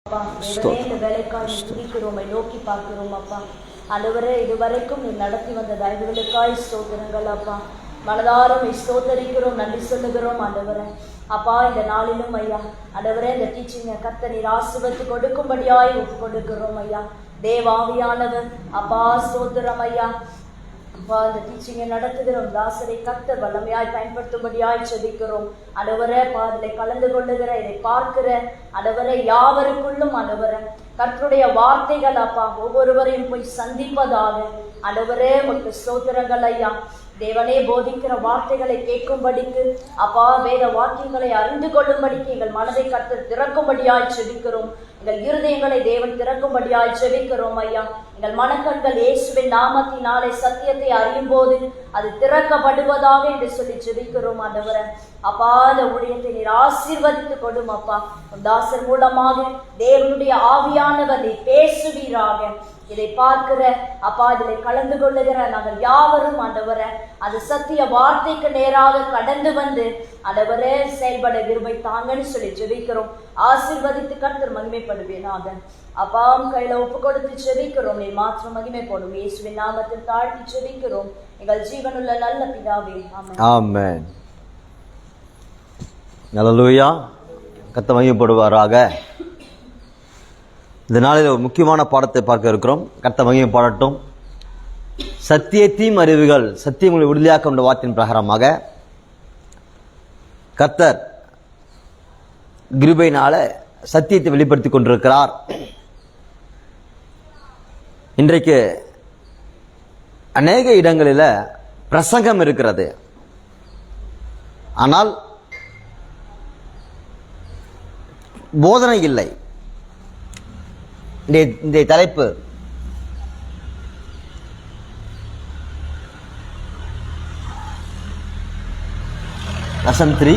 இந்த வேலைக்காய் துதிக்கிறோம், நோக்கி பார்க்கிறோம் அப்பா. ஆண்டவரே, இதுவரைக்கும் நீ நடத்தி வந்த தயவுகளுக்காய் ஸ்தோத்திரங்கள் அப்பா. மனதாரும் ஸ்தோத்தரிக்கிறோம், நன்றி சொல்லுகிறோம் ஆண்டவரே. அப்பா, இந்த நாளிலும் ஐயா ஆண்டவரே, இந்த டீச்சிங்கை கர்த்தர் நீர் ஆசீர்வதித்து கொடுக்கும்படியாய் ஒப்பு கொடுக்கிறோம் ஐயா. தேவாவியானவர் அப்பா ஸ்தோத்திரம் ஐயா. அப்பா, இந்த டீச்சிங்கை நடத்துகிறோம் தாசரை கர்த்தர் வல்லமையாய் பயன்படுத்தும்படியாய் செபிக்கிறோம் ஆண்டவரே. அதில் கலந்து கொள்ளுகிற, இதை பார்க்கிற ஆண்டவரே யாவருக்குள்ளும் ஆண்டவரே கர்த்தருடைய வார்த்தைகள் அப்பா ஒவ்வொருவரையும் போய் சந்திப்பதாக ஆண்டவரே உங்களுக்கு ஸ்தோத்திரங்கள் ஐயா. தேவனே போதிக்கிற வார்த்தைகளை கேட்கும்படிக்கு அப்பா, வேத வாக்கியங்களை அறிந்து கொள்ளும்படிக்கு எங்கள் மனதை கர்த்தர் திறக்கும்படியாய் செபிக்கிறோம். எங்கள் இருதயங்களை தேவன் திறக்கும்படியாய் செபிக்கிறோம் ஐயா. எங்கள் மனக்கண்கள் இயேசுவின் நாமத்தினாலே சத்தியத்தை அறியும் போது அது திறக்கப்படுவதாக என்று சொல்லி செபிக்கிறோம் ஆண்டவரே. அப்பா, இந்த ஊழியத்தை நீர் ஆசீர்வதித்து கொடும் அப்பா. தாசர் மூலமாக தேவனுடைய ஆவியானவர் நீ பேசுவீராக. இதை பார்க்கிற அப்பா, இதில் கலந்து கொள்ளுகிற நாங்கள் யாவரும் ஆண்டவரே அது சத்திய வார்த்தைக்கு நேராக கடந்து வந்து ஆண்டவரே செயல்பட விரும்பை தாங்கன்னு சொல்லி ஜெபிக்கிறோம். ஆசீர்வதித்து கர்த்தர் மகிமைப்படுவேனாக. அப்பாவும் கையில ஒப்பு கொடுத்து ஜெபிக்கிறோம். நீ மாத்திரம் மகிமை போடும் இயேசுவின் நாமத்தில் தாழ்த்தி ஜெபிக்கிறோம் எங்கள் ஜீவனுள்ள நல்ல பிதாவே, ஆமென். ஆமென். அல்லேலூயா. கர்த்தர் மகிமைப்படுவாராக. இந்த நாளில் ஒரு முக்கியமான பாடத்தை பார்க்க இருக்கிறோம். கர்த்தர் மகிமை பாடட்டும். சத்தியத்தையும் அறிவுகள் சத்தியங்களை விடுதலையாக்கும் என்ற வார்த்தையின் பிரகாரமாக கர்த்தர் கிருபையினால சத்தியத்தை வெளிப்படுத்தி கொண்டிருக்கிறார். இன்றைக்கு அநேக இடங்களில் பிரசங்கம் இருக்கிறது, ஆனால் போதனை இல்லை. இந்த தலைப்பு லெசன் 3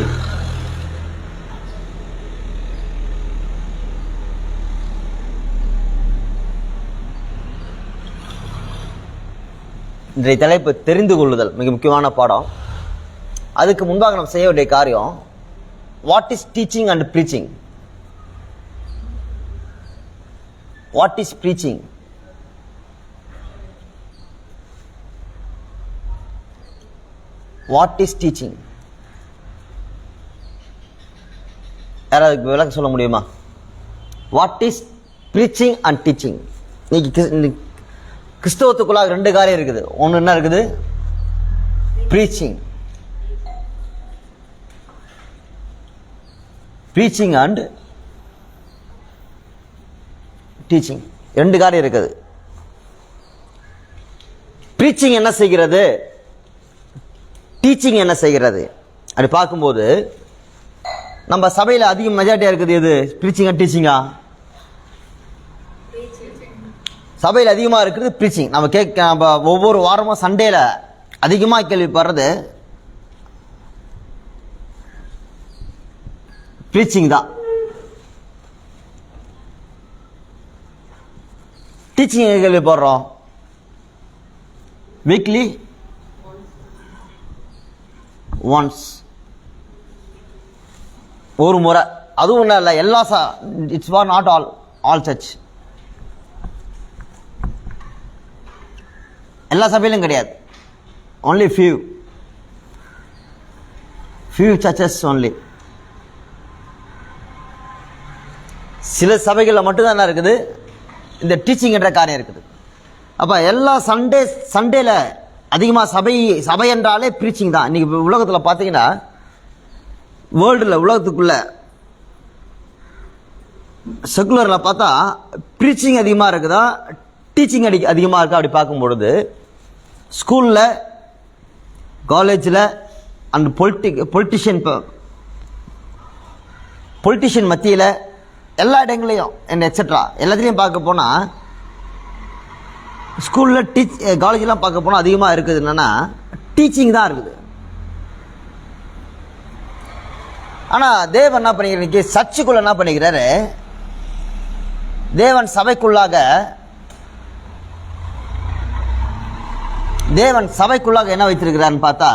இன்றைய தலைப்பு தெரிந்து கொள்ளுதல். மிக முக்கியமான பாடம். அதுக்கு முன்பாக நாம் செய்ய வேண்டிய காரியம், what is teaching and preaching? What is preaching? What is teaching? யாராவது விளக்கம் சொல்ல முடியுமா? What is preaching and teaching? கிறிஸ்தவத்துக்குள்ளாக ரெண்டு காரியம் இருக்குது. ஒன்று என்ன இருக்குது? preaching. preaching and டீச்சிங், ரெண்டு காரியம் இருக்குது. ப்ரீச்சிங் என்ன செய்கிறது, டீச்சிங் என்ன செய்கிறது அப்படி பார்க்கும்போது நம்ம சபையில் அதிக மெஜாரிட்டியா இருக்குது எது? ப்ரீச்சிங்கா டீச்சிங்கா? சபையில் அதிகமாக இருக்கிறது ப்ரீச்சிங். நம்ம ஒவ்வொரு வாரமும் சண்டேல அதிகமாக கேள்விப்படுறது ப்ரீச்சிங் தான். டீச்சிங் கேள்விப்படுறோம் வீக்லி ஒன்ஸ், ஒரு முறை. அதுவும் ஒன்றும் இல்லை, எல்லா it's for not all church. எல்லா சபையிலும் கிடையாது, ஒன்லி ஃபியூ சர்ச்சஸ் ஒன்லி. சில சபைகளில் மட்டும்தான் என்ன இருக்குது, இந்த டீச்சிங் என்ற காரியம் இருக்குது. அப்போ எல்லா சண்டேல அதிகமாக சபை என்றாலே ப்ரீச்சிங் தான். இன்னைக்கு உலகத்தில் பார்த்தீங்கன்னா, உலகத்துக்குள்ள செக்குலரில் பார்த்தா ப்ரீச்சிங் அதிகமாக இருக்குதா, டீச்சிங் அதிகமாக இருக்கா? அப்படி பார்க்கும்பொழுது ஸ்கூலில், காலேஜில் அண்ட் பொலிட்டிஷியன் மத்தியில் எல்லா இடங்களையும் எக்ஸெட்ரா எல்லாத்துலேயும் பார்க்க போனால், ஸ்கூலில் காலேஜெலாம் பார்க்க போனால் அதிகமாக இருக்குது என்னென்னா டீச்சிங் தான் இருக்குது. ஆனால் தேவன் என்ன பண்ணிக்கிறார், இன்னைக்கு சர்ச்சுக்குள்ள என்ன பண்ணிக்கிறாரு, தேவன் சபைக்குள்ளாக என்ன வைத்திருக்கிறான்னு பார்த்தா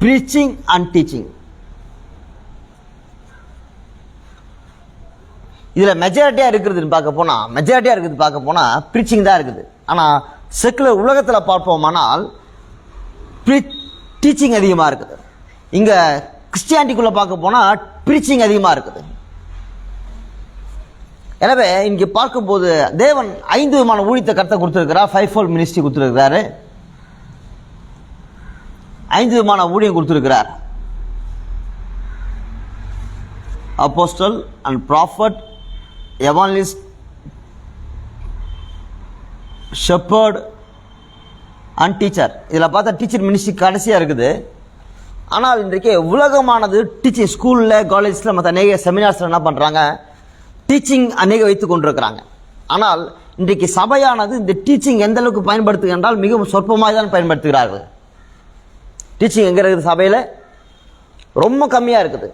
ப்ரீச்சிங் அண்ட் டீச்சிங். இதில் மெஜாரிட்டியாக இருக்கிறதுன்னு பார்க்க போனால் ப்ரீச்சிங் தான் இருக்குது. ஆனால் செக்குலர் உலகத்தில் பார்ப்போமானால் டீச்சிங் அதிகமாக இருக்குது. இங்கே கிறிஸ்டியானிட்டிக்குள்ளே பார்க்க போனால் ப்ரீச்சிங் அதிகமாக இருக்குது. எனவே இங்கே பார்க்கும்போது தேவன் 5 விதமான ஊழியத்தை கர்த்தர் கொடுத்துருக்கிறார். 5-fold மினிஸ்ட்ரி கொடுத்துருக்கிறாரு. 5 விதமான ஊழியம் கொடுத்துருக்கிறார். Apostle and prophet, evangelist, shepherd and teacher. இதில் பார்த்தா டீச்சர் மினிஸ்ட்ரி கடைசியாக இருக்குது. ஆனால் இன்றைக்கு உலகமானது டீச்சிங் ஸ்கூலில், காலேஜில், மற்ற அநேக செமினார்ஸில் என்ன பண்ணுறாங்க, டீச்சிங் அநேக வைத்து கொண்டிருக்கிறாங்க. ஆனால் இன்றைக்கு சபையானது இந்த டீச்சிங் எந்த அளவுக்கு பயன்படுத்துகிறது என்றால் மிகவும் சொற்பமாக தான் பயன்படுத்துகிறார்கள். டீச்சிங் எங்கே இருக்குது? சபையில் ரொம்ப கம்மியாக இருக்குது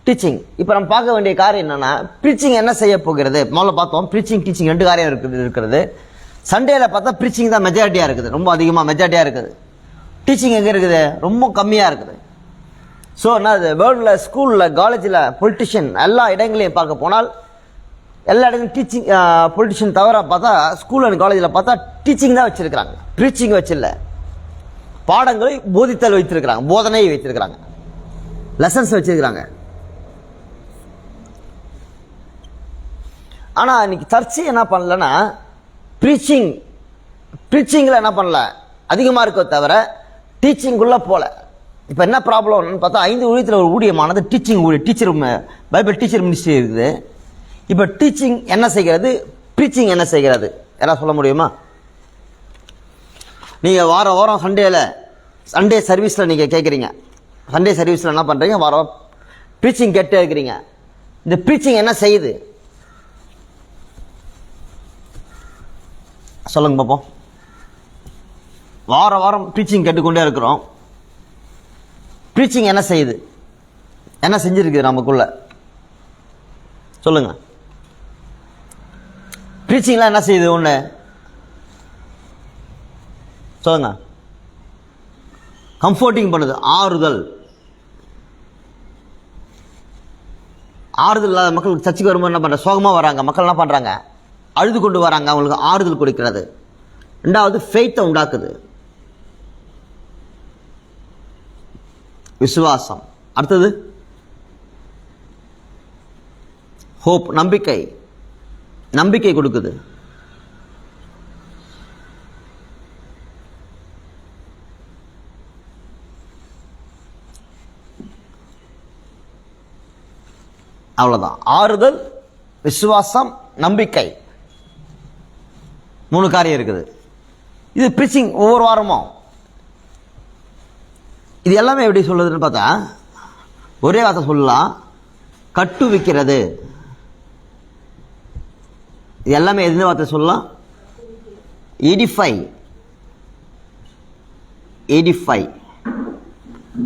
டீச்சிங். இப்போ நம்ம பார்க்க வேண்டிய காரியம் என்னென்னா, ப்ரீச்சிங் என்ன செய்ய போகிறது. முதல்ல பார்த்தோம் ப்ரீச்சிங், டீச்சிங் 2 காரியம் இருக்கிறது. சண்டேல பார்த்தா ப்ரீச்சிங் தான் மெஜாரிட்டியாக இருக்குது, ரொம்ப அதிகமாக மெஜாரிட்டியாக இருக்குது. டீச்சிங் எங்கே இருக்குது? ரொம்ப கம்மியாக இருக்குது. ஸோ என்ன வேர்ல்டில், ஸ்கூலில், காலேஜில், பொலிட்டிஷியன் எல்லா இடங்களையும் பார்க்க போனால் எல்லா இடங்களும் டீச்சிங், பொலிட்டிஷியன் தவிர பார்த்தா ஸ்கூல் அண்ட் காலேஜில் பார்த்தா டீச்சிங் தான் வச்சுருக்கிறாங்க, ப்ரீச்சிங் வச்சில்ல. பாடங்களை போதித்தல் வைத்திருக்கிறாங்க, போதனை வைத்திருக்கிறாங்க, லெசன்ஸ் வச்சிருக்கிறாங்க. ஆனால் இன்னைக்கு சர்ச்சு என்ன பண்ணலன்னா ப்ரீச்சிங்கில் என்ன பண்ணல, அதிகமாக இருக்க தவிர டீச்சிங்குள்ளே போகல. இப்போ என்ன ப்ராப்ளம்னு பார்த்தா 5 ஊழியத்தில் ஒரு ஊழியமானது டீச்சிங் ஊழியம், டீச்சர், பைபிள் டீச்சர் மினிஸ்ட்ரி இருக்குது. இப்போ டீச்சிங் என்ன செய்கிறது, ப்ரீச்சிங் என்ன செய்கிறது, யாராவது சொல்ல முடியுமா? நீங்கள் வாரம் சண்டே சர்வீஸில் நீங்கள் கேட்குறீங்க, சண்டே சர்வீஸில் என்ன பண்ணுறீங்க, வாரம் ப்ரீச்சிங் கேட்டே இருக்கிறீங்க. இந்த ப்ரீச்சிங் என்ன செய்யுது சொல்லுங்க பார்ப்போம். வாரம் ப்ரீச்சிங் கேட்டுக்கொண்டே இருக்கிறோம். ப்ரீச்சிங் என்ன செய்யுது, என்ன செஞ்சிருக்கு நமக்குள்ள சொல்லுங்க. ப்ரீச்சிங்லாம் என்ன செய்யுது? ஒன்று சொல்லுங்க. கம்ஃபர்டிங் பண்ணுது, ஆறுதல் இல்லாத மக்கள் சர்ச்சுக்கு வரும்போது என்ன பண்ணுற, சோகமாக வராங்க மக்கள், என்ன பண்ணுறாங்க, அழுது கொண்டு வராங்க, அவங்களுக்கு ஆறுதல் கொடுக்கிறது. 2வது ஃபெய்த்தை உண்டாக்குது, விசுவாசம். அடுத்தது ஹோப், நம்பிக்கை கொடுக்குது. அவ்வளவுதான். ஆறுதல், விசுவாசம், நம்பிக்கை, 3 காரியம் இருக்குது. இது ப்ரீச்சிங் ஒவ்வொரு வாரமும். இது எல்லாமே எப்படி சொல்லுதுன்னு பார்த்தா ஒரே வார்த்தை சொல்லலாம், கட்டுவிக்கிறது. இது எல்லாமே எந்த வார்த்தை சொல்லலாம், எடிஃபை.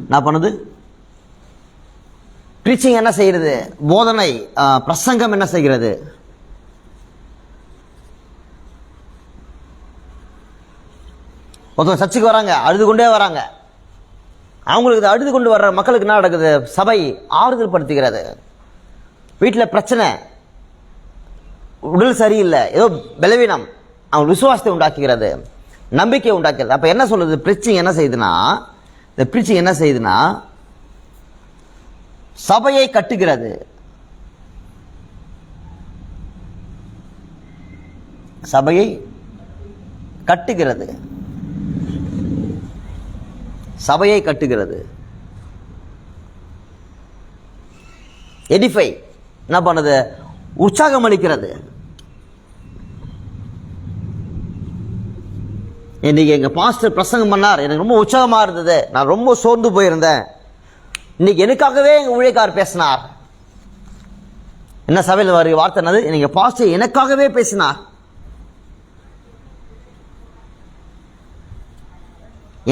என்ன பண்ணுது? ப்ரீச்சிங் என்ன செய்கிறது, போதனை, பிரசங்கம் என்ன செய்கிறது, ஒருத்தர் சர்ச்சுக்கு வராங்க, அழுது கொண்டே வராங்க, அவங்களுக்கு அழுது கொண்டு வர்ற மக்களுக்கு என்ன நடக்குது, சபை ஆறுதல் படுத்துகிறது. வீட்டில் பிரச்சனை, உடல் சரியில்லை, ஏதோ பலவீனம், அவங்க விசுவாசத்தை உண்டாக்குகிறது, நம்பிக்கை உண்டாக்குறது. அப்போ என்ன சொல்லுது, ப்ரீச்சிங் என்ன செய்யுதுன்னா சபையை கட்டுகிறது. சபையை கட்டுகிறது. எடிஃபை என்ன பண்ணுது, உற்சாகம் அளிக்கிறது. இன்னைக்கு எங்க பாஸ்டர் பிரசங்கம் பண்ணார், எனக்கு ரொம்ப உற்சாகமா இருந்தது, நான் ரொம்ப சோர்ந்து போயிருந்தேன், இன்னைக்கு எனக்காகவே எங்க ஊழியக்காரர் பேசினார். என்ன சபையில் வர வார்த்தை என்னது, இன்னைக்கு பாஸ்டர் எனக்காகவே பேசினார்,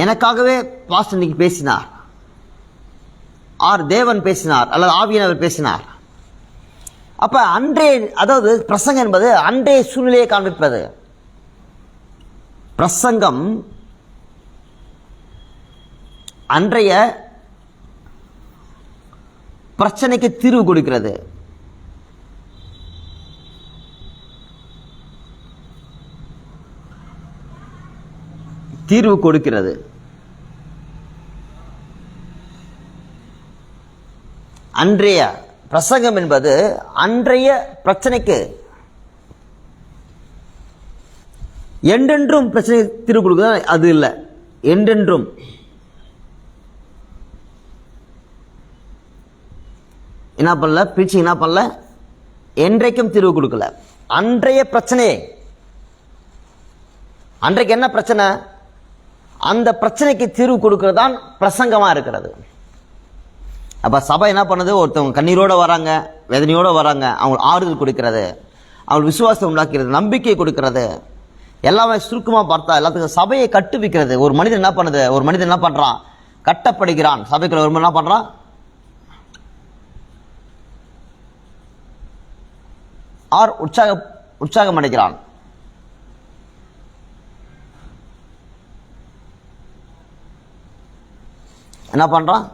எனக்காகவே பாஸ்டர் இன்னைக்கு பேசினார், ஆர் தேவன் பேசினார், அல்லது ஆவியானவர் பேசினார். அப்ப அதாவது பிரசங்கம் என்பது அன்றைய சூழ்நிலையை காண்பிப்பது. பிரசங்கம் அன்றைய பிரச்சனைக்கு தீர்வு கொடுக்கிறது. தீர்வு கொடுக்கிறது. அன்றைய பிரசங்கம் என்பது அன்றைய பிரச்சனைக்கு என்றென்றும் பிரச்சனை தீர்வு கொடுக்குது, அது இல்லை. என்றென்றும் என்ன பண்ணல, பிரீச்சிங் என்ன பண்ணல, என்றைக்கும் தீர்வு கொடுக்கல. அன்றைய பிரச்சனையை, அன்றைக்கு என்ன பிரச்சனை, அந்த பிரச்சனைக்கு தீர்வு கொடுக்கிறது தான் பிரசங்கமா இருக்கிறது. அப்ப சபை என்ன பண்ணுது, ஒருத்தவங்க கண்ணீரோட வராங்க, வேதனையோட வராங்க, அவங்க ஆறுதல் கொடுக்கிறது, அவங்க விசுவாசம் உண்டாக்கிறது, நம்பிக்கை கொடுக்கிறது, எல்லாமே சுருக்கமா பார்த்தா எல்லாத்துக்கும் சபையை கட்டுவிக்கிறது. ஒரு மனிதன் என்ன பண்ணுது, ஒரு மனிதன் என்ன பண்றான், கட்டப்படுகிறான். சபைக்குள்ள ஒரு என்ன பண்றான், ஆர் உற்சாகம் அடைக்கிறான். என்ன பண்றான்,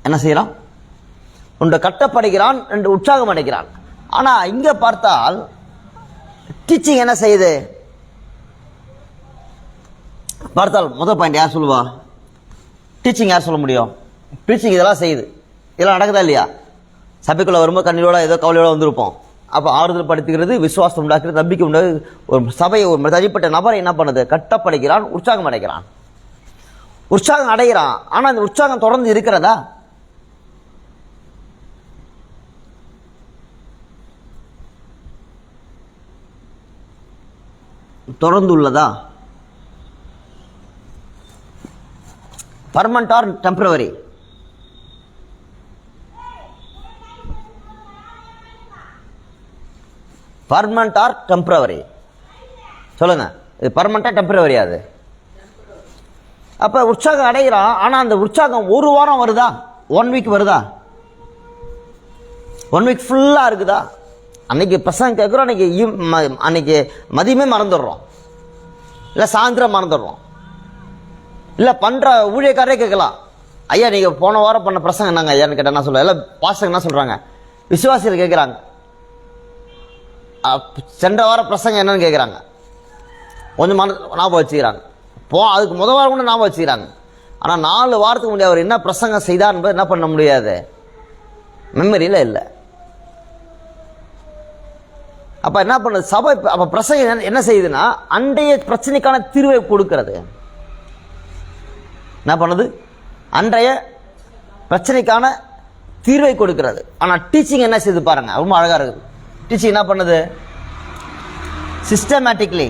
என்ன செய்யறான், ஒன்று கட்டப்படுகிறான், ரெண்டு உற்சாகம் அடைக்கிறான். ஆனா இங்க பார்த்தால் டீச்சிங் என்ன செய்யுது பார்த்தால், முதல் பாயிண்ட் யார் சொல்லுவா, டீச்சிங் யார் சொல்ல முடியும், டீச்சிங் இதெல்லாம் செய்யுது. இதெல்லாம் நடக்குதா இல்லையா? சபைக்குள்ள வரும்போது கண்ணீரோட ஏதோ கவலையோட வந்திருப்போம். அப்ப ஆறுதல் படுத்துகிறது, விசுவாசம் உண்டாக்குறது, நம்பிக்கை உண்டு. ஒரு சபையை, ஒரு தனிப்பட்ட நபரை என்ன பண்ணுது, கட்டப்படுகிறான், உற்சாகம் அடைக்கிறான். உற்சாகம் அடைகிறான், ஆனா அந்த உற்சாகம் தொடர்ந்து இருக்கிறதா? தொடர்ந்து உள்ளதா? Permanent or temporary? Permanent or temporary சொல்லுங்க. இது பர்மனன்டா டெம்பரவரியா? அது அப்ப உற்சாகம் அடைகிறான், ஆனா அந்த உற்சாகம் ஒரு வாரம் வருதா, 1 வீக் வருதா, 1 வீக் ஃபுல்லா இருக்குதா? அன்னைக்கு பசங்க கேட்குறோம், அன்னைக்கு மதியமே மறந்துடுறோம், இல்லை சாயந்தரம் மறந்துடுறோம், இல்லை பண்ற ஊழியக்காரே கேட்கலாம், ஐயா நீங்க போன வாரம் பண்ண பிரசங்கம் என்னங்க ஐயான்னு கேட்டா என்ன சொல்ல, இல்லை பாசங்க என்ன சொல்றாங்க, விசுவாசிகள் கேட்குறாங்க, சென்ற வாரம் பிரசங்கம் என்னன்னு கேட்குறாங்க, கொஞ்சம் ஞாபகம் வச்சுக்கிறாங்க. அதுக்கு முதல் வாரம் கூட ஞாபகம் வச்சுக்கிறாங்க. ஆனால் 4 வாரத்துக்கு முன்னாடி அவர் என்ன பிரசங்கம் செய்தார் என்பது என்ன பண்ண முடியாது, மெமரியில் இல்லை. அப்ப என்ன பண்ணுது சபை? அப்ப பிரசங்கம் என்ன செய்யுதுன்னா, அன்றைய பிரச்சனைக்கான தீர்வை கொடுக்கிறது. என்ன பண்ணுது, அன்றைய பிரச்சனைக்கான தீர்வை கொடுக்கிறது. ஆனா டீச்சிங் என்ன செய்யுது பாருங்க, ரொம்ப அழகா இருக்குது. டீச்சிங் என்ன பண்ணுது, சிஸ்டமேட்டிக்லி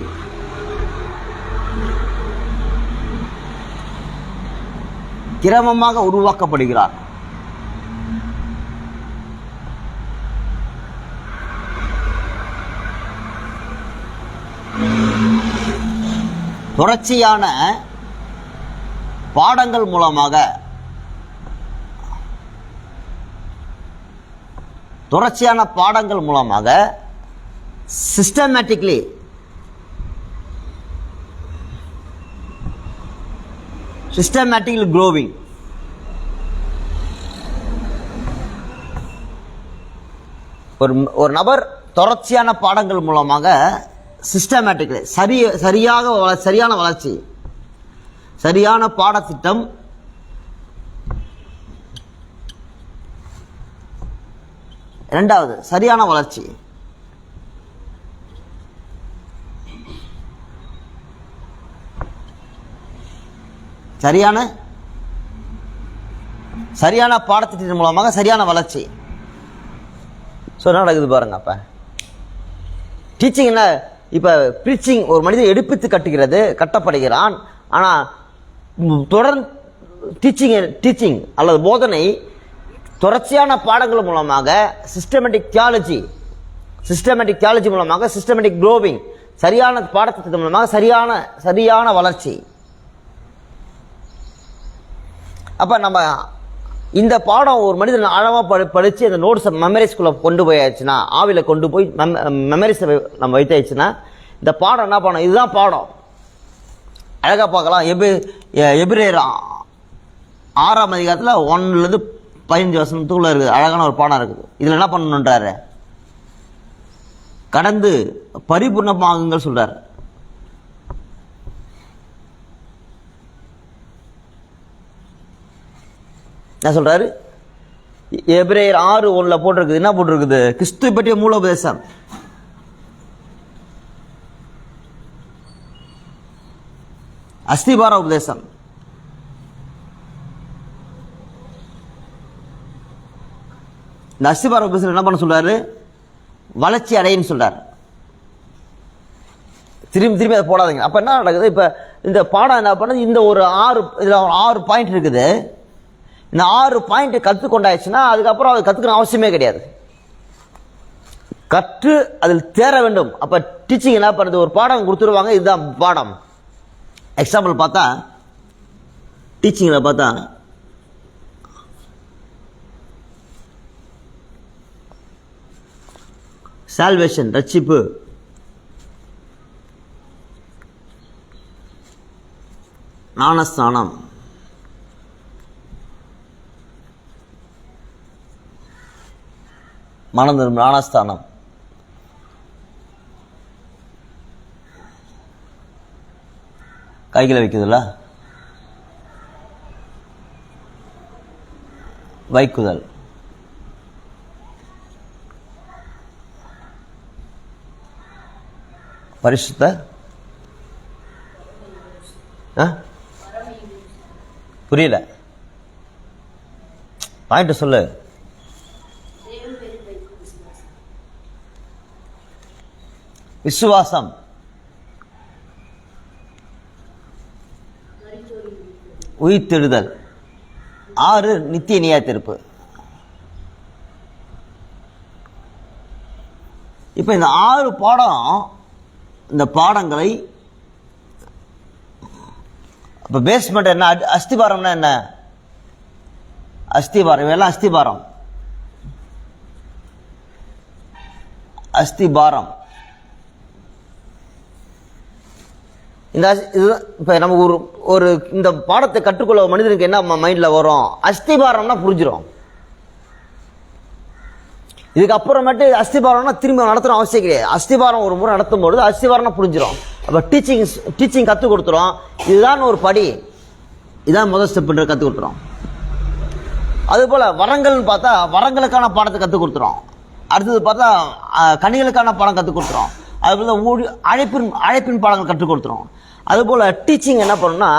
கிரமமாக உருவாக்கப்படுகிறார். தொடர்ச்சியான பாடங்கள் மூலமாக, சிஸ்டமேட்டிக்லி க்ரோவிங். ஒரு நபர் தொடர்ச்சியான பாடங்கள் மூலமாக சிஸ்டமேட்டிக்லி சரியான வளர்ச்சி, சரியான பாடத்திட்டம், இரண்டாவது சரியான வளர்ச்சி, சரியான பாடத்திட்டத்தின் மூலமாக சரியான வளர்ச்சி. என்ன நடக்குது பாருங்க. அப்ப டீச்சிங் என்ன, இப்ப பிரீச்சிங் ஒரு மனிதன் எடுப்பித்து கட்டுகிறது, கட்டப்படுகிறான். ஆனா தொடர்ந்து டீச்சிங் அல்லது போதனை தொடர்ச்சியான பாடங்கள் மூலமாக சிஸ்டமேட்டிக் தியாலஜி மூலமாக சிஸ்டமேட்டிக் க்ரோவிங், சரியான பாடத்திட்டத்தின் மூலமாக சரியான வளர்ச்சி. அப்ப நம்ம இந்த பாடம் ஒரு மனிதன் ஆழமா படிச்சு அந்த நோட்ஸை மெமரிஸ்குள்ள கொண்டு போயாச்சுன்னா, ஆவில கொண்டு போய் மெமரிஸ் நம்ம வைத்தாச்சுன்னா, இந்த பாடம் என்ன பண்ணணும், இதுதான் பாடம். அழகா பார்க்கலாம். எபிரேயர் 6ஆம் அதிகாரத்தில் 1 to 15 வசனத்துக்குள்ள இருக்குது, அழகான ஒரு பாடம் இருக்குது. இதுல என்ன பண்ணணுன்றாரு, கடந்து பரிபூர்ணமாகுங்கள் சொல்றாரு. என்ன சொல்றாரு? எபிரேயர் 6:1 போட்டிருக்குது. என்ன போட்டிருக்குது? கிறிஸ்துவை பற்றிய மூலோபதேசம். அஸ்திபார உபதேசம். இந்த அஸ்திபார உபதேசம் என்ன பண்ண சொல்றாரு? வளர்ச்சி அடையின்னு சொல்றாரு. திரும்பி திரும்பி அதை போடாதீங்க. அப்ப என்ன நடக்குது? இப்ப இந்த பாடம் என்ன பண்ணுது? இந்த ஒரு 6 பாயிண்ட் இருக்குது. இந்த 6 பாயிண்ட் கற்றுக்கொண்டாச்சுன்னா அதுக்கப்புறம் அது கற்றுக்கணும் அவசியமே கிடையாது. கற்று அதில் தேர வேண்டும். அப்ப டீச்சிங் என்ன பண்ணுது? ஒரு பாடம் கொடுத்துருவாங்க, இதுதான் பாடம். எக்ஸாம்பிள் பார்த்தா, டீச்சிங்கில் பார்த்தா சால்வேஷன், ரட்சிப்பு, ஞானஸ்தானம், மனதிரும் ஞானஸ்தானம், கைகளை வைக்குதுல்ல, வைக்குதல், பரிசுத்த புரியல, பாயிண்ட் சொல்லு. விசுவாசம், உயிர்த்தெழுதல், 6 நித்திய நியாயத்தீர்ப்பு. இப்ப இந்த 6 பாடம், இந்த பாடங்களை இப்ப பேஸ்மெண்ட் என்ன? அஸ்திபாரம்னா என்ன? அஸ்திபாரம், இவெல்லாம் அஸ்திபாரம். அஸ்திபாரம் இந்த இப்ப நமக்கு ஒரு இந்த பாடத்தை கற்றுக்கொள்ள மனிதனுக்கு என்ன மைண்ட்ல வரும்? அஸ்திபாரம்னா புரிஞ்சிடும். இதுக்கு அப்புறமேட்டு அஸ்திபாரம்னா திரும்ப நடத்தணும் அவசியம் கிடையாது. அஸ்திபாரம் ஒரு முறை நடத்தும் பொழுது அஸ்திபாரம்னா புரிஞ்சிடும். அப்ப டீச்சிங் கற்றுக் கொடுத்துரும். இதுதான் ஒரு படி, இதான் முதல் ஸ்டெப் கற்றுக் கொடுத்துரும். அது போல வரங்கள்னு பார்த்தா வரங்களுக்கான பாடத்தை கற்றுக் கொடுத்துரும். அடுத்தது பார்த்தா கனிகளுக்கான பாடம் கற்றுக் கொடுத்துரும். அதுபோல அழைப்பின் பாடங்கள் கற்றுக் கொடுத்துரும். அதுபோல டீச்சிங் என்ன பண்ணும்னா,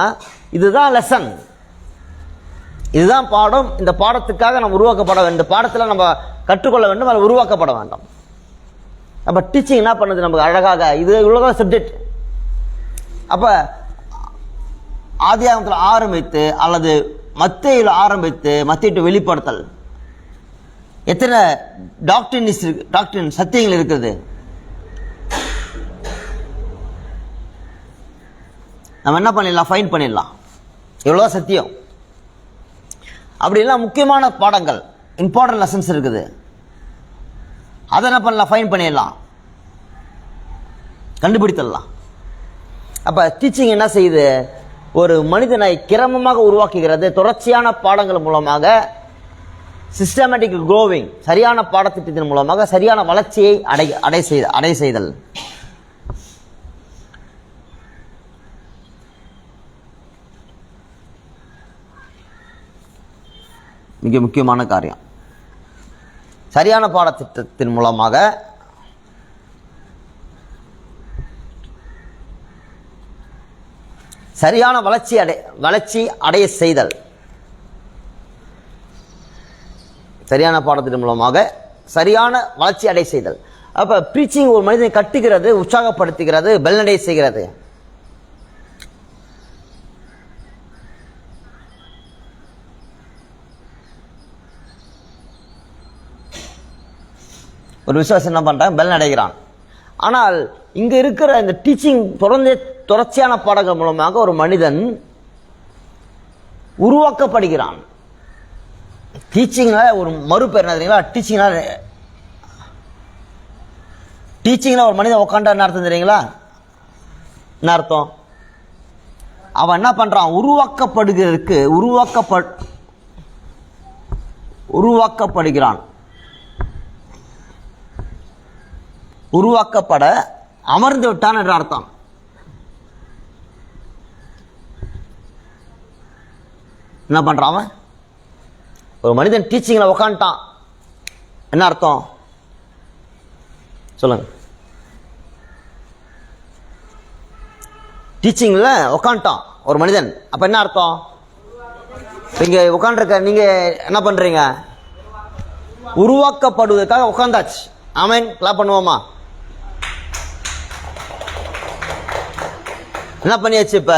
இதுதான் லெசன், இதுதான் பாடம். இந்த பாடத்துக்காக நம்ம உருவாக்கப்பட வேண்டும். இந்த பாடத்தில் நம்ம கற்றுக்கொள்ள வேண்டும், அது உருவாக்கப்பட வேண்டும். அப்ப டீச்சிங் என்ன பண்ணுது? நமக்கு அழகாக இது இவ்வளவுதான் சப்ஜெக்ட். அப்ப ஆதியாகமத்தில் ஆரம்பித்து அல்லது மத்தேயுல ஆரம்பித்து மத்தேயு வெளிப்படுத்தல் எத்தனை டாக்டரின் சத்தியங்கள் இருக்குது? நம்ம என்ன பண்ணிடலாம்? ஃபைன் பண்ணிடலாம். எவ்வளோ சத்தியம். அப்படிலாம் முக்கியமான பாடங்கள், இம்பார்ட்டன்ட் லெசன்ஸ் இருக்குது. அதை என்ன பண்ணலாம்? ஃபைன் பண்ணிடலாம், கண்டுபிடித்தலாம். அப்ப டீச்சிங் என்ன செய்யுது? ஒரு மனிதனை கிரமமாக உருவாக்குகிறது. தொடர்ச்சியான பாடங்கள் மூலமாக சிஸ்டமேட்டிக் க்ரோவிங், சரியான பாடத்திட்டத்தின் மூலமாக சரியான வளர்ச்சியை அடை செய்தல். மிக முக்கியமான காரியம். சரியான பாடத்திட்டத்தின் மூலமாக சரியான வளர்ச்சி அடைய செய்தல். சரியான பாடத்தின் மூலமாக சரியான வளர்ச்சி அடைய செய்தல். அப்ப பிரீச்சிங் ஒரு மனிதனை கட்டுகிறது, உற்சாகப்படுத்துகிறது, பலனடை செய்கிறது. ஒரு விசுவாசம் என்ன பண்றான்? பலன் அடைகிறான். ஆனால் இங்க இருக்கிற இந்த டீச்சிங் தொடர்ச்சியான பாடங்கள் மூலமாக ஒரு மனிதன் உருவாக்கப்படுகிறான். டீச்சிங்ல ஒரு மறுபெயர் என்ன தெரியுங்களா? டீச்சிங்ல ஒரு மனிதன் உட்காண்டா என்ன அர்த்தம் தெரியுங்களா? என்ன அர்த்தம்? அவன் என்ன பண்றான்? உருவாக்கப்படுகிறதுக்கு உருவாக்கப்படுகிறான். உருவாக்கப்பட அமர்ந்து விட்டான் என்ற அர்த்தம். என்ன பண்றான்? ஒரு மனிதன் டீச்சிங்கில் உக்காந்துட்டான், என்ன அர்த்தம் சொல்லுங்க? டீச்சிங்கில் உக்காந்துட்டான் ஒரு மனிதன், அப்போ என்ன அர்த்தம்? இங்கே உட்காந்துருக்க நீங்கள் என்ன பண்ணுறீங்க? உருவாக்கப்படுவதற்காக உட்காந்தாச்சு. ஆமேன், கிளாப் பண்ணுவோமா? என்ன பண்ணியாச்சு? இப்போ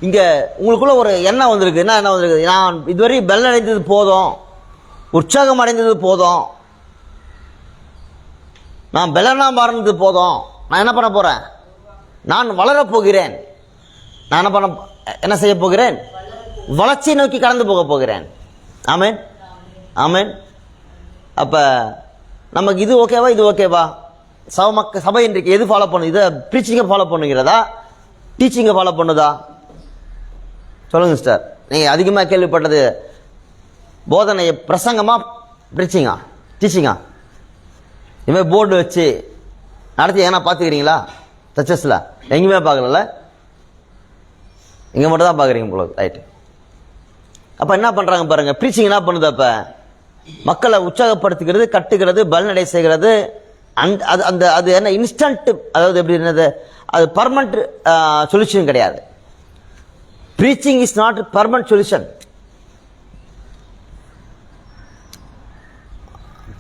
இங்கே உங்களுக்குள்ள ஒரு எண்ணம் வந்திருக்கு. என்ன எண்ணம் வந்திருக்கு? நான் இதுவரை பெல் அடைந்தது போதும், உற்சாகம் அடைந்தது போதும், நான் பெலனா மாறினது போதும், நான் என்ன பண்ண போகிறேன்? நான் வளரப் போகிறேன். நான் என்ன செய்ய போகிறேன்? வளர்ச்சியை நோக்கி கடந்து போக போகிறேன். ஆமேன், ஆமேன். அப்போ நமக்கு இது ஓகேவா, இது ஓகேவா? சபை இன்றைக்கு எது ஃபாலோ பண்ணுது? இதை ப்ரீச்சிங்கை ஃபாலோ பண்ணுகிறதா, டீச்சிங்கை ஃபாலோ பண்ணுதா? சொல்லுங்க சிஸ்டர். நீங்கள் அதிகமாக கேள்விப்பட்டது போதனை பிரசங்கமா, ப்ரீச்சிங்கா, டீச்சிங்கா? இதுமாதிரி போர்டு வச்சு நடத்தி ஏன்னா பார்த்துக்கிறீங்களா? சர்ச்சஸில் எங்கேயுமே பார்க்கல, இங்கே மட்டும் தான் பார்க்குறீங்க போல. ரைட்டு. அப்போ என்ன பண்ணுறாங்க பாருங்கள், ப்ரீச்சிங் என்ன பண்ணுது? அப்போ மக்களை உற்சாகப்படுத்துகிறது, கட்டுகிறது, பலனடை செய்கிறது. அது என்ன இன்ஸ்டன்ட், அதாவது எப்படி என்னது, அது பர்மனண்ட் சொல்யூஷன் கிடையாது. Preaching is not permanent solution.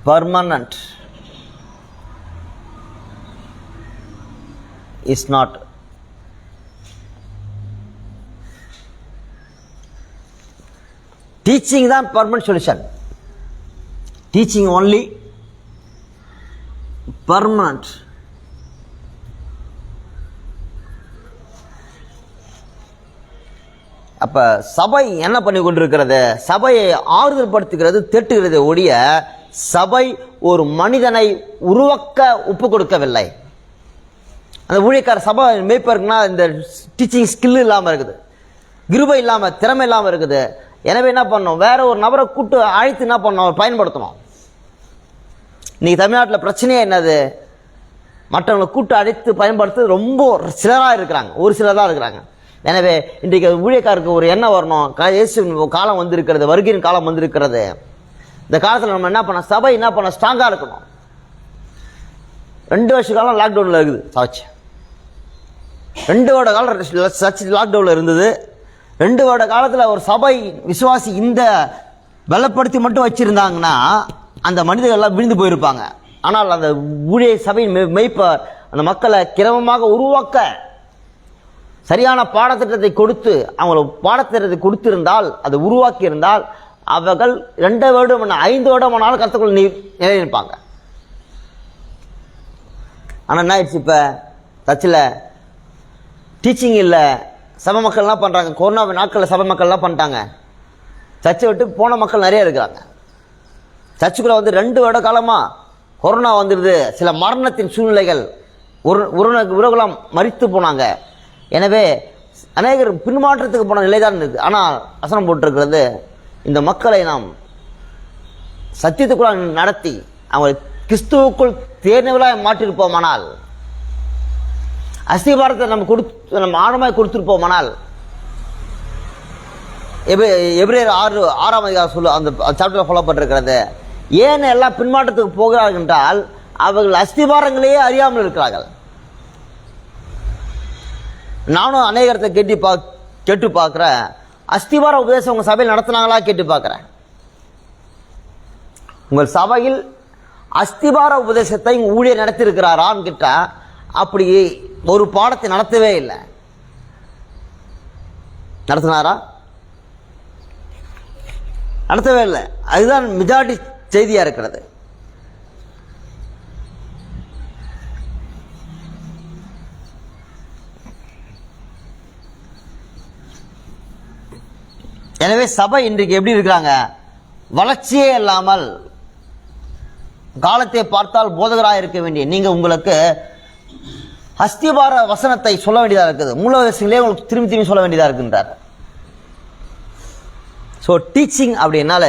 Permanent is not. Teaching தான் permanent solution. Teaching only permanent. அப்ப சபை என்ன பண்ணி கொண்டிருக்கிறது? சபையை ஆறுதல் படுத்துகிறது, திட்டுகிறது ஒழிய சபை ஒரு மனிதனை உருவாக்க ஒப்பு கொடுக்கவில்லை. அந்த ஊழியக்கார சபை மேய்ப்பருக்குன்னா இந்த டீச்சிங் ஸ்கில் இல்லாமல் இருக்குது, கிருபை இல்லாமல், திறமை இல்லாமல் இருக்குது. எனவே என்ன பண்ணணும்? வேற ஒரு நபரை கூட்டு அழைத்து என்ன பண்ணணும்? பயன்படுத்தணும். இன்னைக்கு தமிழ்நாட்டில் பிரச்சனையே என்னது? மற்றவங்களை கூட்டு அழைத்து பயன்படுத்த ரொம்ப சிலராக இருக்கிறாங்க, ஒரு சிலர் தான் இருக்கிறாங்க. எனவே இன்றைக்கு ஊழியக்காருக்கு ஒரு எண்ணம் வரணும். இயேசு காலம் வந்திருக்கிறது, வருகையின் காலம் வந்திருக்கிறது. இந்த காலத்தில் நம்ம என்ன பண்ண, சபை என்ன பண்ண, ஸ்ட்ராங்காக இருக்கணும். 2 வருஷ காலம் லாக்டவுனில் இருக்குது சர்ச். 2 வருட காலம் சர்ச் லாக்டவுனில் இருந்தது. 2 வருட காலத்தில் ஒரு சபை விசுவாசி இந்த பலப்படுத்தி மட்டும் வச்சிருந்தாங்கன்னா அந்த மனிதர்கள் எல்லாம் விழுந்து போயிருப்பாங்க. ஆனால் அந்த ஊழிய சபையின் மெய்ப்பர் அந்த மக்களை கிரமமாக உருவாக்க சரியான பாடத்திட்டத்தை கொடுத்து, அவங்களுக்கு பாடத்திட்டத்தை கொடுத்திருந்தால், அதை உருவாக்கி இருந்தால், அவர்கள் 2 வருடம் 5 வருடம் ஆனாலும் கருத்துக்குள்ள நிலைநிற்பாங்க. ஆனால் என்ன ஆயிடுச்சு? இப்போ சர்ச்சில் டீச்சிங் இல்லை. சபை மக்கள் என்ன பண்ணுறாங்க? கொரோனா நாட்களில் சபை மக்கள் என்ன பண்ணிட்டாங்க? சர்ச்சை விட்டு போன மக்கள் நிறைய இருக்கிறாங்க. சர்ச்சுக்குள்ளே 2 வருட காலமாக கொரோனா வந்துடுது. சில மரணத்தின் சூழ்நிலைகள், உறவுகளாம் மரித்து போனாங்க. எனவே அநேகர் பின்மாற்றத்துக்கு போன நிலை தான் இருக்குது. ஆனால் வசனம் போட்டிருக்கிறது, இந்த மக்களை நாம் சத்தியத்துக்குள்ள நடத்தி அவங்களை கிறிஸ்துவுக்குள் தேர்ந்தவர்களாக மாற்றிருப்போமானால், அஸ்திபாரத்தை நம்ம ஆழமாக கொடுத்திருப்போமானால், எபிரேயர் 6ஆம் அதிகாரம் அந்த சாப்டர் ஃபாலோ பண்ணிருக்கிறது. ஏன் எல்லாம் பின்மாற்றத்துக்கு போகிறார்கள் என்றால் அவர்கள் அஸ்திபாரங்களையே அறியாமல் இருக்கிறார்கள். நானும் அநேகத்தை கேட்டு பார்க்குறேன். அஸ்திபார உபதேசம் உங்கள் சபையில் நடத்தினாங்களா கேட்டு பார்க்குறேன். உங்கள் சபையில் அஸ்திபார உபதேசத்தை ஊழியர் நடத்தியிருக்கிறாரான்னு கேட்டா அப்படி ஒரு பாடத்தை நடத்தவே இல்லை. நடத்தினாரா? நடத்தவே இல்லை. அதுதான் மெஜாரிட்டி செய்தியா இருக்கிறது. எனவே சபை இன்றைக்கு எப்படி இருக்கிறாங்க? வளர்ச்சியே இல்லாமல், காலத்தை பார்த்தால் போதகராக இருக்க வேண்டிய நீங்க உங்களுக்கு அஸ்திபார வசனத்தை சொல்ல வேண்டியதாக இருக்குது. மூலவசங்களே உங்களுக்கு திரும்பி திரும்பி சொல்ல வேண்டியதாக இருக்குன்றார். ஸோ டீச்சிங் அப்படின்னால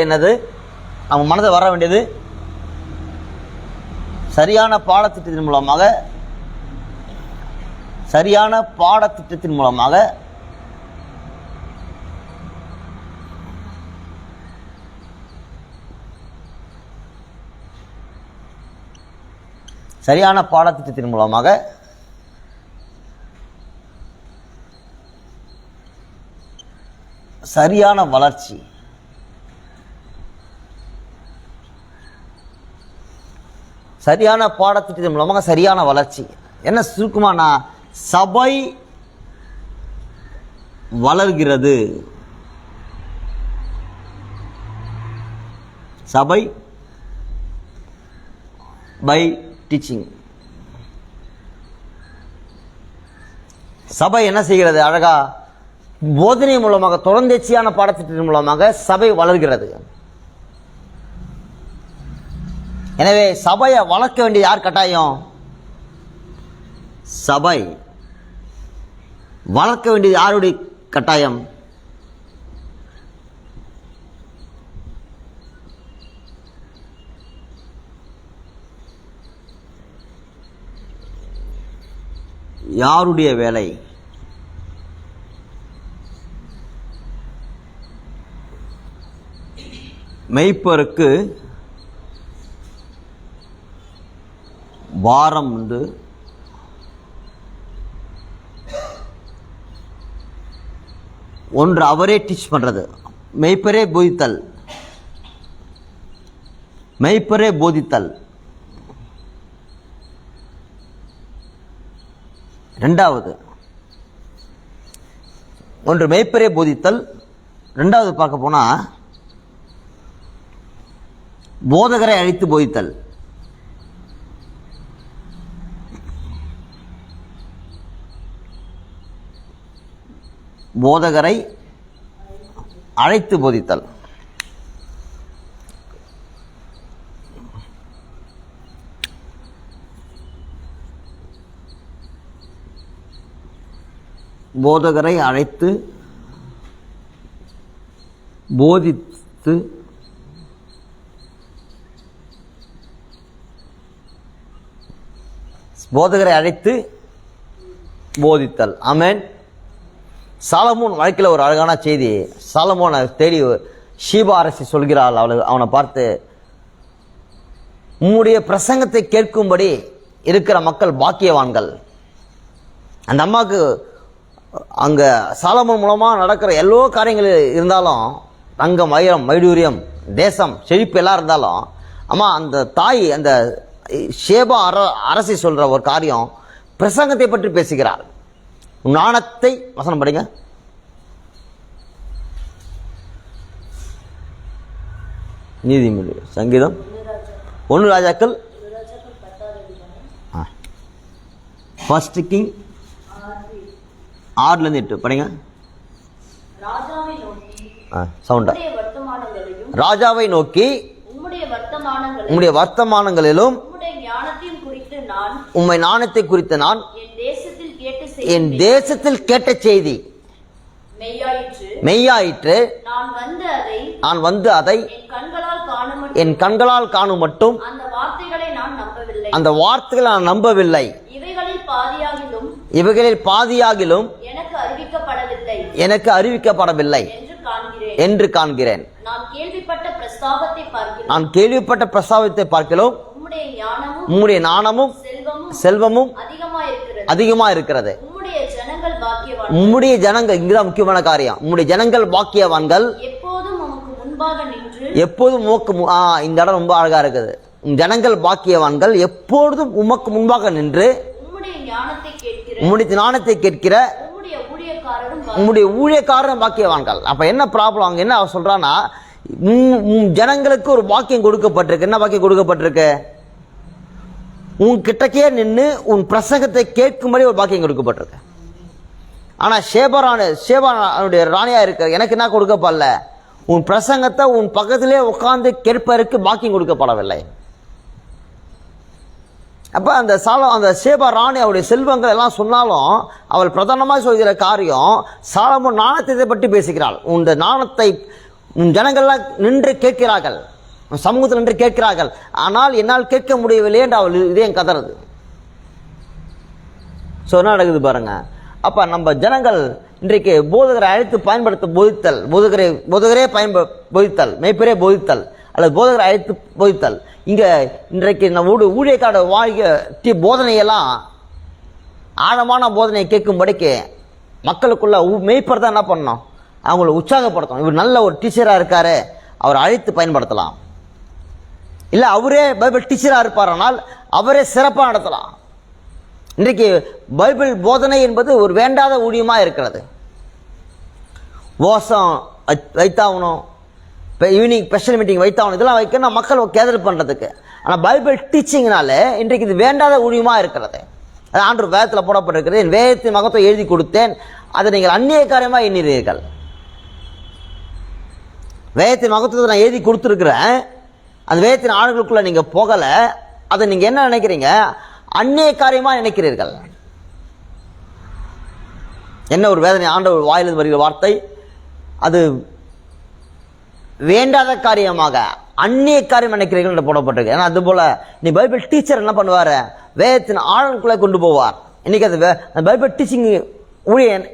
என்னது? அவங்க மனதை வர வேண்டியது சரியான பாடத்திட்டத்தின் மூலமாக சரியான பாடத்திட்டத்தின் மூலமாக சரியான வளர்ச்சி, சரியான பாடத்திட்டத்தின் மூலமாக சரியான வளர்ச்சி. என்ன சுருக்கமானா, சபை வளர்கிறது. சபை பை டீச்சிங். சபை என்ன செய்கிறது? அழகா போதனை மூலமாக, தொடர்ந்தேர்ச்சியான பாடத்திட்டத்தின் மூலமாக சபை வளர்கிறது. எனவே சபையை வளர்க்க வேண்டியது யார் கட்டாயம்? சபை வளர்க்க வேண்டியது யாருடைய கட்டாயம்? யாருடைய வேலை? மெய்ப்பருக்கு வாரம் உண்டு, ஒன்று அவரே டீச் பண்றது, மெய்ப்பரே போதித்தல். மெய்ப்பரே போதித்தல். ரெண்டாவது, ஒன்று மெய்ப்பரே போதித்தல். ரெண்டாவது பார்க்க போனா போதகரை அழைத்து போதித்தல். போதகரை அழைத்து போதித்தல். போதகரை அழைத்து போதித்து போதகரை அழைத்து போதித்தல். ஆமென். சாலமோன் வாழ்க்கையில் ஒரு அழகான செய்தி. சாலமோனை தேடி ஷீபா அரசி சொல்கிறாள். அவனை பார்த்து, உம்முடைய பிரசங்கத்தை கேட்கும்படி இருக்கிற மக்கள் பாக்கியவான்கள். அந்த அம்மாவுக்கு அங்க சாலமோன் மூலமா நடக்கிற எல்லா காரியங்கள் இருந்தாலும், தங்கம், வைரம், வைடூரியம், தேசம், செழிப்பு எல்லாம் இருந்தாலும், அம்மா அந்த தாய், அந்த ஷேபா அரசி சொல்ற ஒரு காரியம், பிரசங்கத்தை பற்றி பேசுகிறார். ஞானத்தை, வசனம் படிங்க. நீதிமொழி, சங்கீதம் 1 ராஜாக்கள் 1 கிங் 6 படிங்க. சவுண்டா. ராஜாவை நோக்கி உம்முடைய வர்த்தமானங்களிலும் உம்மை ஞானத்தை குறித்து நான் என் தேசத்தில் கேட்ட செய்தி மெய்யாயிற்று. நான் வந்து அதை என் கண்களால் காணும் மட்டும் அந்த வார்த்தைகளை நான் நம்பவில்லை. இவைகளில் பாதியாகிலும் எனக்கு அறிவிக்கப்படவில்லை என்று காண்கிறேன். நான் கேள்விப்பட்ட பிரஸ்தாபத்தை பார்க்கிறோம். உம்முடைய ஞானமும் செல்வமும் அதிகமா இருக்கிறது. உம்முடைய ஜனங்கள், இங்குதான் முக்கியமான காரியம், உம்முடைய ஜனங்கள் பாக்கியவான்கள். எப்போதும் இந்த இடம் ரொம்ப அழகா இருக்குது. ஜனங்கள் பாக்கியவான்கள், எப்பொழுதும் உமக்கு முன்பாக நின்று உம்முடைய ஞானத்தை கேட்கிற உம்முடைய ஊழியக்காரரும் பாக்கியவான்கள். அப்ப என்ன ப்ராப்ளம்? அங்க என்ன அவர் சொல்றான்னா, ஜனங்களுக்கு ஒரு பாக்கியம் கொடுக்கப்பட்டிருக்கு. என்ன பாக்கியம் கொடுக்கப்பட்டிருக்கு? உன் கிட்டக்கே நின்று உன் பிரசங்கத்தை கேட்கும்படி ஒரு பாக்கியம் கொடுக்கப்பட்டிருக்கு. ஆனா ஷேபானுடைய ராணியா இருக்க எனக்கு என்ன கொடுக்கப்படல? உன் பிரசங்கத்தை உன் பக்கத்திலே உட்கார்ந்து கேட்பதற்கு பாக்கியம் கொடுக்கப்படவில்லை. அப்ப அந்த ஷேபா ராணி அவருடைய செல்வங்கள் எல்லாம் சொன்னாலும், அவள் பிரதானமாக சொல்கிற காரியம், சாலமோன் ஞானத்தை பற்றி பேசுகிறாள். உன் ஞானத்தை உன் ஜனங்கள்லாம் நின்று கேட்கிறார்கள், சமூகத்தில் நின்று கேட்கிறார்கள். ஆனால் என்னால் கேட்க முடியவில்லை என்று அவள் இதயம் கதறது. ஸோ என்ன நடக்குது பாருங்க. அப்போ நம்ம ஜனங்கள் இன்றைக்கு போதகரை அழைத்து பயன்படுத்த போதித்தல், போதகரே போதித்தல், மெய்ப்பரே போதித்தல் அல்லது போதகரை அழைத்து போதித்தல். இங்கே இன்றைக்கு நம்ம ஊழியக்கார வாழ்க்கை போதனையெல்லாம் ஆழமான போதனையை கேட்கும்படிக்கு மக்களுக்குள்ள மெய்ப்பர் தான் என்ன பண்ணணும், அவங்கள உற்சாகப்படுத்தணும். இவர் நல்ல ஒரு டீச்சராக இருக்காரு, அவரை அழைத்து பயன்படுத்தலாம். இல்லை அவரே பைபிள் டீச்சராக இருப்பாரானால் அவரே சிறப்பாக நடத்தலாம். இன்றைக்கு பைபிள் போதனை என்பது ஒரு வேண்டாத ஊழியமாக இருக்கிறது. வாசம் வைத்தாகணும், இப்போ ஈவினிங் ஸ்பெஷல் மீட்டிங் வைத்தாகணும், இதெல்லாம் வைக்கணும் மக்கள் கேதர் பண்ணுறதுக்கு. ஆனால் பைபிள் டீச்சிங்னால இன்றைக்கு இது வேண்டாத ஊழியமாக இருக்கிறது. அது ஆண்டவர் வேதத்தில் போடப்பட்டிருக்கிறது. என் வேதத்தின் மகத்துவம் எழுதி கொடுத்தேன், அதை நீங்கள் அந்நிய காரியமாக எண்ணுறீர்கள். வேதத்தின் மகத்துவத்தை நான் எழுதி கொடுத்துருக்குறேன், அந்த வேதத்தின் ஆளுகளுக்குள்ள நீங்கள் போகலை, அதை நீங்கள் என்ன நினைக்கிறீங்க, அந்நிய காரியமாக நினைக்கிறீர்கள். என்ன ஒரு வேதனை, ஆண்டவர் வாயிலிருந்து வருகிற வார்த்தை, அது வேண்டாத காரியமாக அந்நிய காரியம் நினைக்கிறீர்கள் என்று போடப்பட்டிருக்கு. ஏன்னா அதுபோல நீ பைபிள் டீச்சர் என்ன பண்ணுவார், வேதத்தின் ஆழங்களுக்குள்ளே கொண்டு போவார். இன்னைக்கு அது பைபிள் டீச்சிங் ஊழியன்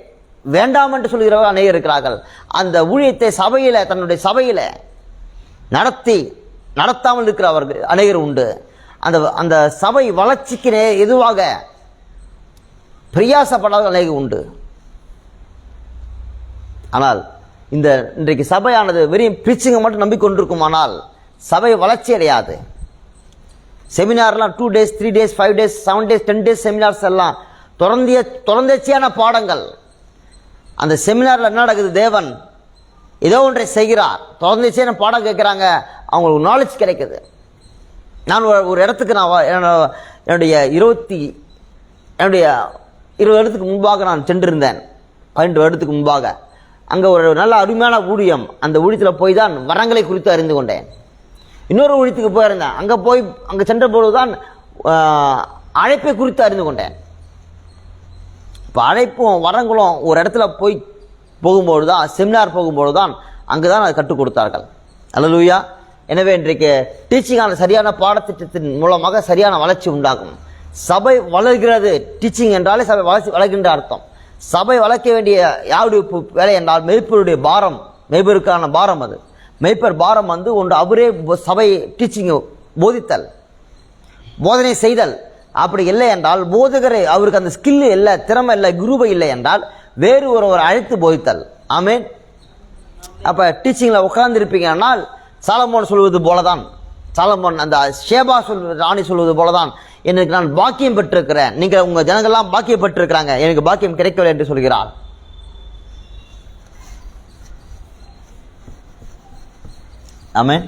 வேண்டாம் என்று சொல்கிறவர்கள் அநேகர் இருக்கிறார்கள். அந்த ஊழியத்தை சபையில், தன்னுடைய சபையில் நடத்தாமல் இருக்கிறவர்கள் அநேகர் உண்டு. அந்த சபை வளர்ச்சிக்கு எதுவாக பிரயாசப்படாத அநேகர் உண்டு. ஆனால் இன்றைக்கு சபையானது வெறும் பிரீச்சிங்கை மட்டும் நம்பிக்கொண்டிருக்குமானால் சபை வளர்ச்சி அடையாது. செமினார்லாம் 2 days 3 days 5 days 7 days 10 days seminars எல்லாம் தொடர்ந்தேச்சியான பாடங்கள். அந்த செமினாரில் என்ன நடக்குது, தேவன் ஏதோ ஒன்றை செய்கிறார், தொடர்ந்தேச்சியான பாடம் கேட்குறாங்க, அவங்களுக்கு நாலேஜ் கிடைக்குது. நான் ஒரு இடத்துக்கு என்னுடைய 20 வருடத்துக்கு முன்பாக நான் சென்றிருந்தேன், 12 வருடத்துக்கு முன்பாக. அங்கே ஒரு நல்ல அருமையான ஊழியம், அந்த ஊழியத்தில் போய் தான் வரங்களை குறித்து அறிந்து கொண்டேன். இன்னொரு ஊழியத்துக்கு போயிருந்தேன், அங்கே சென்ற பொழுது தான் அழைப்பை குறித்து அறிந்து கொண்டேன். இப்போ அழைப்பும் வரங்களும் ஒரு இடத்துல போகும்போது தான், செமினார் போகும்போது தான் அங்கே தான் அதை கற்றுக் கொடுத்தார்கள். அல்லேலூயா. எனவே இன்றைக்கு டீச்சிங்கான சரியான பாடத்திட்டத்தின் மூலமாக சரியான வளர்ச்சி உண்டாகும். சபை வளர்கிறது. டீச்சிங் என்றாலே சபை வளர்கின்ற அர்த்தம். சபை வளர்க்க வேண்டிய யாருடைய வேலை என்றால் மெய்ப்பருடைய பாரம், மெய்ப்பருக்கான பாரம். அது மெய்ப்பர் பாரம் ஒன்று அவரே சபை டீச்சிங் போதித்தல், போதனை செய்தல். அப்படி இல்லை என்றால் போதகரை, அவருக்கு அந்த ஸ்கில் இல்லை, திறமை இல்லை, குருவை இல்லை என்றால் வேறு ஒருவர் அழைத்து போதித்தல். ஆமேன். அப்போ டீச்சிங்கில் உட்கார்ந்து இருப்பீங்கன்னால் சாலமோன் சொல்வது போலதான், சாலமோன் அந்த ஷேபா ராணி சொல்வது போலதான், எனக்கு நான் பாக்கியம் பெற்றிருக்கிறேன், நீங்கள் உங்கள் ஜனங்கள்லாம் பாக்கியம் பெற்றிருக்கிறாங்க, எனக்கு பாக்கியம் கிடைக்கவில்லை என்று சொல்கிறார். ஆமென்.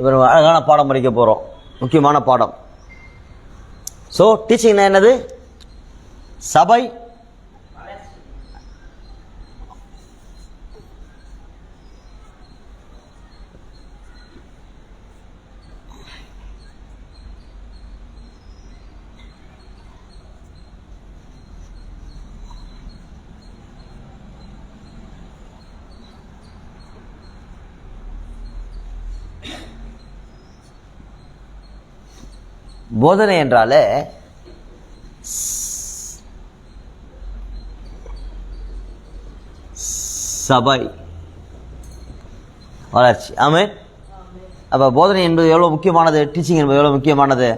இவர் அழகான பாடம் படிக்க போகிறோம், முக்கியமான பாடம். ஸோ டீச்சிங்னா என்னது? சபை போதனை என்றாலே சபை வளர்ச்சி. ஆமென். அப்போ போதனை என்பது எவ்வளோ முக்கியமானது, டீச்சிங் என்பது எவ்வளோ முக்கியமானது.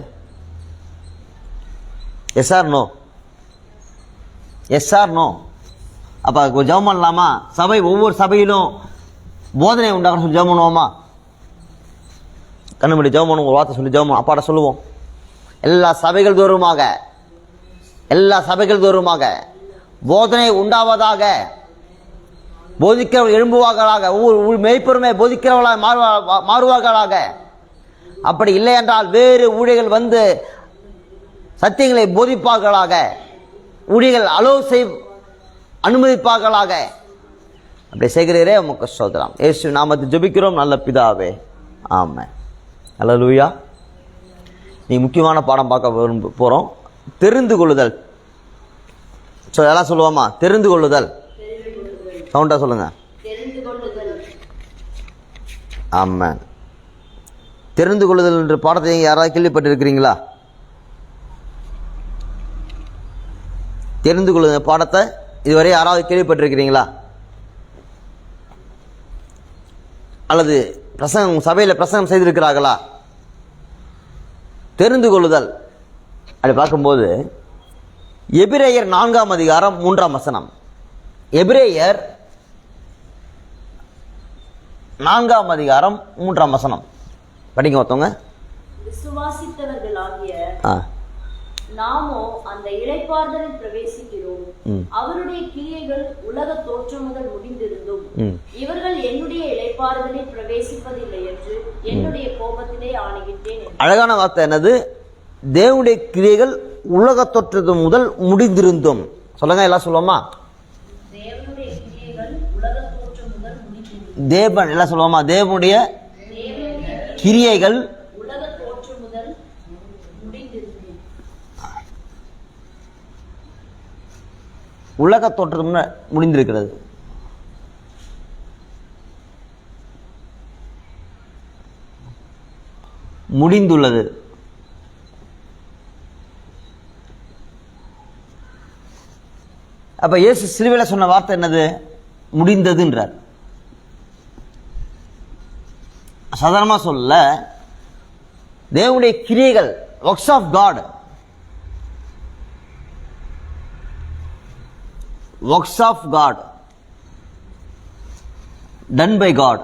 Yes or no? Yes or no? அப்போ ஜெபம் பண்ணலாமா? சபை, ஒவ்வொரு சபையிலும் போதனை உண்டாகணும் சொல்லி ஜெபம் பண்ணுவோமா? கண்ணு முடி ஜெபம் பண்ணுவோம், ஒரு வார்த்தை சொல்லி ஜெபம் அப்பாட சொல்லுவோம். எல்லா சபைகள் தோறுமாக போதனை உண்டாவதாக, போதிக்கிறவர்கள் எழும்புவார்களாக, ஒவ்வொரு மெய்ப்பெருமை போதிக்கிறவர்களாக மாறுவார்களாக. அப்படி இல்லை என்றால் வேறு ஊழியர்கள் வந்து சத்தியங்களை போதிப்பார்களாக, ஊழியர்கள் அனுமதிப்பார்களாக. அப்படி செய்கிறீரே உமக்கு ஸ்தோத்திரம். இயேசு நாமத்தில் ஜெபிக்கிறோம் நல்ல பிதாவே, ஆமென். அல்லேலூயா. நீ முக்கியமான பாடம் பார்க்க போகிறோம். தெரிந்து கொள்ளுதல். ஸோ எல்லாம் சொல்லுவோமா? தெரிந்து கொள்ளுதல். சவுண்டா சொல்லுங்க. ஆமாம். தெரிந்து கொள்ளுதல் என்ற பாடத்தை யாராவது கேள்விப்பட்டிருக்கிறீங்களா? தெரிந்து கொள்ளுதல் பாடத்தை இதுவரை யாராவது கேள்விப்பட்டிருக்கிறீங்களா? அல்லது சபையில் பிரசங்கம் செய்திருக்கிறார்களா? தெரிந்து கொள்ளுதல் அப்படி பார்க்கும்போது எபிரேயர் 4ஆம் அதிகாரம் 3ஆம் வசனம். எபிரேயர் 4ஆம் அதிகாரம் 3ஆம் வசனம் படிங்க ஒருத்தவங்க. விசுவாசித்தவர்களாகிய நாமோ அந்த இளைப்பாறுதலில் பிரவேசிக்கிறோம். அவருடைய கிரியைகள் உலக தோற்றம் முதல் முடிந்திருந்தும் இவர்கள் என்னுடைய இளைப்பாறுதலில் பிரவேசிப்பதில்லை என்று என்னுடைய கோபத்திலே ஆணையிட்டேன். அழகான வார்த்தை என்னது? தேவனுடைய கிரியைகள் உலக தோற்றது முதல் முடிந்திருந்தும். சொல்லுங்க, எல்லாம் சொல்லுவோமா? தேவனுடைய கிரியைகள் உலக தோற்றம் முதல் முடிந்திருந்தும். தேவன் எல்லாம் சொல்லுவோமா? தேவனுடைய கிரியைகள் உலக தோற்றம் முதல் முடிந்திருந்தும். உலக தோற்றம் முடிந்திருக்கிறது. முடிந்துள்ளது. அப்ப இயேசு சிலுவையில் சொன்ன வார்த்தை என்னது? முடிந்ததுன்றார். சாதாரணமா சொல்ல, தேவனுடைய கிரியைகள், works of God, works of God done by God.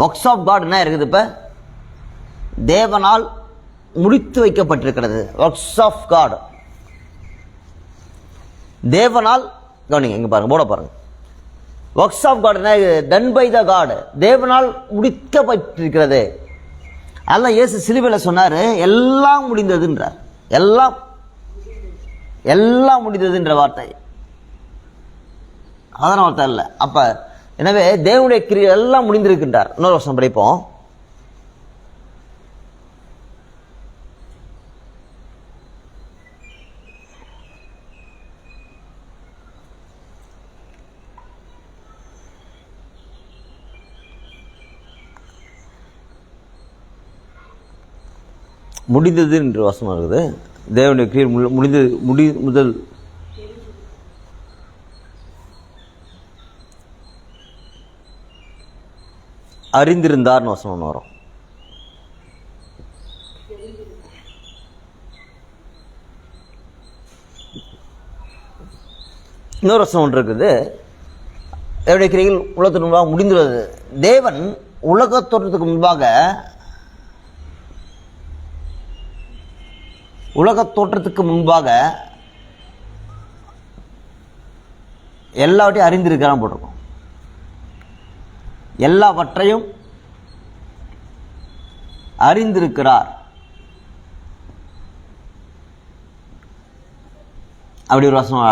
Works of God என்ன இருக்குது? இப்ப தேவனால் முடித்து வைக்கப்பட்டிருக்கிறது. ஒர்க்ஸ் ஆஃப் காட் தேவனால். கவனிங்க, இங்க பாருங்க, போட பாருங்க. Works of God done by the God, தேவனால் முடிக்கப்பட்டிருக்கிறது. அதெல்லாம் இயேசு சிலுவையில் சொன்னாரு, எல்லாம் முடிந்ததுன்றார். எல்லாம் எல்லாம் முடிந்ததுன்ற வார்த்தை சாதாரண வார்த்தை இல்லை. அப்ப எனவே தேவனுடைய கிரியை எல்லாம் முடிந்திருக்கின்றார். இன்னொரு வருஷம் படிப்போம். முடிந்தது என்று வசனம் இருக்குது. தேவனுடைய கிரியை முதல் அறிந்திருந்தார்னு வசனம் வரும். இன்னொரு வசனம் ஒன்று இருக்குது. தேவனுடைய கிரியைகள் உலகத்திற்கு முன்பாக முடிந்துள்ளது. தேவன் உலக தோற்றத்துக்கு முன்பாக, உலக தோற்றத்துக்கு முன்பாக எல்லாவற்றையும் அறிந்திருக்கிறான் போட்டிருக்கோம். எல்லாவற்றையும் அறிந்திருக்கிறார். அப்படி ஒரு வசனம்,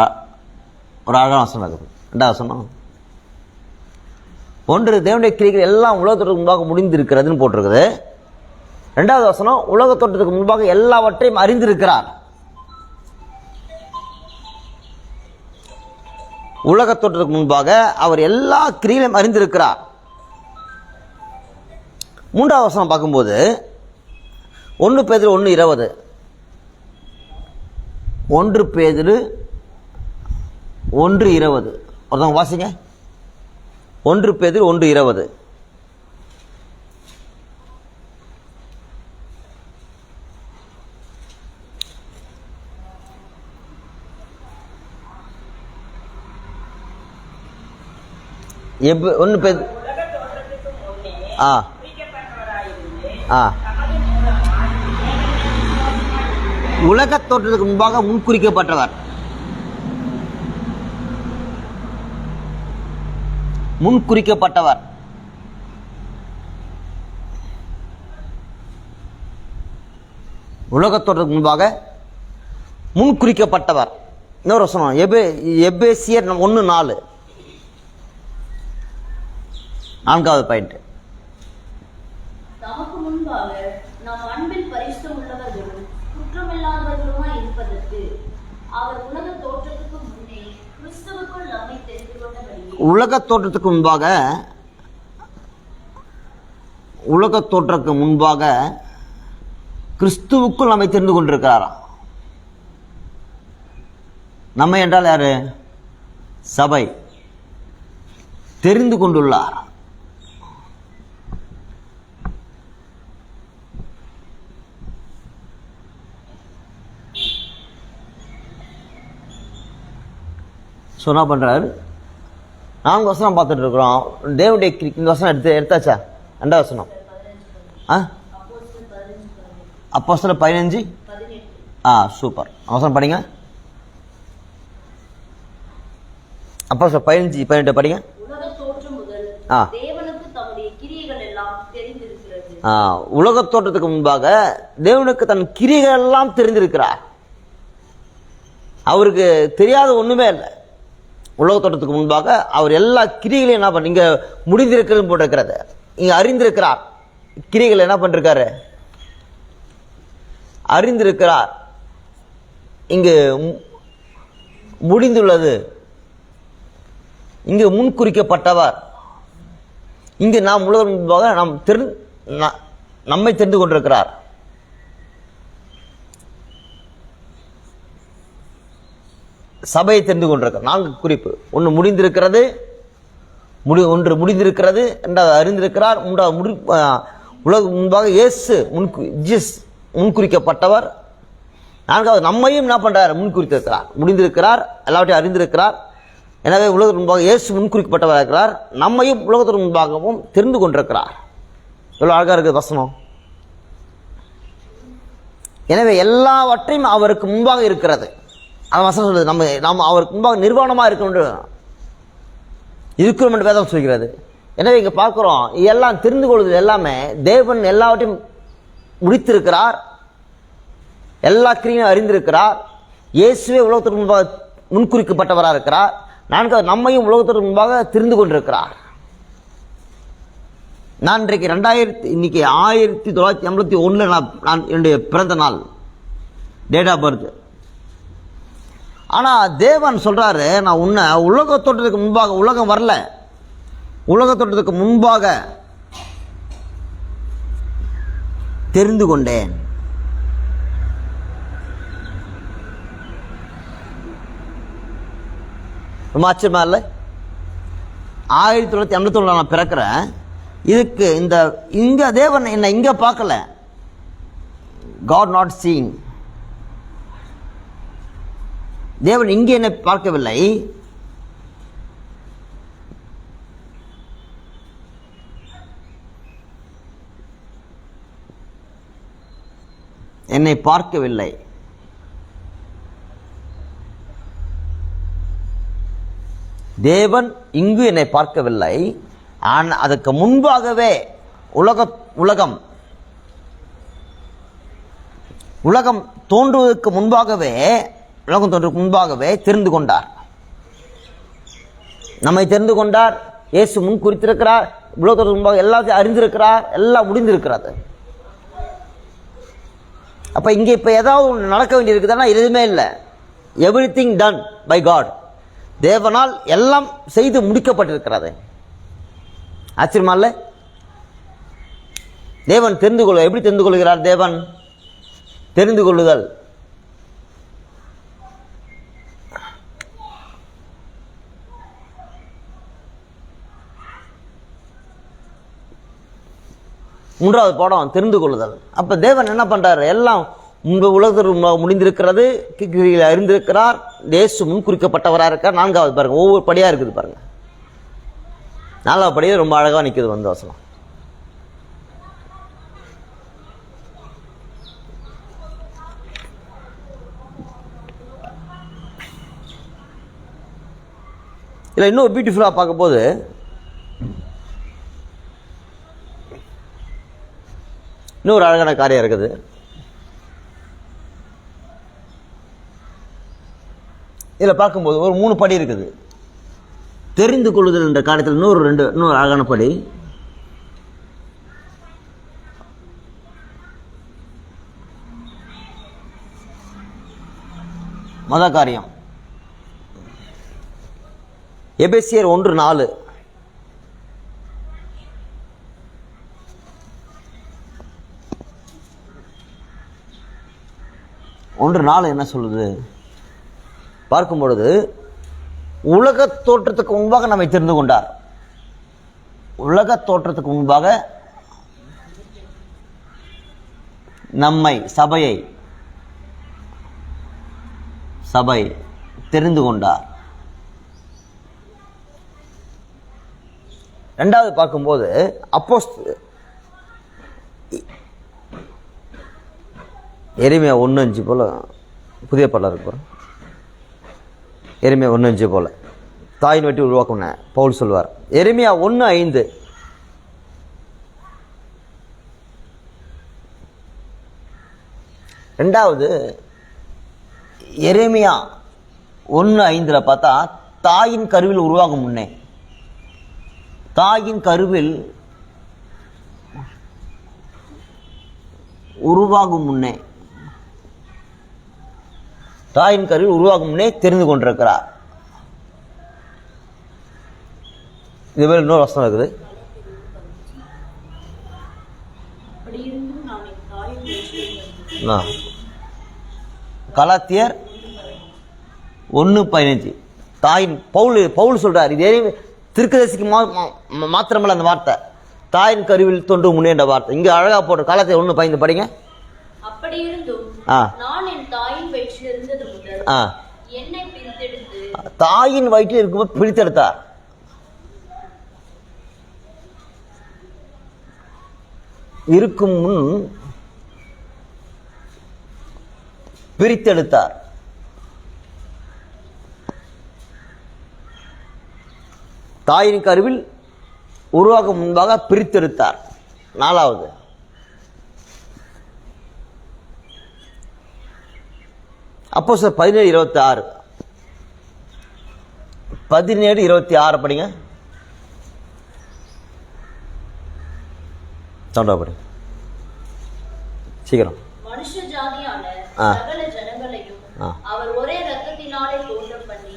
ஒரு அழகான வசனம் இருக்குது. ரெண்டாவது வசனம், ஒன்று தேவனுடைய கிரியைகள் எல்லாம் உலகத்தோற்றத்துக்கு முன்பாக முடிந்திருக்கிறதுன்னு போட்டிருக்குது. ரெண்டாவது வசனம், உலக தோற்றத்துக்கு முன்பாக எல்லாவற்றையும் அறிந்திருக்கிறார். உலக தோற்றத்துக்கு முன்பாக அவர் எல்லா கிரியைகளையும் அறிந்திருக்கிறார். மூன்றாவது வசனம் பார்க்கும்போது 1 பேதுரு 1:20, 1 பேதுரு 1:20 ஒருத்தவங்க வாசிங்க. 1 பேதுரு 1:20. ஒன்று பேர் உலக தோற்றத்துக்கு முன்பாக முன்குறிக்கப்பட்டவர். முன்குறிக்கப்பட்டவர். உலக தோற்றத்துக்கு முன்பாக முன்குறிக்கப்பட்டவர். இன்னொரு வசனம், எபேசியர் 1:4, 4வது பாயிண்ட். முன்பாக நாம் அன்பில் பரிசுத்தம் உள்ளவர்களும் குற்றமில்லாதவர்களுமாய் இருப்பதற்கு அவர் உலக தோற்றத்துக்கு முன்னே கிறிஸ்துவுக்குள் நம்மை தெரிந்து கொண்டபடியே. உலக தோற்றத்துக்கு முன்பாக கிறிஸ்துவுக்குள் நம்மை தெரிந்து கொண்டிருக்கிறாராம். நம்ம என்றால் யாரு? சபை. தெரிந்து கொண்டுள்ளார். சொன்னா பண்றாரு. 4 வசனம் பார்த்துட்டு இருக்கிறோம். தேவனுடைய இந்த வசனம் எடுத்தாச்சா? 2வது வசனம் அப்போஸ்தலர் 15. சூப்பர். அவசரம் படிங்க. அப்போஸ்தலர் 15:18 படிங்க. உலக தோற்றத்துக்கு முன்பாக தேவனுக்கு தன் கிரியைகள் எல்லாம் தெரிந்திருக்கிறார். அவருக்கு தெரியாத ஒண்ணுமே இல்லை. உலக தோற்றத்துக்கு முன்பாக அவர் எல்லா கிரியைகளையும் என்ன பண்ண, இங்க முடிந்திருக்கிறது போட்டிருக்கிறது, இங்க அறிந்திருக்கிறார். கிரியைகள் என்ன பண்ணிருக்காரு? அறிந்திருக்கிறார். இங்கு முடிந்துள்ளது. இங்கு முன்குறிக்கப்பட்டவர். இங்கு நாம் உலக முன்பாக நம்மை தெரிந்து கொண்டிருக்கிறார். சபையை தெரிந்து கொண்டிருக்கிறார். 4 குறிப்பு. ஒன்று முடிந்திருக்கிறது, ஒன்று முடிந்திருக்கிறது, 2வது அறிந்திருக்கிறார், 3வது உலக முன்பாக இயேசு முன்குறிக்கப்பட்டவர், 4வது நம்மையும் என்ன பண்றார்? முன்குறித்திருக்கிறார். முடிந்திருக்கிறார், எல்லாவற்றையும் அறிந்திருக்கிறார். எனவே உலகத்திற்கு முன்பாக இயேசு முன்குறிக்கப்பட்டவர் இருக்கிறார். நம்மையும் உலகத்திற்கு முன்பாகவும் தெரிந்து கொண்டிருக்கிறார். எவ்வளவு அழகா இருக்குது வசனம். எனவே எல்லாவற்றையும் அவருக்கு முன்பாக இருக்கிறது. அந்த வசனம் சொல்லுது, நம்ம அவருக்கு முன்பாக நிர்வாணமாக இருக்கிறோம் என்று வேதம் சொல்கிறது. எனவே இங்கே பார்க்குறோம், எல்லாம் தெரிந்து கொள்வது எல்லாமே தேவன் எல்லாவற்றையும் முடித்திருக்கிறார். எல்லா கிரியையும் அறிந்திருக்கிறார். இயேசுவே உலகத்திற்கு முன்பாக முன்குறிக்கப்பட்டவராக இருக்கிறார். 4வது நம்மையும் உலகத்திற்கு முன்பாக தெரிந்து கொண்டிருக்கிறார். நான் இன்னைக்கு 1981 நான் என்னுடைய பிறந்த நாள், டேட் ஆஃப் பர்த். ஆனா தேவன் சொல்றாரு, நான் உன்னை உலக தோற்றத்துக்கு முன்பாக, உலகம் வரல, உலக தோற்றத்துக்கு முன்பாக தெரிந்து கொண்டேன். ரொம்ப ஆச்சரியமா இல்லை? 1981 நான் பிறக்கிறேன். இதுக்கு இங்க தேவன் என்னை இங்க பார்க்கல. God not seeing. தேவன் இங்கே என்னை பார்க்கவில்லை. என்னை பார்க்கவில்லை. தேவன் இங்கு என்னை பார்க்கவில்லை. ஆனால் அதுக்கு முன்பாகவே உலகம் தோன்றுவதற்கு முன்பாகவே தெரிந்து கொண்டார். நம்மை தெரிந்து கொண்டார். இயேசு முன் குறித்திருக்கிறார். உலகத்திற்கு முன்பாக எல்லாத்தையும் அறிந்திருக்கிறார். எல்லாம் முடிந்திருக்கிறது. அப்ப இங்க இப்ப ஏதாவது ஒன்று நடக்க வேண்டியிருக்குதுன்னா எதுவுமே இல்லை. Everything done by God. தேவனால் எல்லாம் செய்து முடிக்கப்பட்டிருக்கிறது. ஆச்சரியமா இல்லை? தேவன் எப்படி தெரிந்து கொள்கிறார்? தேவன் தெரிந்து கொள்ளுதல். மூன்றாவது பாடம் தெரிந்து கொள்ளுதல். அப்ப தேவன் என்ன பண்றாரு? எல்லாம் உலகத்தில் முடிந்திருக்கிறது, அறிந்திருக்கிறார். இயேசு முன் குறிக்கப்பட்டவராக இருக்கார். 4வது பாருங்க, ஒவ்வொரு படியா இருக்குது பாருங்க. 4வது படியே ரொம்ப அழகா நிற்குது வந்து வசனம். இல்லை, இன்னும் பியூட்டிஃபுல்லா பார்க்க போது இன்னொரு அழகான காரியம் இருக்குது. இதில் பார்க்கும்போது ஒரு 3 படி இருக்குது. தெரிந்து கொள்ளுதல் என்ற காரியத்தில் இன்னொரு அழகான படி. மொதல் காரியம் எபேசியர் 1:4. என்ன சொல்லுது பார்க்கும் பொழுது, உலக தோற்றத்துக்கு முன்பாக நம்மை தெரிந்து கொண்டார். உலக தோற்றத்துக்கு முன்பாக நம்மை சபை தெரிந்து கொண்டார். ரெண்டாவது பார்க்கும்போது எரேமியா 1:5 போல புதிய பல்ல இருக்கு. எரேமியா 1:5 போல தாயின் வெட்டி உருவாக்கும் பவுல் சொல்வார். எரேமியா 1:5 ரெண்டாவது எரேமியா 1:5 பார்த்தா தாயின் கருவில் உருவாகும் முன்னே, தாயின் கருவில் உருவாகும் முன்னே தெரிந்து கொண்டிருக்கிறார். இது வேறு இன்னொரு வசனம் இருக்குது. கலாத்தியர் 1:15 தாயின் பவுல் சொல்றார். இது தீர்க்கதரிசிக்கு மாத்திரமல்ல அந்த வார்த்தை, தாயின் கருவில் தோன்றும் முன்னே என்ற வார்த்தை இங்க அழகா போட்டு கலாத்தியர் 1:15 படிங்க. அப்படி இருந்தும் நான் என் தாயின் வயிற்றில் இருந்தது முதல் என்னை பிரித்தெடுத்து, தாயின் வயிற்றில் இருக்கும்போது பிரித்தெடுத்தார். இருக்கும் முன் பிரித்தெடுத்தார். தாயின் கருவில் உருவாக்கும் முன்பாக பிரித்தெடுத்தார். நாலாவது அப்போஸ்தலர் 17:26 17:26 படிங்க. படி சீக்கிரம். மனுஷ ஜாதியான சகல ஜனங்களையும் அவர் ஒரே இரத்தத்தினாலே தோன்ற பண்ணி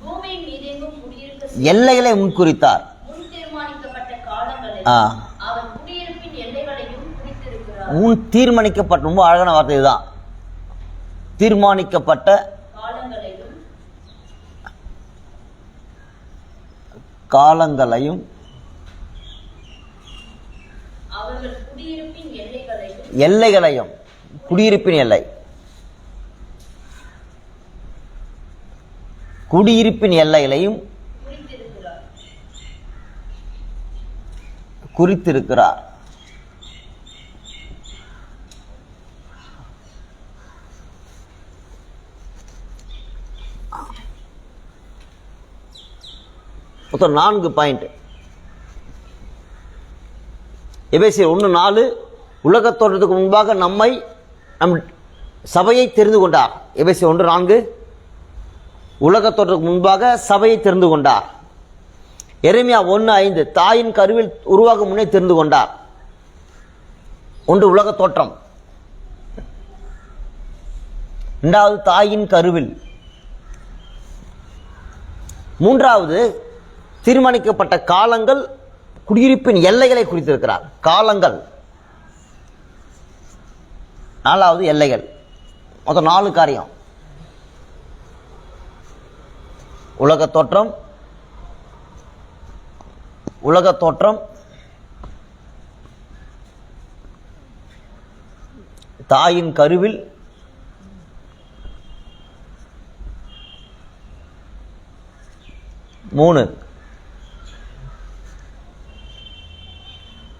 பூமியின் மீதெங்கும் குடியிருக்க எல்லைகளை முன்குறித்தார். முன் தீர்மானிக்கப்பட்ட காலங்களை அவர் குடியிருப்பின் எல்லைகளையும் குறித்திருக்கிறார். முன் தீர்மானிக்கப்பட்ட, ரொம்ப அழகான வார்த்தை இதுதான். தீர்மானிக்கப்பட்ட காலங்களையும் எல்லைகளையும், குடியிருப்பின் எல்லை, குடியிருப்பின் எல்லைகளையும் குறித்திருக்கிறார். மொத்தம் 4 பாயிண்ட். எபேசியர் 1:4 உலகத் தோற்றத்துக்கு முன்பாக நம் சபையை தெரிந்து கொண்டார். எபேசியர் 1:4 உலகத் தோற்றத்துக்கு முன்பாக சபையை தெரிந்து கொண்டார். எரேமியா 1:5 தாயின் கருவில் உருவாகும் முன்னே தெரிந்து கொண்டார். ஒன்று உலகத் தோற்றம், இரண்டாவது தாயின் கருவில், மூன்றாவது தீர்மானிக்கப்பட்ட காலங்கள், குடியிருப்பின் எல்லைகளை குறித்திருக்கிறார். காலங்கள், நாலாவது எல்லைகள். மொத்தம் 4 காரியம். உலகத் தோற்றம், தாயின் கருவில், மூணு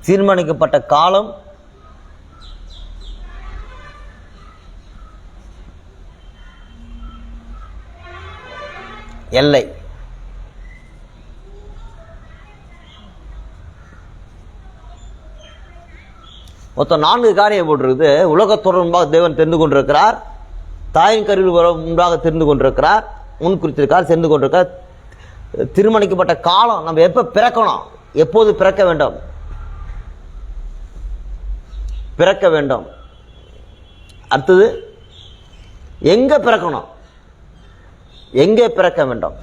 தீர்மானிக்கப்பட்ட காலம், எல்லை. மொத்தம் 4 காரியம் போட்டிருக்குது. உலகத்தோடு முன்பாக தேவன் தெரிந்து கொண்டிருக்கிறார், தாயின் கருவில் முன்பாக தெரிந்து கொண்டிருக்கிறார், முன் குறித்திருக்கார், தெரிந்து கொண்டிருக்கார். தீர்மானிக்கப்பட்ட காலம், நம்ம எப்ப பிறக்கணும், எப்போது பிறக்க வேண்டும். அடுத்தது எங்க பிறக்கணும், எங்கே பிறக்க வேண்டும்,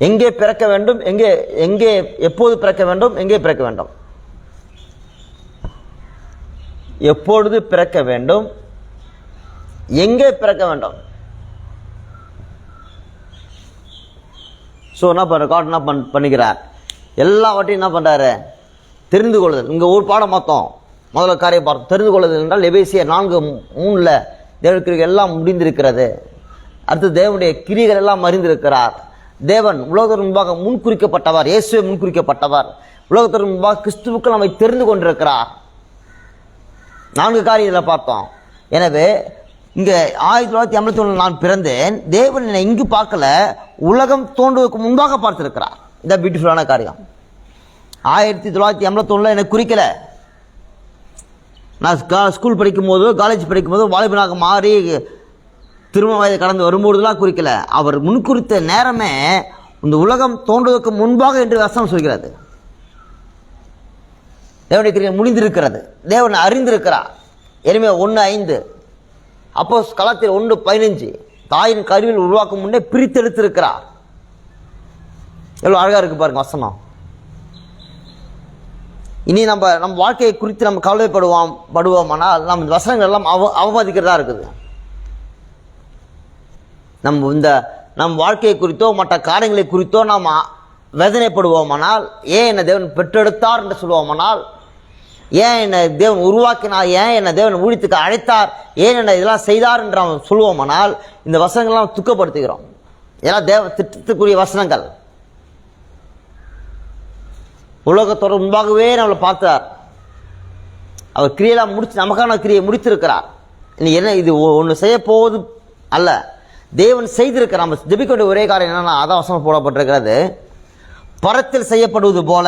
எங்கே பிறக்க வேண்டும், எங்கே எங்கே எப்போது பிறக்க வேண்டும், எங்கே பிறக்க வேண்டும், எப்பொழுது பிறக்க வேண்டும், எங்கே பிறக்க வேண்டும். ஸோ என்ன பண்ணுற காட் என்ன பண்ணிக்கிறார், எல்லாவற்றையும் என்ன பண்ணுறாரு, தெரிந்து கொள்ளுதல். இங்கே ஒரு பாடம் பார்த்தோம், முதல்ல காரியம் பார்த்தோம். தெரிந்து கொள்ளுதல் என்றால் எபேசியர் 4:3 தேவனுக்கு எல்லாம் முடிந்திருக்கிறது. அடுத்து தேவனுடைய கிரிகள் எல்லாம் அறிந்திருக்கிறார். தேவன் உலகத்திற்கு முன்பாக முன்குறிக்கப்பட்டவர், இயேசுவே முன்குறிக்கப்பட்டவர். உலகத்திற்கு முன்பாக கிறிஸ்துவுக்கு நம்மை தெரிந்து கொண்டிருக்கிறார். 4 காரியங்களை பார்த்தோம். எனவே இங்கே 1981 நான் பிறந்தேன், தேவன் என்னை இங்கு பார்க்கல, உலகம் தோன்றுவதற்கு முன்பாக பார்த்திருக்கிறார். இதான் பியூட்டிஃபுல்லான காரியம். 1981 எனக்கு குறிக்கல. நான் ஸ்கூல் படிக்கும் போதோ காலேஜ் படிக்கும் போதோ வாலிபனாக மாறி திருமண வயதை கடந்து வரும்போதுலாம் குறிக்கல. அவர் முன்குறித்த நேரமே இந்த உலகம் தோன்றுவதற்கு முன்பாக என்று வசனம் சொல்கிறது. தேவனுடைய கிரியை முடிந்திருக்கிறது, தேவன் அறிந்திருக்கிறார். எருமையா 1:5, அப்போ கலாத்தியர் 1:15 தாயின் கருவில் உருவாக்கும் முன்னே பிரித்தெடுத்திருக்கிறார். எவ்வளோ அழகா இருக்கு பாருங்க வசனம். இனி நம்ம வாழ்க்கையை குறித்து நம்ம கவலைப்படுவோமானால் நம்ம வசனங்கள் எல்லாம் அவமதிக்கிறதா இருக்குது. நம் வாழ்க்கையை குறித்தோ மற்ற காரியங்களை குறித்தோ நாம் வேதனைப்படுவோமானால், ஏன் என்னை தேவன் பெற்றெடுத்தார் என்று சொல்லுவோமானால், ஏன் என்னை தேவன் உருவாக்கினார், ஏன் என்னை தேவன் ஊழியத்துக்கு அழைத்தார், ஏன் என்னை இதெல்லாம் செய்தார் என்று நாம் சொல்லுவோமானால், இந்த வசனங்கள்லாம் துக்கப்படுத்துகிறோம். ஏன்னா தேவ திட்டத்துக்குரிய வசனங்கள். உலகத்தோட முன்பாகவே நம்மளை பார்த்தார். அவர் கிரியெல்லாம் முடிச்சு நமக்கான கிரியை முடித்திருக்கிறார். இனி என்ன இது ஒன்று செய்ய போவது அல்ல, தேவன் செய்திருக்கிறார். நம்ம ஜெபிக்க வேண்டிய ஒரே காரியம் என்னன்னா, அதான் வசனம் போடப்பட்டிருக்கிறது, பரத்தில் செய்யப்படுவது போல,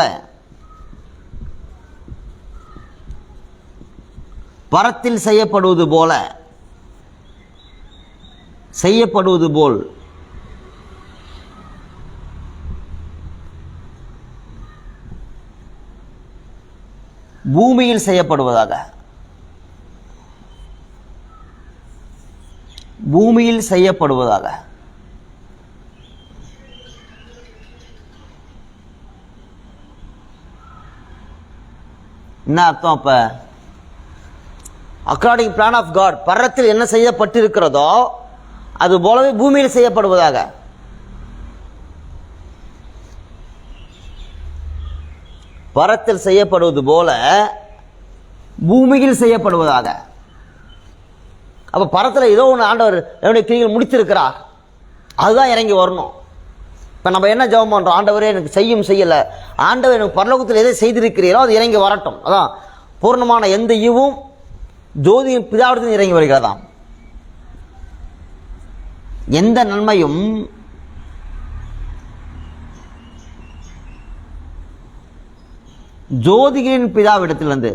பரத்தில் செய்யப்படுவது போல, செய்யப்படுவது போல் பூமியில் செய்யப்படுவதாக, பூமியில் செய்யப்படுவதாக. என்ன அர்த்தம்? அப்ப அக்கார்டிங் பிளான் ஆஃப் காட், பரத்தில் என்ன செய்யப்பட்டிருக்கிறதோ அது போலவே பூமியில் செய்யப்படுவதாக. பரத்தில் செய்யப்படுவது போல பூமியில் செய்யப்படுவதாக. அப்ப பரத்தில் ஏதோ ஒன்று ஆண்டவர் என்னுடைய கிரிகள் முடித்திருக்கிறார், அதுதான் இறங்கி வரணும். இப்போ நம்ம என்ன ஜெபம் பண்ணுறோம்? ஆண்டவரே எனக்கு செய்யலை, ஆண்டவர் எனக்கு பரலோகத்தில் எதை செய்திருக்கிறீரோ அது இறங்கி வரட்டும். அதான் பூர்ணமான எந்த ஈவும் ஜோதியின் பிதாவிடத்தில் இறங்கி வருகிறதாம். எந்த நன்மையும் ஜோதிகளின் பிதாவிடத்திலிருந்து,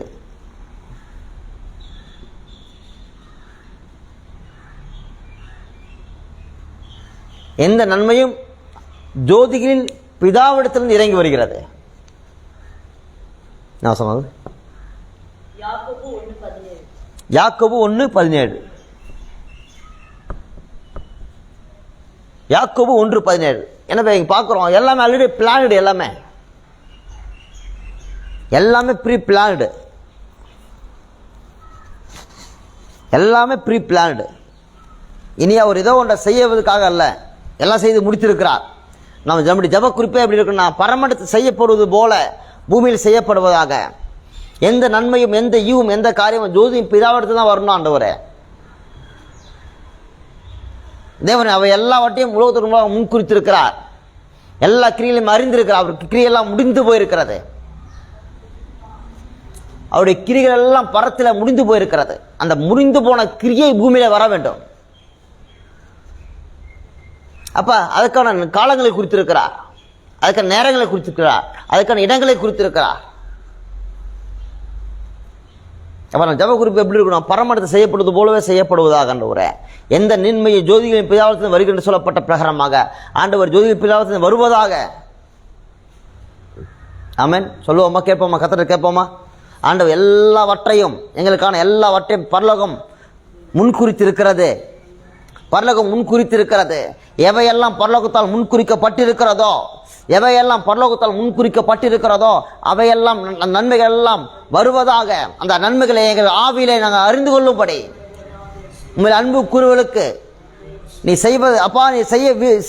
எந்த நன்மையும் ஜோதிகளின் பிதாவிடத்திலிருந்து இறங்கி வருகிறது. நான் சொன்னது யாக்கோபு 1:17. யாக்கோபு 1:17. எனவே பார்க்குறோம் எல்லாமே ஆல்ரெடி பிளான்டு, எல்லாமே ப்ரீ பிளான்டு, எல்லாமே ப்ரீ பிளான்டு. இனி அவர் ஏதோ ஒன்றை செய்வதற்காக அல்ல, எல்லாம் செய்து முடித்திருக்கிறார். நம்ம நம்முடைய ஜப குறிப்பே எப்படி இருக்குன்னா, பரமண்டத்தில் செய்யப்படுவது போல பூமியில் செய்யப்படுவதாக. எந்த நன்மையும் எந்த ஈவும் எந்த காரியமும் ஜோதியின் பிதாவிடத்தில் தான் வரணும். ஆண்டவரே தேவன் அவை எல்லாவற்றையும் உலகத்திற்கு முன்குறித்திருக்கிறார், எல்லா கிரியைகளையும் அறிந்திருக்கிறார். அவருக்கு கிரியெல்லாம் முடிந்து போயிருக்கிறது, அவருடைய கிரிகள் எல்லாம் பரத்தில் முடிந்து போயிருக்கிறது. அந்த முடிந்து போன கிரியை பூமியில வர வேண்டும். அப்ப அதுக்கான காலங்களை குறித்திருக்கிறார், அதுக்கான நேரங்களை குறித்திருக்கிறார், அதுக்கான இடங்களை குறித்திருக்கிறார். அப்ப நான் ஜப குறிப்பு எப்படி இருக்கணும்? பரமண்டத்தை செய்யப்படுவது போலவே செய்யப்படுவதாக. எந்த நன்மையை ஜோதிகளின் பிதாவிடத்தில் வருகின்ற சொல்லப்பட்ட பிரகாரமாக ஆண்டவர் ஜோதிகளின் பிதாவிடத்தில் வருவதாக. ஆமென். சொல்லுவோமா? கேட்போமா? கர்த்தரை கேட்போமா? ஆண்டவர் எல்லாவற்றையும், எங்களுக்கான எல்லாவற்றையும் பரலோகம் முன்குறித்திருக்கிறது. பரலோகம் முன்குறித்திருக்கிறது. எவையெல்லாம் பரலோகத்தால் முன்குறிக்கப்பட்டிருக்கிறதோ, எவையெல்லாம் பரலோகத்தால் முன்குறிக்கப்பட்டிருக்கிறதோ அவையெல்லாம் நன்மைகள் எல்லாம் வருவதாக, அந்த நன்மைகளை எங்கள் ஆவியிலே நாங்கள் அறிந்து கொள்ளும்படி உங்கள் அன்பு கூறுவலுக்கு நீ செய்வது அப்பா, நீ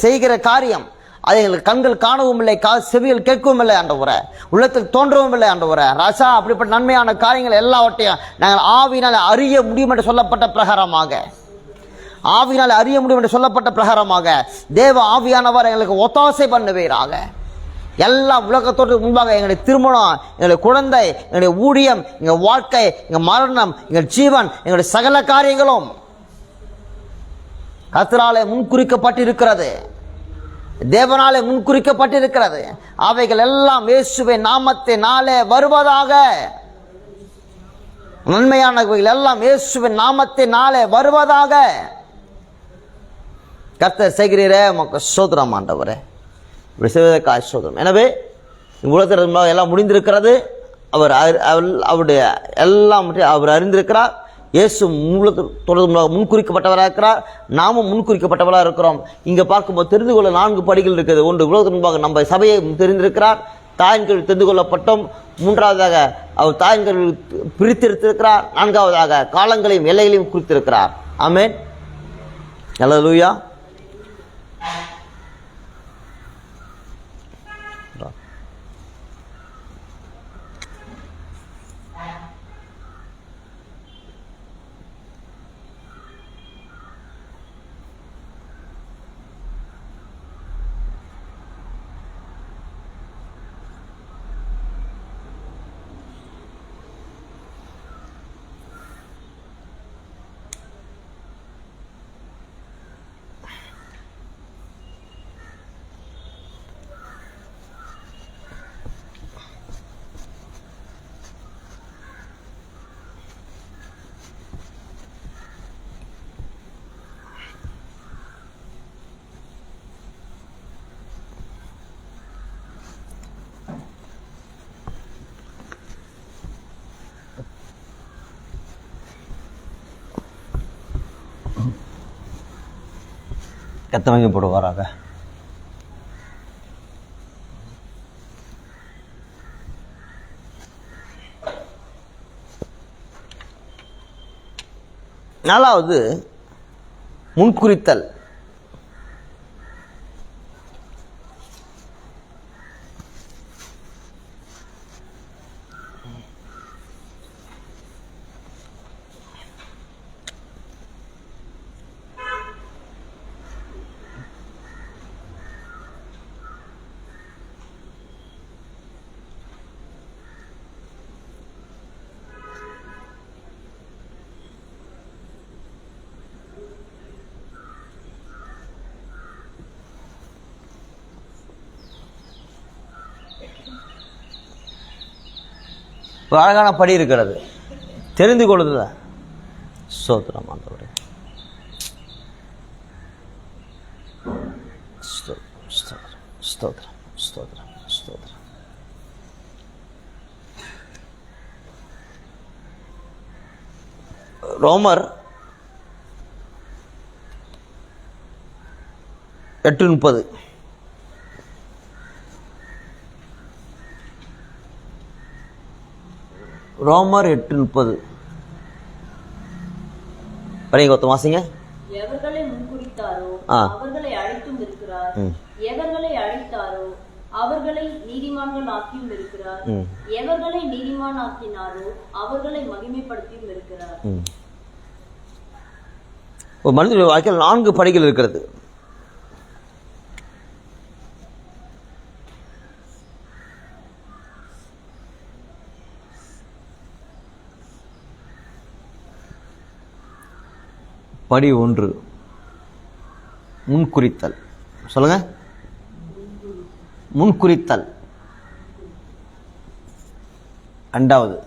செய்கிற காரியம் அதை எங்களுக்கு கண்கள் காணவும் இல்லை, செவிகள் கேட்கவும் இல்லை ஆண்டவரே, உள்ளத்தில் தோன்றவும் இல்லை ஆண்டவரே ராசா. அப்படிப்பட்ட நன்மையான காரியங்கள் எல்லாவற்றையும் நாங்கள் ஆவியினால் அறிய முடியும் என்று சொல்லப்பட்ட பிரகாரமாக, ஆவியினால் அறிய முடியும் என்று சொல்லப்பட்ட பிரகாரமாக தேவ ஆவியானவர் எங்களுக்கு ஒத்தாசை பண்ணுவீராக. எல்லா உலகத்தோடு முன்பாக எங்களுடைய திருமணம், எங்களுடைய குழந்தை, எங்களுடைய ஊழியம், எங்கள் வாழ்க்கை, எங்கள் மரணம், எங்கள் ஜீவன், எங்களுடைய சகல காரியங்களும் கர்த்தராலே முன்குறிக்கப்பட்டிருக்கிறது, தேவனாலே முன்குறிக்கப்பட்டிருக்கிறது. அவைகள் எல்லாம் இயேசுவின் நாமத்தினாலே வருவதாக. நன்மையானவைகள் எல்லாம் இயேசுவின் நாமத்தினாலே வருவதாக. கர்த்தர் செய்கிறீரே உமக்கு ஸ்தோத்திரம் ஆண்டவரே, இப்படி செய்வதற்காக ஸ்தோத்திரம். எனவே உலகத்தில் எல்லாம் முடிந்திருக்கிறது. அவருடைய எல்லாம் அவர் அறிந்திருக்கிறார். இயேசு முன்குறிக்கப்பட்டவராக இருக்கிறார், நாமும் முன்குறிக்கப்பட்டவராக இருக்கிறோம். இங்கே பார்க்கும்போது தெரிந்து கொள்ள 4 படிகள் இருக்குது. ஒன்று, உலகத்தின் முன்பாக நம்ம சபையை தெரிந்திருக்கிறார், தாயின் கீழ் தெரிந்து கொள்ளப்பட்டோம். 3வதாக அவர் தாயின் கீழ் பிரித்திருத்திருக்கிறார். 4வதாக காலங்களையும் எல்லைகளையும் குறித்திருக்கிறார். ஆமென். அல்லேலூயா. கத்தவங்க போடுவாராக. நாலாவது முன்குறித்தல். ஒரு அழகான படி இருக்கிறது, தெரிந்து கொள்ளுதல். ஸ்தோத்திரம் ஆண்டவரே, ஸ்தோத்திரம் ஸ்தோத்திரம் ஸ்தோத்திரம் ஸ்தோத்திரம். ரோமர் 8:30. ரோமர் 8:30 படிங்க, ஒத்த வாசிங்க. எவர்களை முன்குறித்தாரோ அவர்களை அழைத்தும் இருக்கிறார், எவர்களை அழைத்தாரோ அவர்களை நீதிமான்கள் ஆக்கியும் இருக்கிறார், எவர்களை நீதிமான் ஆக்கினாரோ அவர்களை மகிமைப்படுத்தியும் இருக்கிறார். ஒரு மனிதனுடைய வாழ்க்கையில் 4 படிகள் இருக்கிறது. படி 1 முன்குறித்தல். சொல்லுங்க, முன்குறித்தல். 2வது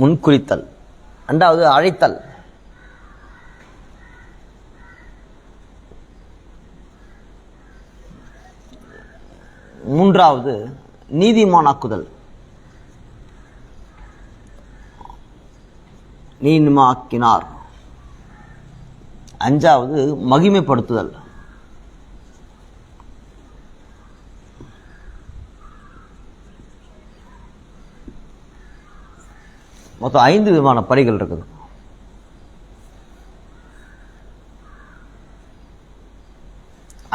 முன்குறித்தல், 2வது அழைத்தல். 3வது நீதிமானாக்குதல். நீதிமாக்கினார். அஞ்சாவது மகிமைப்படுத்துதல். மொத்தம் 5 விதமான படிகள் இருக்குது.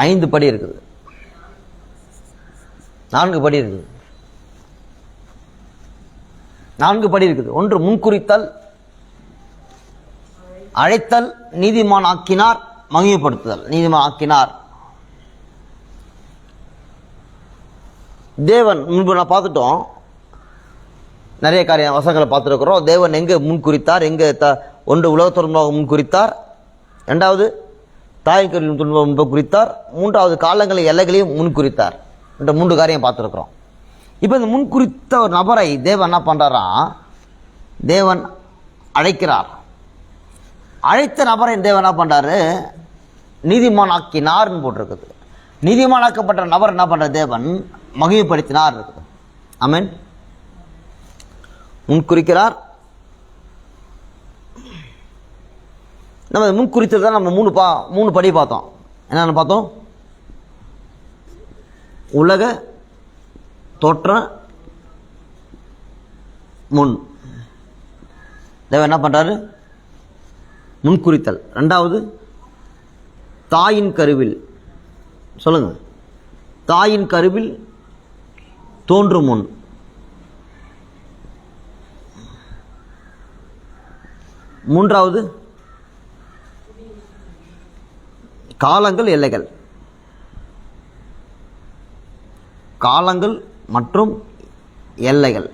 ஐந்து படி இருக்குது, 4 படி இருக்குது. 4 படி இருக்குது. ஒன்று முன்குறித்தல், அழைத்தல், நீதிமான் ஆக்கினார், மகிமைப்படுத்துதல். நீதிமான் ஆக்கினார். தேவன் முன்பு நான் பார்த்துட்டோம், நிறைய காரிய வசங்களை பார்த்துருக்கிறோம். தேவன் எங்கே முன்குறித்தார், எங்கே ஒன்று உலகத்தொன்பாக முன்குறித்தார், 2வது தாய் கருவின் துன்பம் முன்பு குறித்தார், 3வது காலங்களின் எல்லைகளையும் முன்குறித்தார். என்ற 3 காரியம் பார்த்துருக்குறோம். இப்போ இந்த முன்குறித்த ஒரு நபரை தேவன் என்ன பண்ணுறாரா, தேவன் அழைக்கிறார். அழைத்த நபரை தேவன் என்ன பண்ணுறாரு, நீதிமானாக்கினார்னு போட்டிருக்குது. நீதிமானாக்கப்பட்ட நபர் என்ன பண்ணுற, தேவன் மகிமைப்படுத்தினார் இருக்குது. ஆமென். முன்குறிக்கிறார். நம்ம முன்குறித்தது தான் நம்ம 3 படி பார்த்தோம். என்னென்னு பார்த்தோம், உலக தோற்ற முன் தேவன் என்ன பண்றாரு, முன்குறித்தல். 2வது தாயின் கருவில், சொல்லுங்க, தாயின் கருவில் தோன்றும் முன். 3வது காலங்கள் எல்லைகள். காலங்கள் மற்றும் எல்லைகள்.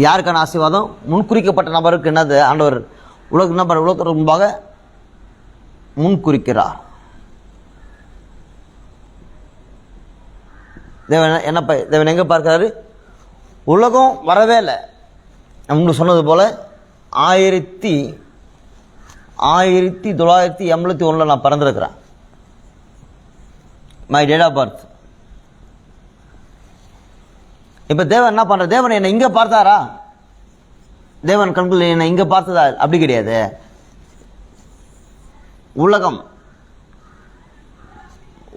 யாருக்கான ஆசீர்வாதம், முன்குறிக்கப்பட்ட நபருக்கு என்னது, ஆண்டவர் உலகத்திற்கு முன்பாக முன்குறிக்கிறார். தேவன் எங்க பார்க்கிறாரு, உலகம் வரவே இல்லை. உங்களுக்கு சொன்னது போல 1981 நான் பிறந்திருக்கிறேன். My date of birth. இப்ப தேவன் என்ன பண்ற, தேவன் என்னை இங்க பார்த்தாரா, தேவன் கண்கள் என்னை இங்க பார்த்ததா, அப்படி கிடையாது.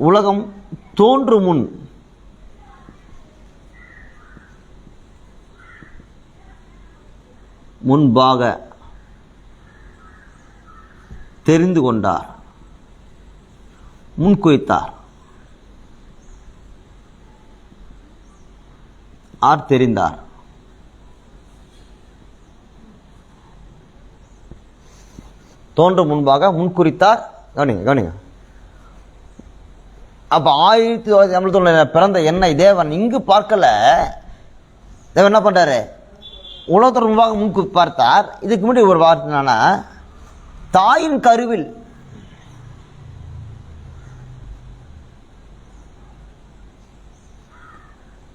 உலகம் தோன்றும் முன் முன்பாக தெரிந்து கொண்டார், முன்குறித்தார். ஆர் தெரிந்தார். தோன்றும் முன்பாக முன்குறித்தார். கவனிங்க. அப்ப 1981 பிறந்த என்னை தேவன் இங்கு பார்க்கல. தேவன் என்ன பண்றாரு, உலகத்திற்கு முன்பாக முன்கு பார்த்தார். இதுக்கு முன்னாடி ஒரு வார்த்தை என்னன்னா, தாயின் கருவில்.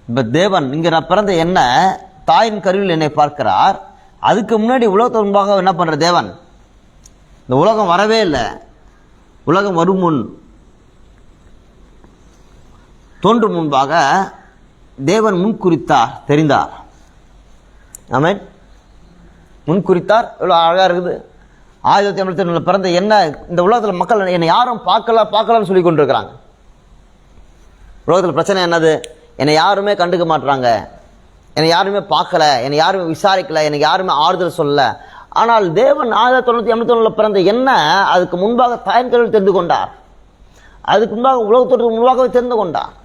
இப்ப தேவன் இங்க நான் பிறந்த என்ன தாயின் கருவில் என்னை பார்க்கிறார். அதுக்கு முன்னாடி உலகத்திற்கு முன்பாக என்ன பண்ற தேவன், இந்த உலகம் வரவே இல்லை, உலகம் வரும் முன் தோன்றும் முன்பாக தேவன் முன்குறித்தார், தெரிந்தார். ஆமென். முன்குறித்தார். எவ்வளவு அழகா இருக்குது. 1981 பிறந்த என்ன இந்த உலகத்தில் மக்கள் என்னை யாரும் பார்க்கலாம்னு சொல்லி கொண்டிருக்கிறாங்க. உலகத்தில் பிரச்சனை என்னது, என்னை யாருமே கண்டுக்க மாட்டுறாங்க, என்னை யாருமே பார்க்கல, என்னை யாருமே விசாரிக்கல, எனக்கு யாருமே ஆறுதல் சொல்லல. ஆனால் தேவன் 1981 பிறந்த என்ன அதுக்கு முன்பாக தாயின் கருவில் தெரிந்து கொண்டார். அதுக்கு முன்பாக உலகத்தோடு முன்பாகவே தெரிந்து கொண்டார்.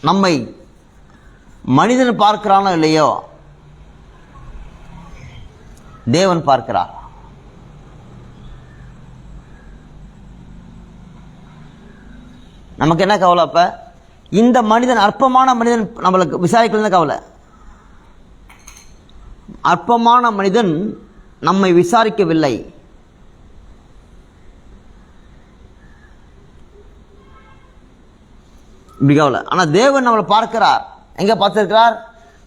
நம்மை மனிதன் பார்க்கிறானோ இல்லையோ, தேவன் பார்க்கிறார். நமக்கு என்ன கவலை, அப்ப இந்த மனிதன் அற்பமான மனிதன் நம்மளுக்கு விசாரிக்கல கவலை. அற்பமான மனிதன் நம்மை விசாரிக்கவில்லை. இப்படி கவலை. ஆனா தேவன் நம்மளை பார்க்கிறார். எங்க பார்த்திருக்கிறார்,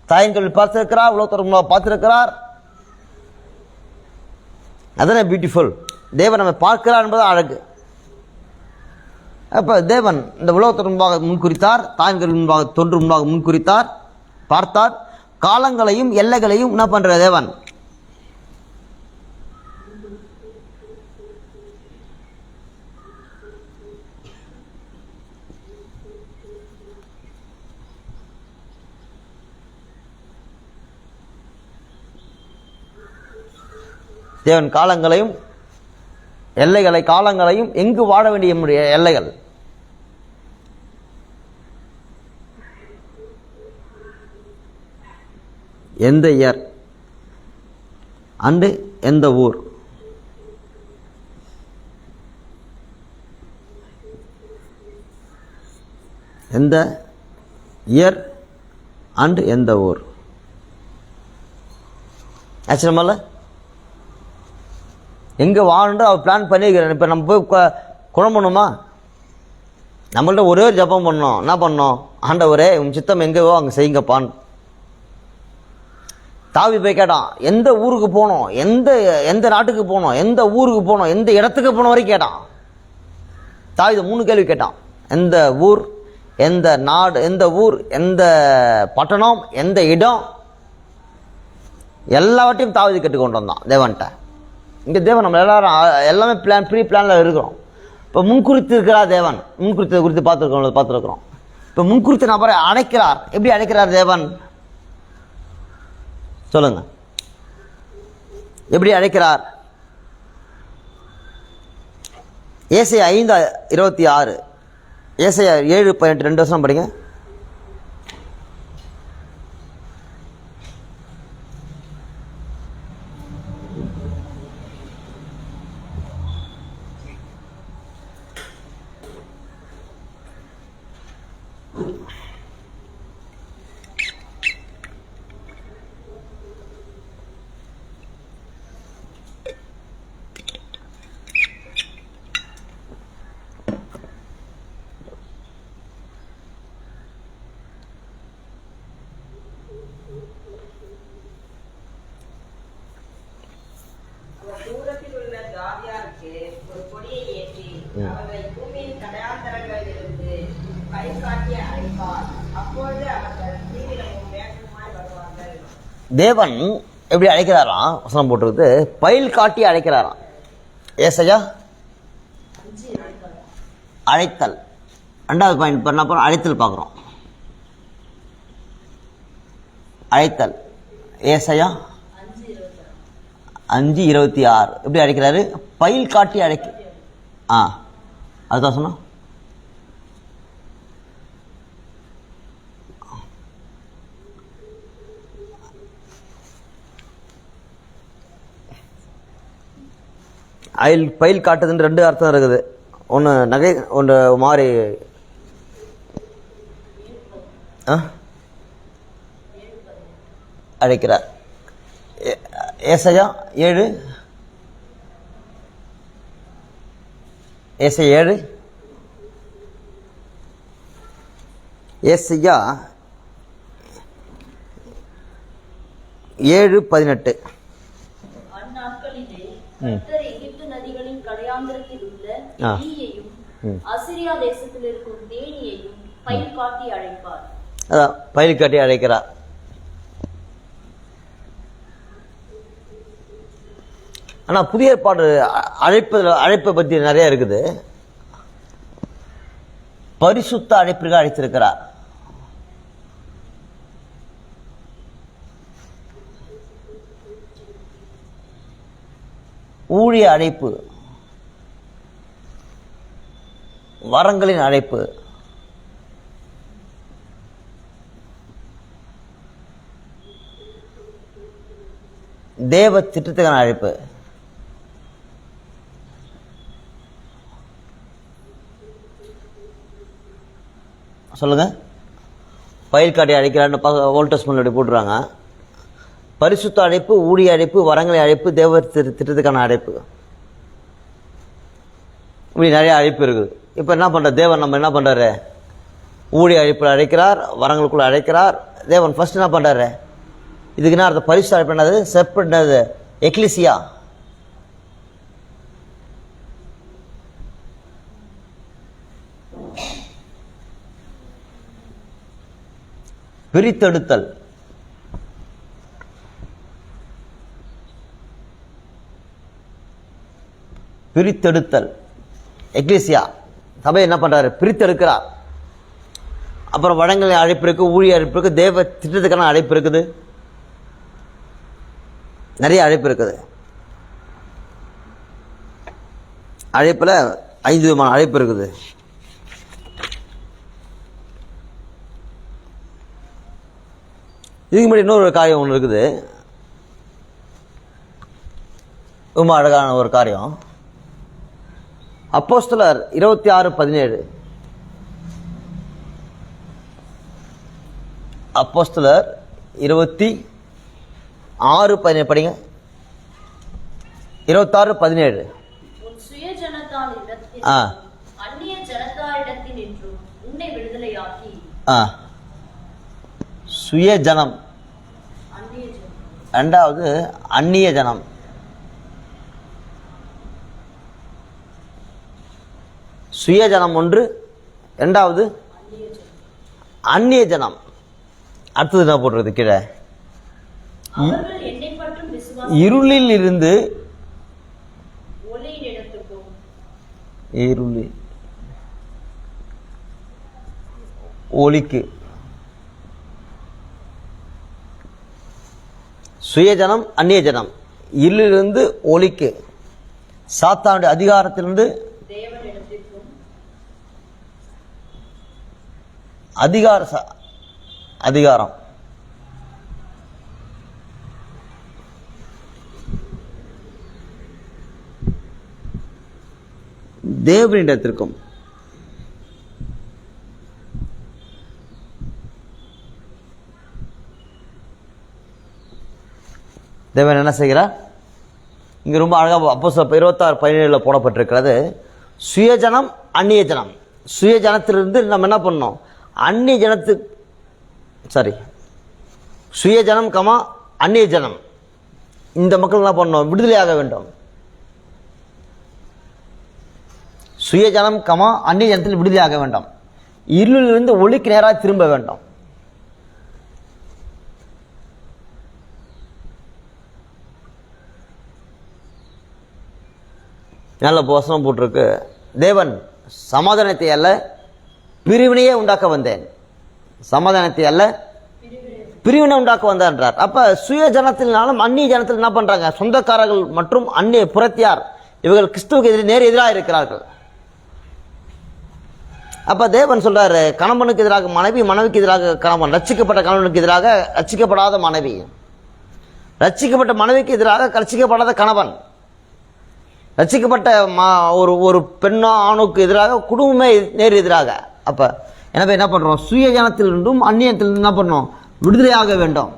தாயின் கருவில் பார்த்திருக்கிறார், உலகத்தோடு பார்த்திருக்கிறார். அதானே பியூட்டிஃபுல். தேவன் நம்மை பார்க்கிறார் என்பது அழகு. அப்ப தேவன் இந்த உலகத்திற்கு முன்பாக முன்குறித்தார், தாயின் கருவில் முன்பாக தோன்று முன்பாக முன்குறித்தார். பார்த்தார். காலங்களையும் எல்லைகளையும் என்ன பண்ற தேவன்? தேவன் காலங்களையும் எல்லைகளை, காலங்களையும், எங்கு வாழ வேண்டிய எல்லைகள், எந்த இயர் அண்டு எந்த ஊர், எந்த இயர் அண்டு எந்த ஊர். ஆச்சரியமல்ல? எங்கே வாழணுன்ற அவர் பிளான் பண்ணிக்கிறேன். இப்போ நம்ம போய் குழம்பணுமா? நம்மள்ட்ட ஒரே ஒரு ஜபம் பண்ணோம். என்ன பண்ணோம்? ஆண்டவரே உன் சித்தம் எங்கேவோ அங்கே செய்யுங்கப்பான்னு. தாவி போய் கேட்டான், எந்த ஊருக்கு போனோம், எந்த நாட்டுக்கு போனோம், எந்த ஊருக்கு போனோம், எந்த இடத்துக்கு போன வரைக்கும் கேட்டான். தாவி 3 கேள்வி கேட்டான். எந்த ஊர், எந்த நாடு, எந்த ஊர், எந்த பட்டணம், எந்த இடம், எல்லாவற்றையும் தாவி கேட்டுக்கொண்டு வந்தான் தேவன்கிட்ட. இங்கே தேவன் நம்ம எல்லாமே ப்ரீ பிளானில் இருக்கிறோம். இப்போ முன்குறித்து இருக்கிறார் தேவன். முன்குறித்து குறித்து பார்த்துருக்குறோம். இப்போ முன்குறித்து நபரை அழைக்கிறார். எப்படி அழைக்கிறார் தேவன்? சொல்லுங்க, எப்படி அழைக்கிறார்? ஏசாயா 5:26, ஏசாயா 7:18, 2 வருஷம் படிங்க. தூரத்தில் உள்ள தாதியாருக்கு ஒரு கொடியை ஏற்றி அவர்களை பூமியின் கடையாந்தரங்களிலிருந்து கை காட்டி அழைப்பார். அப்பொழுது அவர்கள் தீவிரமும் வேகமாய் வருவார்கள். தேவன் எப்படி அழைக்கிறாராம்? வசனம் போட்டுருக்குது, பயில் காட்டி அழைக்கிறாராம். ஏசாயா அழைத்தல். 2வது பாயிண்ட் பண்ண அப்புறம் அழைத்தல் பார்க்குறோம். அழைத்தல் ஏசாயா 5:26 எப்படி அழைக்கிறாரு? பயில் காட்டி அதுதான் சொன்னா. பயில் காட்டுதுன்னு 2 அர்த்தம் இருக்குது. ஒன்று நகை, ஒன்று மாறி அழைக்கிறார். ஏசாயா 7, ஏசாயா 7:18. அந்நாட்களிலே கர்த்தர் எகிப்து நதிகளின் கடையாந்தரத்தில் உள்ள ஈயையும் அசிரியா தேசத்தில் இருக்கும் தேனியையும் பயில் காட்டி அழைப்பார். அதான் பயில் காட்டி அழைக்கிறார். ஆனால் புதிய ஏற்பாடு அழைப்பை பற்றி நிறைய இருக்குது. பரிசுத்த அழைப்பிற்கு அழைத்திருக்கிறார். ஊழிய அழைப்பு, வரங்களின் அழைப்பு, தேவ திட்டத்துக்கான அழைப்பு. சொல்லுங்க. பயில் காட்டி அழைக்கிறான்னு ஓல்ட் டெஸ்ட்மென்ட்ல போட்டுறாங்க. பரிசுத்த அழைப்பு, ஊழிய அழைப்பு, வரங்களை அழைப்பு, தேவ திட்டத்துக்கான அழைப்பு, இப்படி நிறைய அழைப்பு இருக்குது. இப்போ என்ன பண்ற தேவன்? நம்ம என்ன பண்றாரு? ஊழிய அழைப்பில் அழைக்கிறார், வரங்களுக்குள்ள அழைக்கிறார். தேவன் ஃபர்ஸ்ட் என்ன பண்றாரு? இதுக்கு என்ன அர்த்தம்? பரிசுத்த அழைப்பு என்னது? செப்பரேட் எக்லிசியா, பிரித்தெடுத்தல். பிரித்தெடுத்தல். எக்லீசியா சபை என்ன பண்றாரு? பிரித்தெடுக்கிறார். அப்புறம் வடங்களை அழைப்பு இருக்கு, ஊழிய அழைப்பு இருக்கு, தேவ திட்டத்துக்கான அழைப்பு இருக்குது, நிறைய அழைப்பு இருக்குது. அழைப்புல 5 விதமான அழைப்பு இருக்குது. இதுக்கு முன்னாடி இன்னொரு காரியம் ஒன்று இருக்குது, ரொம்ப அழகான ஒரு காரியம். அப்போஸ்தலர் 26:17. அப்போஸ்தலர் 26:17 படிங்க. 26:17. உன் சுய ஜனத்தாரிடத்தில் அந்நிய ஜனத்தாரிடத்தினின்றும் உன்னை விடுதலையாக்கி. சுய ஜனம், இரண்டாவது அந்நிய ஜனம். சுய ஜனம் ஒன்று, இரண்டாவது அந்நிய ஜனம். அடுத்தது என்ன போடுறது கீழே? இருளில் இருந்து ஒளிக்கு. சுயஜனம், அந்நிய ஜனம். இருளிலிருந்து ஒளிக்கு. சாத்தானுடைய அதிகாரத்திலிருந்து அதிகாரம். தேவனிடத்திற்கும். தேவன் என்ன செய்கிறார்? இங்க ரொம்ப அழகா அப்போஸ்தலர் 26:17 போடப்பட்டிருக்கிறது. சுயஜனம், அந்நிய ஜனம். சுயஜனத்திலிருந்து நம்ம என்ன பண்ணோம்? அந்நிய ஜனத்துக்கு, சாரி, சுயஜனம் கமா அந்நிய ஜனம், இந்த மக்கள் என்ன பண்ணோம்? விடுதலையாக வேண்டும். சுயஜனம் கமா அந்நிய ஜனத்தில் விடுதலையாக வேண்டும். இருளிலிருந்து ஒளிக்கு நேராக திரும்ப வேண்டும். நல்ல வசனம் போட்டிருக்கு. தேவன் சமாதானத்தை அல்ல பிரிவினையே உண்டாக்க வந்தேன். சமாதானத்தை அல்ல பிரிவினை உண்டாக்க வந்தார். அப்ப சுய ஜனத்தினாலும் அந்நிய ஜனத்தில் என்ன பண்றாங்க? சொந்தக்காரர்கள் மற்றும் அந்நிய புறத்தியார் இவர்கள் கிறிஸ்துவுக்கு நேர் எதிராக இருக்கிறார்கள். அப்ப தேவன் சொல்றாரு, கணவனுக்கு எதிராக மனைவி, மனைவிக்கு எதிராக கணவன், ரட்சிக்கப்பட்ட கணவனுக்கு எதிராக ரட்சிக்கப்படாத மனைவி, ரட்சிக்கப்பட்ட மனைவிக்கு எதிராக ரட்சிக்கப்படாத கணவன், ரட்சிக்கப்பட்ட ஒரு பெண்ணோ ஆணுக்கு எதிராக குடும்பமே நேர் எதிராக. அப்ப எனவே என்ன பண்றோம்? சுய ஜனத்திலிருந்தும் அந்நியத்திலிருந்து என்ன பண்ணோம்? விடுதலையாக வேண்டும்.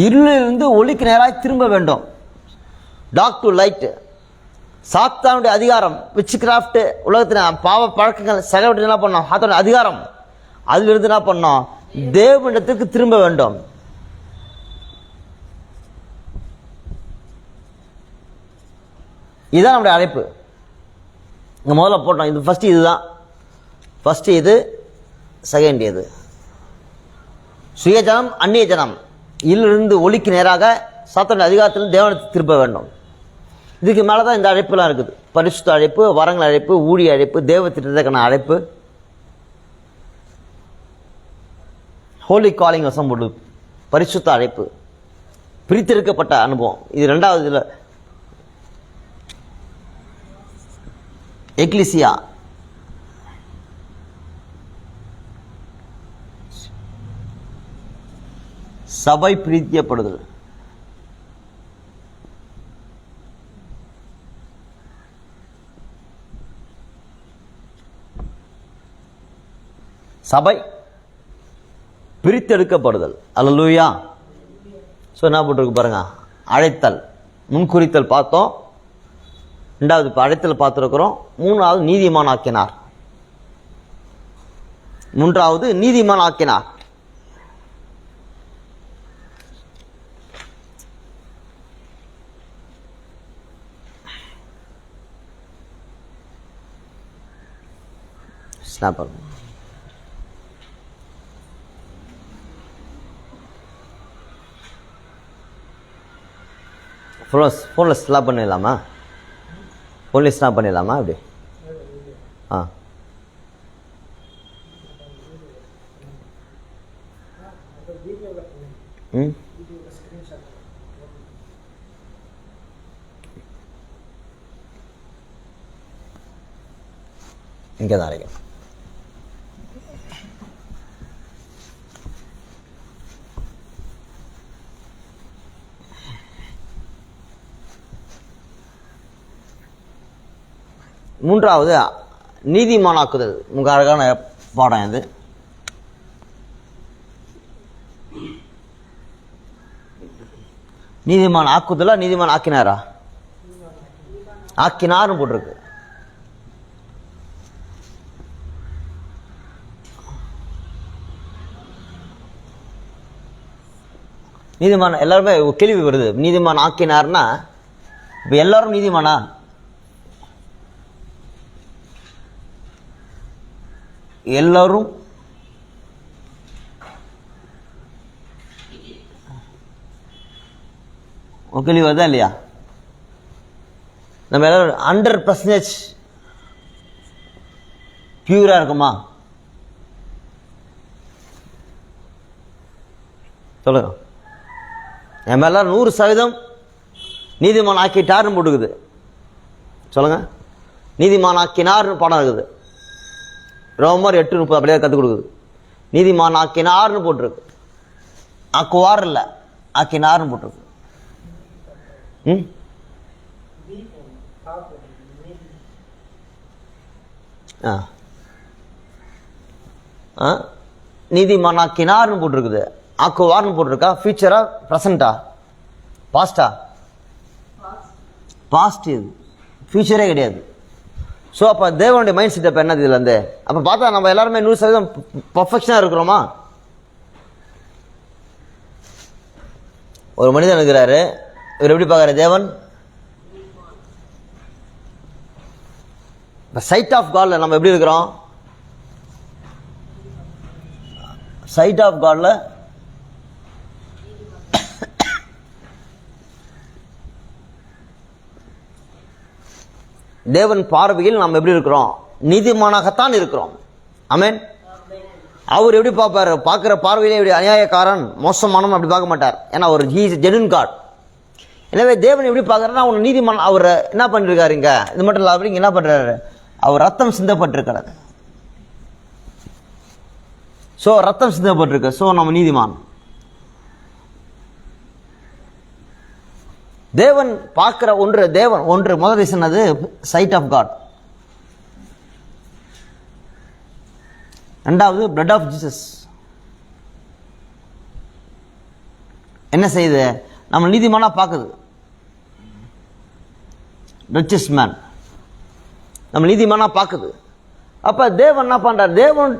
இருளிலிருந்து ஒளிக்கு நேராக திரும்ப வேண்டும். Dark to light. சாத்தானுடைய அதிகாரம், விச் கிராஃப்ட், உலகத்தின் பாவ பழக்கங்கள் சகலவற்றை என்ன பண்ணோம்? சாத்தானுடைய அதிகாரம், அதிலிருந்து என்ன பண்ணோம்? தேவனிடத்திற்கு திரும்ப வேண்டும். இதுதான் நம்முடைய அழைப்பு. இங்கே முதல்ல போட்டோம். இது ஃபர்ஸ்ட், இதுதான் ஃபர்ஸ்ட். இது செகண்ட். இது சுயஜனம், அந்நிய ஜனம். இதிலிருந்து ஒளிக்கு நேராக சாத்தானுடைய அதிகாரத்திலிருந்து தேவனுக்கு திரும்ப வேண்டும். இதுக்கு மேலே தான் இந்த அழைப்புலாம் இருக்குது. பரிசுத்த அழைப்பு, வரங்கள் அழைப்பு, ஊழிய அழைப்பு, தேவ திட்டத்துக்கான அழைப்பு, ஹோலி காலிங் வசம் போடு, பரிசுத்த அழைப்பு, பிரித்தெடுக்கப்பட்ட அனுபவம். இது ரெண்டாவது. இதில் எக்லிசியா, சபை பிரித்தப்படுதல். சபை பிரித்தெடுக்கப்படுதல். அல்லேலூயா. ஸோ என்ன போட்டிருக்கு பாருங்க? அழைத்தல், முன்குறித்தல் பார்த்தோம். ரெண்டாவது இப்போ அழைத்தல் பார்த்துருக்கிறோம். மூணாவது நீதிமான் ஆக்கினார். மூன்றாவது நீதிமான் ஆக்கினார். ஸ்னாப்பர் ஃபோனில் ஸ்லாப் பண்ணிடலாமா? போலீஸ்னா பண்ணிடலாமா அப்படி? ஆ ம் இங்கே தான் இருக்கு. மூன்றாவது நீதிமானாக்குதல். மிக அழகான பாடம் இது. நீதிமான் ஆக்குதலா நீதிமான் ஆக்கினாரா? ஆக்கினார்னு போட்டிருக்கு. நீதிமான் எல்லாருமே கேள்வி வருது, நீதிமான் ஆக்கினார்னா இப்போ எல்லாரும் நீதிமானா? எல்லாரும் கேள்வி வருதா இல்லையா? நம்ம எல்லாரும் 100% பியூரா இருக்குமா? சொல்லுங்க. நம்ம எல்லாரும் 100% நீதிமான் ஆக்கிட்டார்னு போட்டுக்குது. சொல்லுங்க. நீதிமான் ஆக்கினார்னு படம் இருக்குது. ரோமர் 8:30 அப்படியே கற்றுக் கொடுக்குது. நீதிமான் ஆக்கினார்னு போட்டிருக்கு. ஆக்குவார் இல்லை, ஆக்கினார்னு போட்டிருக்கு. ம் நீதிமான் ஆக்கினார்னு போட்டிருக்குது. ஆக்குவார்னு போட்டிருக்கா? ஃபியூச்சரா ப்ரெசண்டா பாஸ்டா? பாஸ்ட். இது ஃபியூச்சரே கிடையாது. ஸோ அப்போ தேவனுடைய மைண்ட் செட் அப்போ என்னது இதுலேருந்து? அப்போ பார்த்தா நம்ம எல்லாருமே 100% பர்ஃபெக்ஷனாக இருக்கிறோமா? ஒரு மனிதன் இருக்கிறாரு, இவர் எப்படி பார்க்குற தேவன்? சைட் ஆஃப் காட்ல நம்ம எப்படி இருக்கிறோம்? சைட் ஆஃப் காட்ல தேவன் பார்வையில் நம்ம எப்படி இருக்கிறோம்? நீதிமானாகத்தான் இருக்கிறோம். ஆமென். அவர் எப்படி பார்ப்பார்? பார்க்குற பார்வையிலே எப்படி அநியாயக்காரன் மோசமானவன் அப்படி பார்க்க மாட்டார். ஏன்னா அவர் ஜெனுன் காட். எனவே தேவன் எப்படி பார்க்குறாருன்னா அவன் நீதிமான். அவர் என்ன பண்ணிருக்காரு? இங்க இது மட்டும் இல்லை, அப்படி என்ன பண்றாரு? அவர் ரத்தம் சிந்தப்பட்டிருக்கிறது. ஸோ ரத்தம் சிந்தப்பட்டிருக்கு. ஸோ நம்ம நீதிமான். தேவன் பார்க்கிற ஒன்று முதல் ரீசன் அது சைட் ஆஃப் காட். ரெண்டாவது பிளட் ஆஃப் ஜீசஸ். என்ன செய்யுது? நம்ம நீதிமானா பார்க்குது. ரிச்சஸ் மேன் நம்ம நீதிமானா பார்க்குது. அப்ப தேவன் என்ன பண்றார்? தேவன்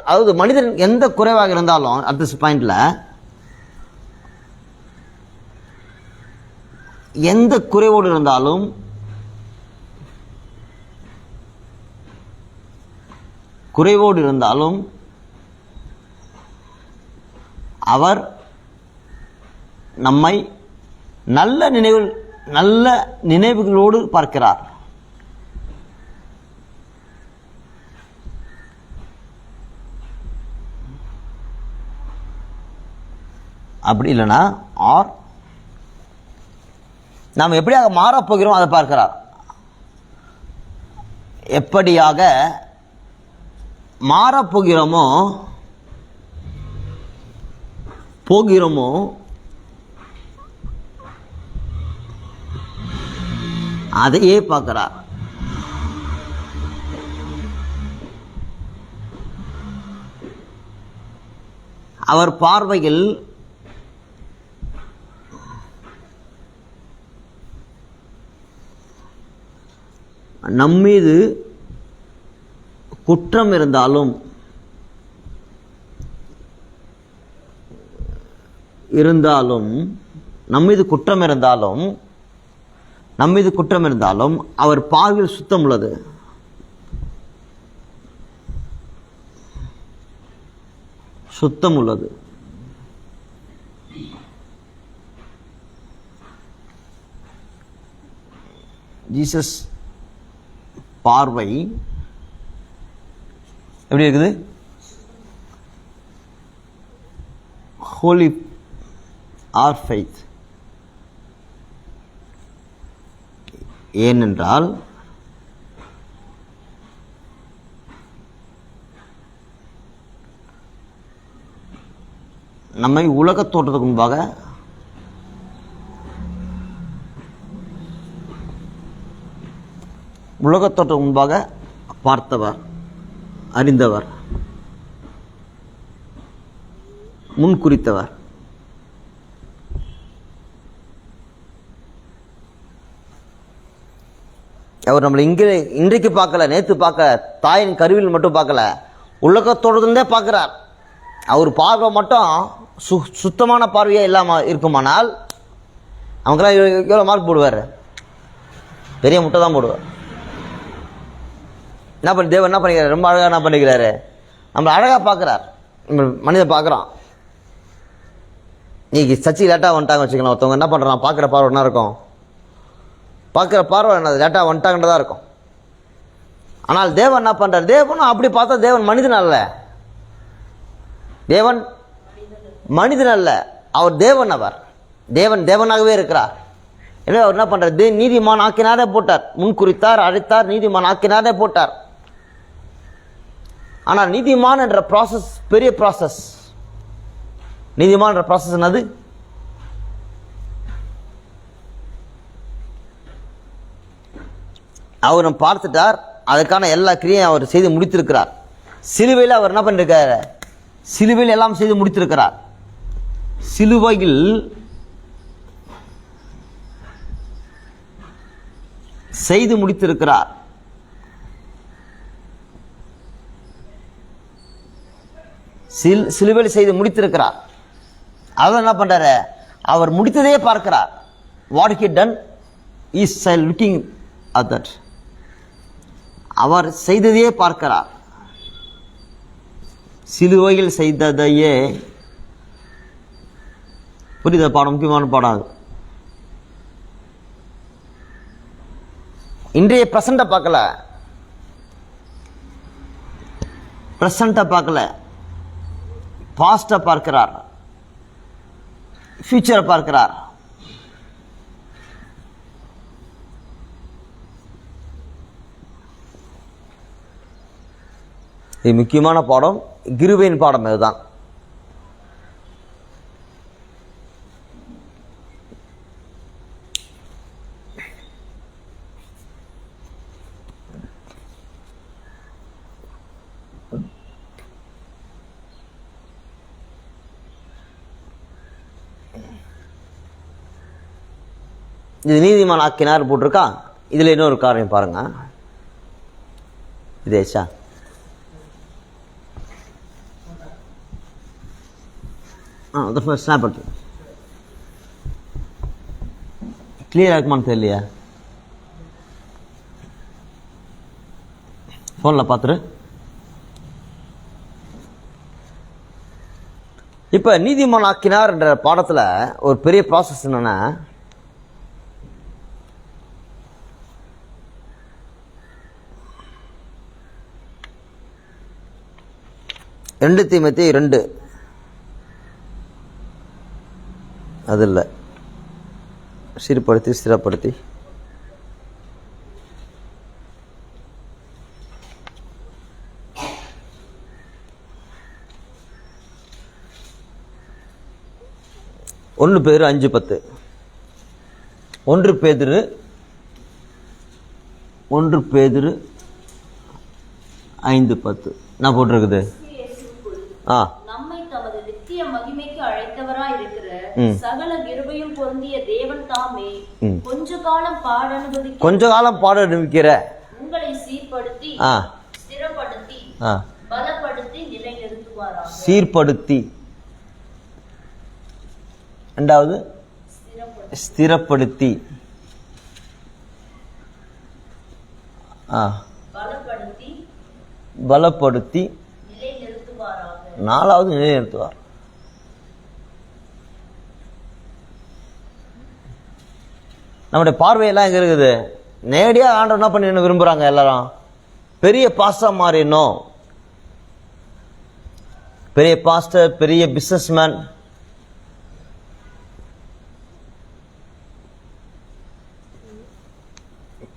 அதாவது மனிதன் எந்த குறைவாக இருந்தாலும் அட் திஸ் பாயிண்ட்ல எந்த குறைவோடு இருந்தாலும் அவர் நம்மை நல்ல நினைவுகளோடு பார்க்கிறார். அப்படி இல்லைன்னா நாம் எப்படியாக மாறப்போகிறோம் அதை பார்க்கிறார். எப்படியாக மாறப்போகிறோமோ அதையே பார்க்கிறார். அவர் பார்வையில் நம்மீது குற்றம் இருந்தாலும் நம்மீது குற்றம் இருந்தாலும் அவர் பார்வையில் சுத்தம் உள்ளது. ஜீசஸ் பார்வை எப்படி இருக்குது? Holy or faith. ஏனென்றால் நம்மை உலகத் தோற்றத்துக்கு முன்பாக உலகத்தோற்றத்துக்கு முன்பாக பார்த்தவர், அறிந்தவர், முன்குறித்தவர். அவர் நம்மளை இன்றைக்கு பார்க்கல, நேற்று பார்க்கல, தாயின் கருவில் மட்டும் பார்க்கல, உலகத்தோடு பார்க்கிறார். அவர் பார்வை மட்டும் சுத்தமான பார்வையாக இல்லாமல் இருக்குமானால் அவங்களாம் எவ்வளோ மார்க் போடுவார்? பெரிய முட்டை தான் போடுவார். தேவன் என்ன பண்ணிக்கிறார்? ரொம்ப அழகாக என்ன பண்ணிக்கிறாரு? நம்மளை அழகாக பார்க்குறார். நம்ம மனிதன் பார்க்குறான். நீ சச்சி லேட்டாக வந்துட்டாங்க வச்சுக்கலாம். ஒருத்தவங்க என்ன பண்ணுறான்? பார்க்குற பார்வை என்ன இருக்கும்? பார்க்குற பார்வை என்னது? லேட்டாக வந்துட்டாங்கன்றதான் இருக்கும். ஆனால் தேவன் என்ன பண்ணுறார்? தேவனும் அப்படி பார்த்தா தேவன் மனிதன் அல்ல. தேவன் மனிதன் அல்ல, அவர் தேவன். அவர் தேவனாகவே இருக்கிறார். எனவே அவர் என்ன பண்றார்? நீதிமான் ஆக்கினாரே போட்டார். முன்குறித்தார், அழைத்தார், நீதிமான் ஆக்கினாரே போட்டார். ஆனால் நீதிமான் என்ற ப்ராசஸ் பெரிய ப்ராசஸ். நீதிமான் என்ற ப்ராசஸ் என்னது? அவர் பார்த்துட்டார். அதுக்கான எல்லா கிரியையும் அவர் செய்து முடித்திருக்கிறார். சிலுவையில் அவர் என்ன பண்ணிருக்காரு? சிலுவையில் எல்லாம் செய்து முடித்திருக்கிறார். சிலுவையில் செய்து முடித்திருக்கிறார். சிலுவையில் செய்து முடித்திருக்கிறார். அவர் என்ன பண்றாரு? அவர் முடித்ததே பார்க்கிறார். What he done is looking at that. அவர் செய்ததையே பார்க்கிறார். சிலுவையில் செய்ததையே. புரியுத பாடம்? முக்கியமான பாடம் அது. இன்றைய பிரசண்ட பார்க்கல, பிரசண்ட பார்க்கல, பாஸ்ட பார்க்கிறார், ஃபியூச்சரை பார்க்கிறார். இது முக்கியமான பாடம். கிருபையின் பாடம் இதுதான். இது நீதிமான் ஆக்கினார் போட்டிருக்கா. இதுல இன்னொரு காரியம் பாருங்க. இதேச்சா ஸ்னாப் எடுத்து கிளியர் இருக்குமான்னு தெரியலையா? போன்ல பார்த்துரு. இப்ப நீதிமான் ஆக்கினார் என்ற பாடத்துல ஒரு பெரிய ப்ராசஸ் என்னன்னா, 2 தீமோத்தேயு 2 அது இல்லை, சீர்படுத்தி ஸ்திரப்படுத்தி ஒன்று பேரு 5:10 1 பேதுரு 5:10 நான் போட்டிருக்குது. நம்மை தமது நித்திய மகிமைக்கு அழைத்தவராய் இருக்கிற சகல கிருபையும் பொருந்திய தேவன் தாமே கொஞ்ச காலம் பாட அனுபவிக்கிற உங்களை சீர்படுத்தி ஸ்திரப்படுத்தி பலப்படுத்தி நிலைநிறுத்துவாராக. சீர்படுத்தி, இரண்டாவது ஸ்திரப்படுத்தி, பலப்படுத்தி, நாலாவது நிலைநிறுத்துவார். நம்முடைய பார்வையெல்லாம் எங்க இருக்குது? நேரடியாக ஆண்டவர் என்ன பண்ணி விரும்புகிறாங்க? எல்லாரும் பெரிய பாஸ்டர் மாறிடணும், பெரிய பாஸ்டர், பெரிய பிஸ்னஸ்மேன்,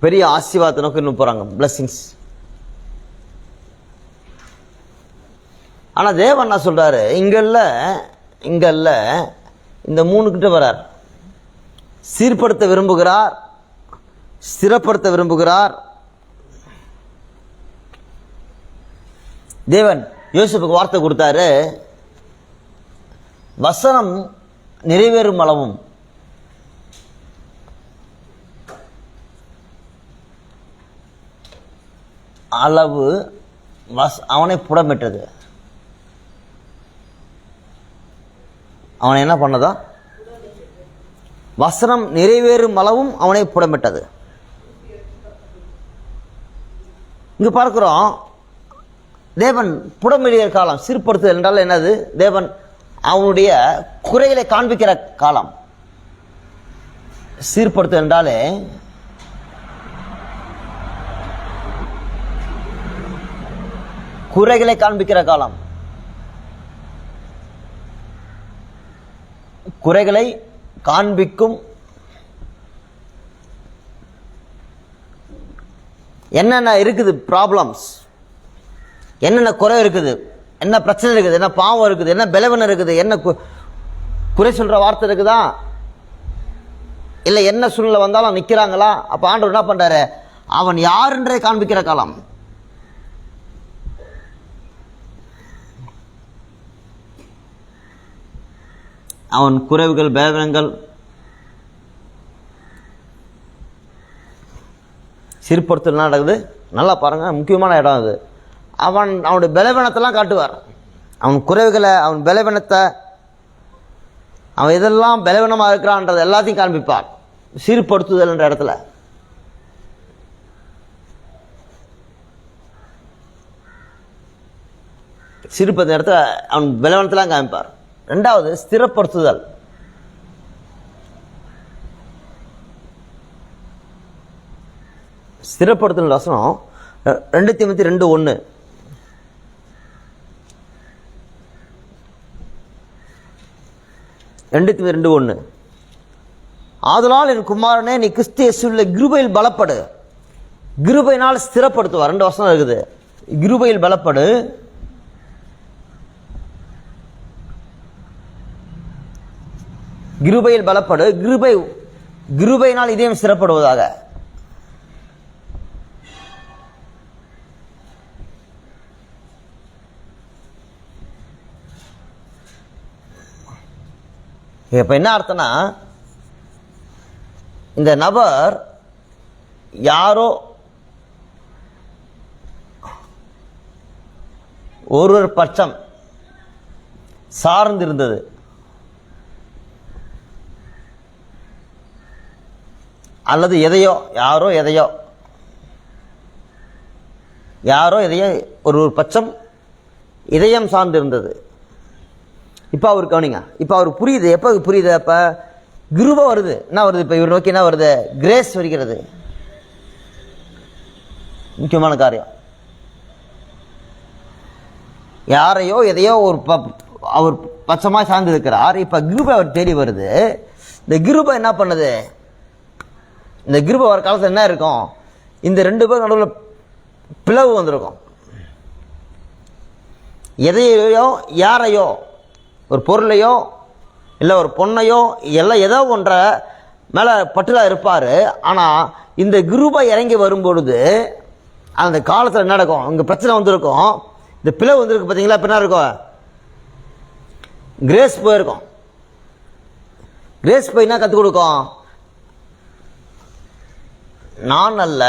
பெரிய ஆசீர்வாதத்தை நோக்கி போகிறாங்க, பிளஸிங்ஸ். ஆனால் தேவன் என்ன சொல்கிறாரு? இங்கே இல்லை, இந்த 3 கிட்ட வரார். சீர்படுத்த விரும்புகிறார், ஸ்திரப்படுத்த விரும்புகிறார். தேவன் யோசேப்புக்கு வார்த்தை கொடுத்தாரு, வசனம் நிறைவேறும் அளவும் அளவு அவனை புடமிட்டது. அவனை என்ன பண்ணதா? வசனம் நிறைவேறும் அளவும் அவனை புடமிட்டது. இங்க பார்க்கிறோம், தேவன் புடமிடுகிற காலம். சீர்படுத்துதல் என்றால் என்னது? தேவன் அவனுடைய குறைகளை காண்பிக்கிற காலம். சீர்படுத்துதல் என்றாலே குறைகளை காண்பிக்கிற காலம். குறைகளை காண்பிக்கும். என்னென்ன இருக்குது ப்ராப்ளம்ஸ், என்னென்ன குறை இருக்குது, என்ன பிரச்சனை இருக்குது, என்ன பாவம் இருக்குது, என்ன பலவீனம் இருக்குது, என்ன குறை சொல்ற வார்த்தை இருக்குதா, இல்லை என்ன சூழ்நிலை வந்தாலும் நிற்கிறாங்களா? அப்போ ஆண்டவர் என்ன பண்றாரு? அவன் யார் என்றே காண்பிக்கிற காலம். அவன் குறைவுகள், பலவீனங்கள், சீர்படுத்தல் நடக்குது. நல்லா பாருங்க, முக்கியமான இடம் அது. அவனுடைய பலவீனத்தெல்லாம் காட்டுவார். அவன் குறைவுகளை, அவன் பலவீனத்தை, அவன் இதெல்லாம் பலவீனமாக இருக்கிறான்றது எல்லாத்தையும் காண்பிப்பார். சீர்படுத்துதல் என்ற இடத்துல சீர்படுத்த இடத்துல அவன் பலவீனத்தெல்லாம் காமிப்பார். ரெண்டாவது ஸ்திரப்படுத்துதல். ஸ்திரப்படுத்துதல் வசனம் 2 தீமோத்தேயு 2:1. ஆதலால் என் குமாரனே, நீ கிறிஸ்து இயேசுவிலே கிருபையில் பலப்படு. கிருபையினால் ஸ்திரப்படுத்துவார். 2 வசனம் இருக்குது. கிருபையில் பலப்படு, கிருபையில் பலப்படு. கிருபையினால் இதயம் ஸ்திரப்படுவதாக. இப்ப என்ன அர்த்தம்னா, இந்த நபர் யாரோ ஒருவர் பட்சம் சார்ந்திருந்தது. அல்லது எதையோ, யாரோ எதையோ ஒரு பட்சம் இதயம் சார்ந்திருந்தது. இப்போ அவருக்கு கவனிங்க, இப்போ அவருக்கு புரியுது. எப்போ புரியுது? அப்போ கிருபை வருது. என்ன வருது? இப்போ இவர் நோக்கி என்ன வருது? கிரேஸ் வருகிறது. முக்கியமான காரியம். யாரையோ எதையோ அவர் பட்சமாக சார்ந்து இருக்கிறார். இப்போ கிருபை அவர் தேடி வருது. இந்த கிருபை என்ன பண்ணுது? இந்த கிருபை வர காலத்தில் என்ன இருக்கும்? இந்த 2 பேர் நடுவில் பிளவு வந்திருக்கும். எதையோ யாரையோ, ஒரு பொருளையோ இல்லை ஒரு பொண்ணையோ எல்லாம் ஏதோ ஒன்றை மேலே பற்றுலா இருப்பார். ஆனால் இந்த கிருபை இறங்கி வரும்பொழுது அந்த காலத்தில் என்ன நடக்கும்? இங்கே பிரச்சனை வந்திருக்கும், இந்த பிளவு வந்திருக்கு. பார்த்தீங்களா? இப்போ என்ன இருக்கும்? கிரேஸ் போயிருக்கும். கிரேஸ் போய் என்ன கற்றுக் கொடுக்கும்? நான் அல்ல,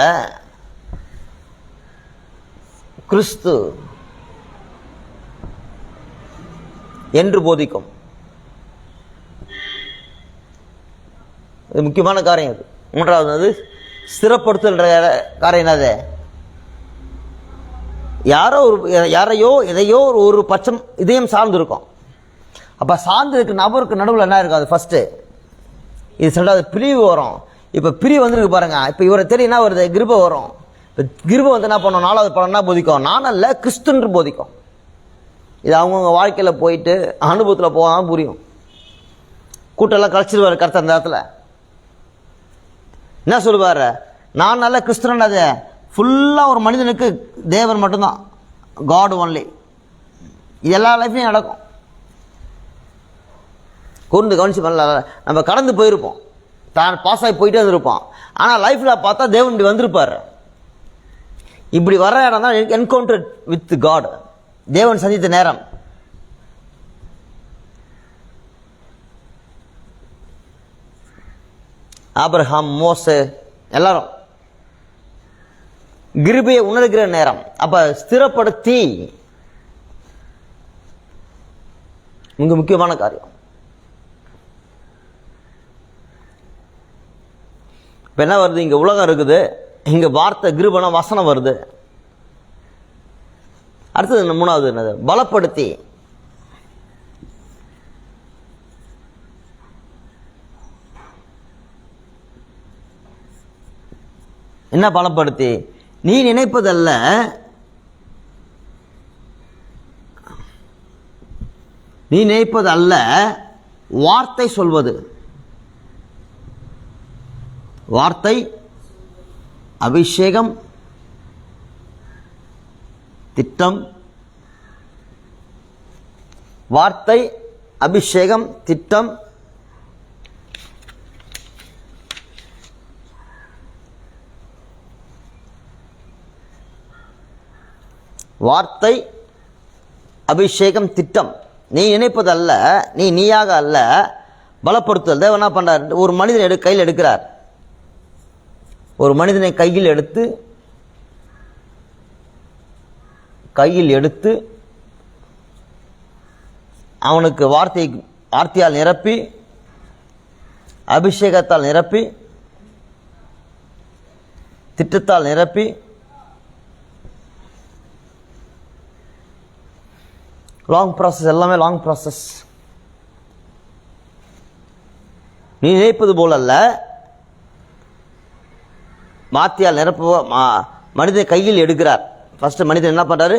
கிறிஸ்து என்று போதிக்கும். இது முக்கியமான காரியம். அது 3வது ஸ்திரப்படுத்தல் காரியம். என்னது? யாரையோ எதையோ ஒரு பட்சம் இதயம் சார்ந்து இருக்கும். அப்ப சார்ந்து இருக்க நபருக்கு நடுவில் என்ன இருக்கும்? அது ஃபர்ஸ்ட். இது 2வது பிரிவு வரும். இப்போ பிரி வந்துருக்கு பாருங்க. இப்போ இவரை தெரியும்னா வருது கிருபை வரும். இப்போ கிருபை வந்து என்ன பண்ணோம், 4வது பலன்னா போதிக்கும், நானல்ல கிறிஸ்துன்று போதிக்கும். இது அவங்கவுங்க வாழ்க்கையில் போயிட்டு அனுபவத்தில் போகாமல் புரியும். கூட்டெல்லாம் கழிச்சிருவார் கருத்து அந்த இடத்துல. என்ன சொல்லுவார், நான் நல்ல கிறிஸ்துவனது ஃபுல்லாக ஒரு மனிதனுக்கு தேவன் மட்டும்தான், காட் ஒன்லி. இது எல்லா லைஃப்லையும் நடக்கும். கூர்ந்து கவனிச்சு பண்ணல, நம்ம கடந்து போயிருப்போம், தான் பாஸ் ஆகி போயிட்டே வந்துருப்போம். ஆனால் லைஃப்பில் பார்த்தா தேவன் இப்படி வந்திருப்பார். இப்படி வர இடம் தான் என்கவுண்டர் வித் காட், தேவன் சந்தித்த நேரம். ஆபிரகாம், மோசே எல்லாரும் கிருபையை உணர்கிற நேரம். அப்ப ஸ்திரப்படுத்தி மிக முக்கியமான காரியம். இப்ப என்ன வருது, இங்க உலகம் இருக்குது, இங்க வார்த்தை கிருபனா வசனம் வருது. அடுத்தது 3வது என்னது, பலப்படுத்தி. என்ன பலப்படுத்தி, நீ நினைப்பதல்ல, நீ நினைப்பது அல்ல, வார்த்தை சொல்வது. வார்த்தை, அபிஷேகம், திட்டம். வார்த்தை, அபிஷேகம், திட்டம். வார்த்தை, அபிஷேகம், திட்டம். நீ நினைப்பதல்ல, நீ நீயாக அல்ல, பலப்படுத்துதல். தேவன் என்ன பண்றார், ஒரு மனிதனை கையில் எடுக்கிறார். ஒரு மனிதனை கையில் எடுத்து அவனுக்கு வார்த்தையால் நிரப்பி, அபிஷேகத்தால் நிரப்பி, திட்டத்தால் நிரப்பி, லாங் ப்ராசஸ், எல்லாமே லாங் ப்ராசஸ். நீ நினைப்பது போல அல்ல, வார்த்தையால் நிரப்ப மனிதன் கையில் எடுக்கிறார். ஃபர்ஸ்ட் மனிதன் என்ன பண்றாரு,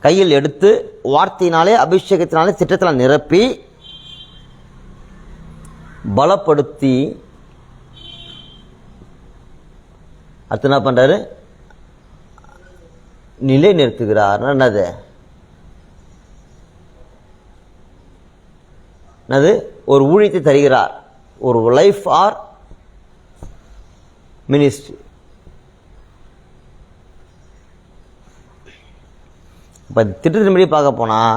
கையில் எடுத்து வார்த்தையினாலே, அபிஷேகத்தினாலே, திட்டத்தினால் நிரப்பி, பலப்படுத்தி, அடுத்து என்ன பண்றாரு, நிலை நிறுத்துகிறார். என்னது, ஒரு ஊழியத்தை தருகிறார், ஒரு லைஃப் ஆர் மினிஸ்ட்ரி. இப்போ திட்டத்தின்படி பார்க்க போனால்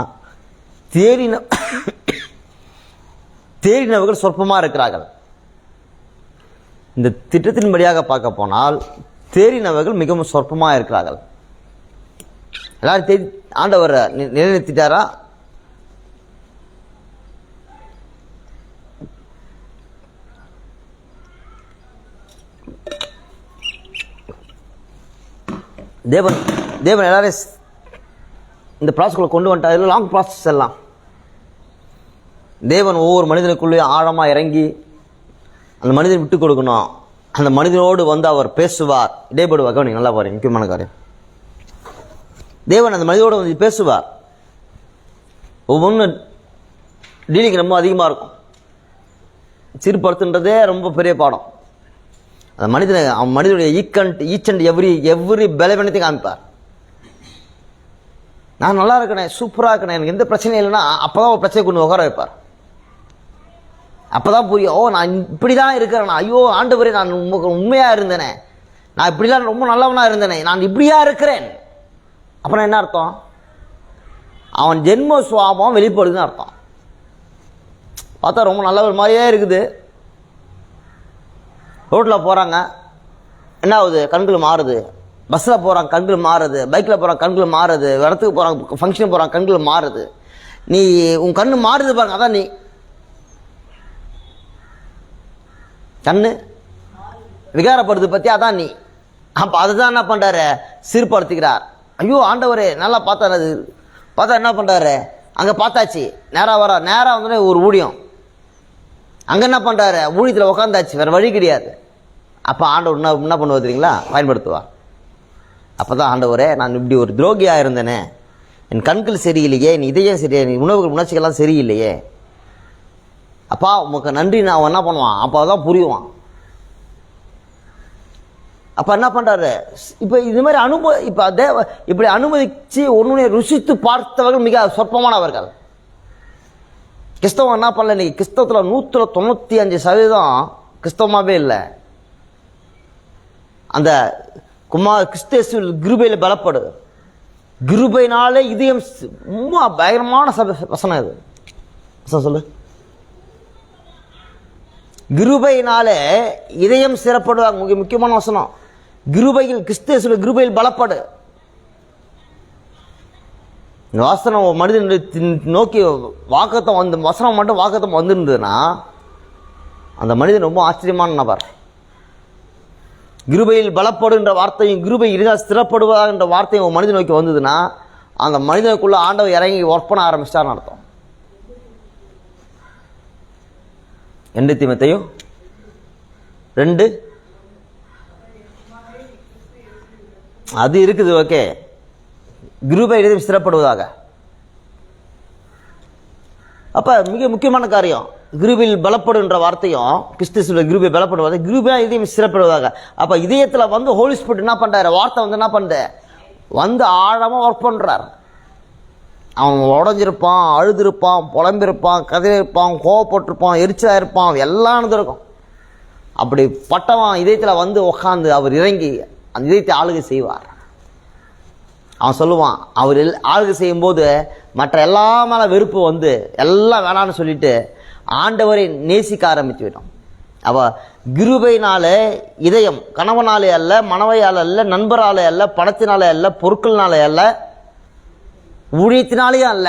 தேறினவர்கள் சொற்பமாக இருக்கிறார்கள். இந்த திட்டத்தின்படியாக பார்க்க போனால் தேறினவர்கள் மிகவும் சொற்பமாக இருக்கிறார்கள். எல்லாரும் ஆண்டவர் நிலைநிறுத்திட்டாரா? தேவன் எல்லாரும் இந்த ப்ராசஸ்குள்ள கொண்டு வந்துட்டார். லாங் ப்ராசஸ் எல்லாம் தேவன் ஒவ்வொரு மனிதனுக்குள்ளே ஆழமாக இறங்கி அந்த மனிதனை விட்டு கொடுக்கணும். அந்த மனிதனோடு வந்து அவர் பேசுவார், இடைப்படுவார். கவனிங்க, நல்லா பாருங்க, முக்கியமான காரியம். தேவன் அந்த மனிதனோடு வந்து பேசுவார். ஒவ்வொன்று டீலிங் ரொம்ப அதிகமாக இருக்கும். சீர்படுத்துன்றதே ரொம்ப பெரிய பாடம். அந்த மனிதனுடைய ஈச் அண்ட் எவ்ரி பலவீனத்தையும் காமிப்பார். நான் நல்லா இருக்கேன், சூப்பராக இருக்கேன், எனக்கு எந்த பிரச்சனையும் இல்லைன்னா அப்போதான் ஒரு பிரச்சனை கொண்டு உட்கார வைப்பார். அப்போதான் புரியும், ஓ நான் இப்படி தான் இருக்கிறேன், ஐயோ ஆண்டவரே நான் உண்மையாக இருந்தேனே, நான் இப்படிலாம் ரொம்ப நல்லவனாக இருந்தேனே, நான் இப்படியா இருக்கிறேன். அப்புறம் என்ன அர்த்தம், அவன் ஜென்ம சுவாபம் வெளிப்படுதுன்னு அர்த்தம். பார்த்தா ரொம்ப நல்லவர் மாதிரியே இருக்குது. ரோட்டில் போகிறாங்க, என்ன ஆகுது, கண்கள் மாறுது. பஸ்ஸில் போகிறாங்க, கண்கள் மாறுது. பைக்கில் போகிறாங்க, கண்கள் மாறுது. இடத்துக்கு போகிறாங்க, ஃபங்க்ஷனுக்கு போகிறாங்க, கண்கள் மாறுது. நீ உன் கண்ணு மாறுது பாருங்க, அதான் நீ கண்ணு விகாரப்படுது பற்றி, அதான் நீ. அப்போ அதுதான் என்ன பண்ணுறாரு, சீர்படுத்துகிறார். ஐயோ ஆண்டவரே நல்லா பார்த்தா என்ன பண்ணுறாரு, அங்கே பார்த்தாச்சு, நேராக வந்தோடனே ஒரு ஊழியம். அங்கே என்ன பண்ணுறாரு, ஊழியத்தில் உட்காந்தாச்சு, வேறு வழி கிடையாது. அப்போ ஆண்டவர் என்ன பண்ணுவது தெரியுங்களா? பயன்படுத்துவார். அப்போ தான் ஆண்டவரே, நான் இப்படி ஒரு துரோகியாக இருந்தேனே, என் கண்கள் சரியில்லையே, என் இதயம் சரியில்லை, என் உணர்ச்சிகள்லாம் சரியில்லையே, அப்பா உமக்கு நன்றி. நான் அவன் என்ன பண்ணுவான்? அப்போ தான் புரியுவான். அப்போ என்ன பண்ணுறாரு? இப்போ இது மாதிரி இப்போ இப்படி அனுமதிச்சு ஒன்றுனே ருசித்து பார்த்தவர்கள் மிக சொற்பமானவர்கள். கிறிஸ்தவம் என்ன பண்ணல? இன்னைக்கு கிறிஸ்தவத்தில் 195% கிறிஸ்தவமாகவே இல்லை. அந்த கிறிஸ்தேசுவில் கிருபையில் பலப்படு. கிருபைனாலே இதயம் ரொம்ப பயங்கரமான வசனம் இது. சொல்லு. கிருபையினாலே இதயம் சிறப்படுவாங்க. முக்கியமான வசனம். கிருபையில் கிறிஸ்தேசுவில் கிருபையில் பலப்படு. இந்த வசனம் மனிதன் நோக்கி வாக்குத்தம் வந்து வசனம் மட்டும் வாக்குத்தம் வந்துருந்ததுன்னா அந்த மனிதன் ரொம்ப ஆச்சரியமான நபர். கிருபையில் பலப்படுகின்ற வார்த்தையும் கிருபை இருந்தால் ஸ்திரப்படுவதாக என்ற வார்த்தையும் ஒரு மனிதன் நோக்கி வந்ததுன்னா அந்த மனிதனுக்குள்ள ஆண்டவர் இறங்கி ஒர்க் பண்ண ஆரம்பிச்சிட்டார்னு அர்த்தம். 2 தீமோத்தேயு 2 அது இருக்குது. ஓகே, கிருபை இதயம் ஸ்திரப்படுவதாக. அப்ப மிக முக்கியமான காரியம் கிருபையில் பலப்படுகின்ற வார்த்தையும் கிறிஸ்துவின் கிருபை பலப்படுவதாக, கிருபையா இதயம் ஸ்திரப்படுவதாக. அப்ப இதயத்துல வந்து ஹோலி ஸ்பிரிட் என்ன பண்றாரு? வார்த்தை வந்து என்ன பண்ணுது? வந்து ஆழமா ஒர்க் பண்றார். அவன் உடஞ்சிருப்பான், அழுதுருப்பான், புலம்பிருப்பான், கதையிருப்பான், கோவப்பட்டிருப்பான், எரிச்சலா இருப்பான், எல்லாம் இருக்கும். அப்படி பட்டவன் இதயத்துல வந்து உட்காந்து அவர் இறங்கி அந்த இதயத்தை ஆளுகை செய்வார். அவன் சொல்லுவான், அவர் ஆளுகை செய்யும் போது மற்ற எல்லா மேல வெறுப்பு வந்து எல்லாம் வேணான்னு சொல்லிட்டு ஆண்டவரை நேசிக்க ஆரம்பித்து விடும். அவ கிருபையினால இதயம் கணவனாலே அல்ல, மனைவியால் அல்ல, நண்பராலே அல்ல, பணத்தினாலே அல்ல, பொருட்களினாலே அல்ல, ஊழியத்தினாலே அல்ல,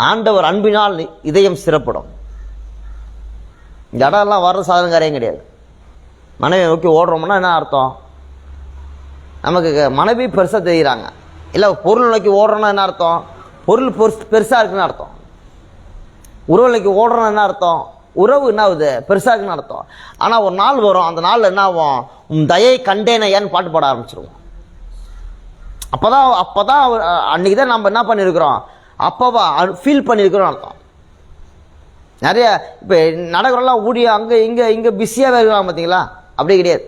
ஆண்டவர் அன்பினால் இதயம் சிறப்படும். இந்த இடம்லாம் வர்ற சாதன காரியம் கிடையாது. மனைவியை நோக்கி ஓடுறோம்னா என்ன அர்த்தம்? நமக்கு மனைவி பெருசாக தெரிகிறாங்க. இல்லை பொருள் நோக்கி ஓடுறோன்னா என்ன அர்த்தம்? பொருள் பெருசாக இருக்குன்னு அர்த்தம். உறவு நோக்கி ஓடுறோன்னா என்ன அர்த்தம்? உறவு என்ன ஆகுது? பெருசாக இருக்குன்னு அர்த்தம். ஆனால் ஒரு நாள் வரும், அந்த நாளில் என்ன ஆகும்? தயை கண்டேனையான்னு பாட்டு பாட ஆரம்பிச்சிருவோம். அப்போதான் அன்றைக்கி தான் நம்ம என்ன பண்ணியிருக்கிறோம்? அப்போவா ஃபீல் பண்ணியிருக்கிறோம் அர்த்தம். நிறைய இப்போ நடக்கிறோம்லாம் ஊழியம் அங்கே இங்கே பிஸியாகவே இருக்கிறாங்க பார்த்தீங்களா? அப்படி கிடையாது.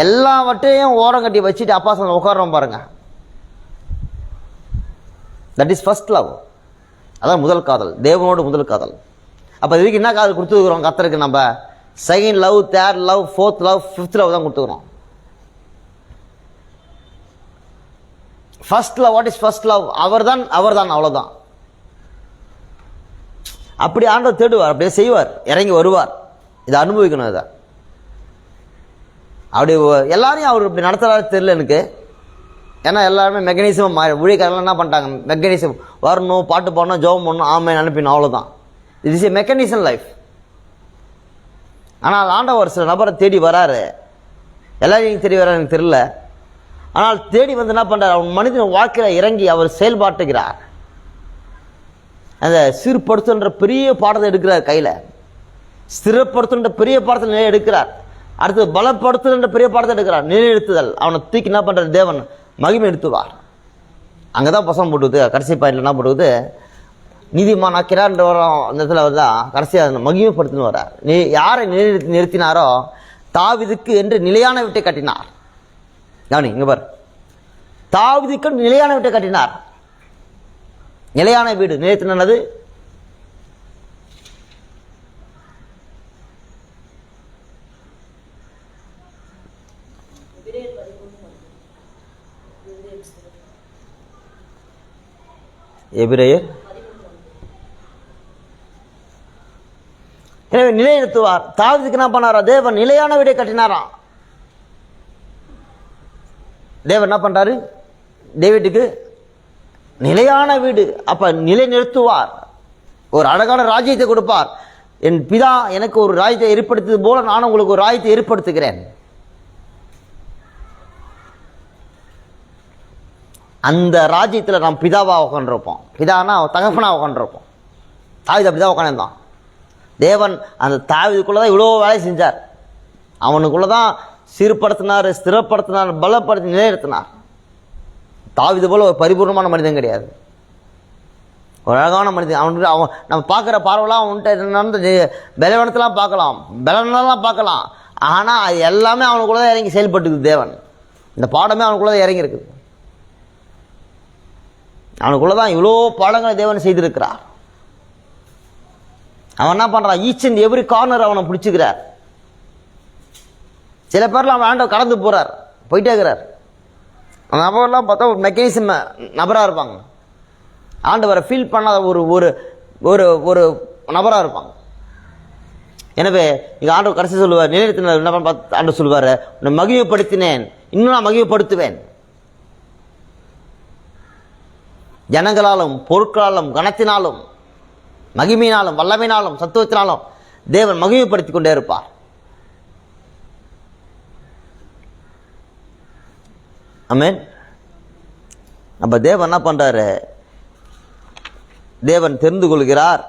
எல்லாவற்றையும் ஓரம் கட்டி வச்சுட்டு அப்பா சொன்ன உட்காரோம் பாருங்க. That is first love. அதான் முதல் காதல், தேவனோடு முதல் காதல். அப்போ இதுக்கு என்ன காதல் கொடுத்துருக்குறோம்? கர்த்தருக்கு நம்ம second love, third love, fourth love, fifth love தான் கொடுத்துக்கிறோம். First love, what is first love? அவர் தான் அவ்வளோதான். அப்படி ஆண்டவர் தேடுவார், அப்படியே செய்வார், இறங்கி வருவார். இதை அனுபவிக்கணும். இதை அப்படி எல்லாரையும் அவர் இப்படி நடத்துறாரு தெரியல எனக்கு. ஏன்னா எல்லாருமே மெக்கானிசம் மாறி ஊழியக்காரர்கள் என்ன பண்ணிட்டாங்க? மெக்கானிசம் வரணும், பாட்டு பாடணும், ஜெபம் பண்ணணும், ஆமை அனுப்பினோம், அவ்வளோதான். இது இஸ் ஏ மெக்கானிசம் லைஃப். ஆனால் ஆண்டவர் சில நபரை தேடி வராரு. எல்லாரையும் தேடி வராரு எனக்கு தெரியல. ஆனால் தேடி வந்து என்ன பண்ணுறாரு? அவன் மனிதன் வாழ்க்கையில் இறங்கி அவர் செயல்பாட்டுகிறார். அந்த சீர்படுத்துன்ற பெரிய பாடத்தை எடுக்கிறார் கையில். ஸ்திரப்படுத்துன்ற பெரிய பாடத்தை நிலை எடுக்கிறார். அடுத்து பலப்படுத்துகின்ற பெரிய பாடத்தை எடுக்கிறார், நிலைநிறுத்துதல். அவனை தூக்கி என்ன பண்ணுற? தேவன் மகிமை எடுத்துவார். அங்கே தான் பசங்க போட்டுக்குது. கடைசி பாயிண்டில் என்ன போட்டுக்குது? நீதிமான் ஆக்கிறான்ற வரோம். அந்த இடத்துல தான் கடைசியாக மகிமைப்படுத்தின்னு வர்றார். யாரை நிறுத்தினாரோ தாவீதுக்கு என்று நிலையான வீட்டை கட்டினார். கவனி இங்கே பார், தாவீதுக்கு நிலையான வீட்டை கட்டினார். நிலையான வீடு நிலைத்தினது எபிரேயர். எனவே நிலைநிறுத்துவார். தாவீதுக்கு என்ன பண்ணாரா? தேவன் நிலையான வீடை கட்டினாராம். தேவன் என்ன பண்றாரு? டேவிட்டுக்கு நிலையான வீடு. அப்ப நிலை நிறுத்துவார். ஒரு அழகான ராஜ்யத்தை கொடுப்பார். என் பிதா எனக்கு ஒரு ராஜ்யத்தை ஏற்படுத்தியது போல நான் உங்களுக்கு ஒரு ராஜ்யத்தை ஏற்படுத்துகிறேன். அந்த ராஜ்யத்தில் நாம் பிதாவாக உட்காந்துருப்போம். பிதானா தகப்பனாக உட்காந்துருப்போம். தாவீது அப்படிதான் உட்காந்துருந்தான். தேவன் அந்த தாவீதுக்குள்ளே தான் இவ்வளோ வேலை செஞ்சார். அவனுக்குள்ள தான் சீர்படுத்தினார், ஸ்திரப்படுத்தினார், பலப்படுத்தி நிலைநிறுத்தினார். தாவீது போல ஒரு பரிபூர்ணமான மனிதன் கிடையாது, ஒரு அழகான மனிதன். அவனுக்கு அவன் நம்ம பார்க்குற பார்வைலாம் அவன்கிட்ட நடந்து பலவீனத்தெல்லாம் பார்க்கலாம், பலவீனம்லாம் பார்க்கலாம், ஆனால் அது எல்லாமே அவனுக்குள்ள தான் இறங்கி செயல்பட்டுக்குது. தேவன் இந்த பாடமே அவனுக்குள்ள தான் இறங்கி இருக்குது. அவனுக்குள்ள தான் இவ்வளோ பாடங்களை தேவன் செய்திருக்கிறார். அவன் என்ன பண்ணுறான், ஈச் அண்ட் எவ்ரி கார்னர் அவனை பிடிச்சிக்கிறார். சில பேர்லாம் அவன் ஆண்டவர் கடந்து போகிறார், போயிட்டே இருக்கிறார். அந்த நபர்லாம் பார்த்தா ஒரு மெக்கானிசம் நபராக இருப்பாங்க, ஆண்டவரை ஃபீல் பண்ணாத ஒரு ஒரு ஒரு ஒரு நபராக இருப்பாங்க. எனவே இங்கே ஆண்டவர் கடைசி சொல்லுவார், நிலைநிறுத்தின என்ன பார்த்து ஆண்டவர் சொல்லுவார், உன்னை மகிமைப்படுத்தினேன், இன்னும் நான் மகிமைப்படுத்துவேன். ஜனங்களாலும் பொருட்களாலும் கனத்தினாலும் மகிமையினாலும் வல்லமையினாலும் சத்துவத்தினாலும் தேவன் மகிமைப்படுத்தி கொண்டே இருப்பார். ஆமென். அப்ப தேவன் என்ன பண்றாரு, தேவன் தெரிந்து கொள்கிறார்.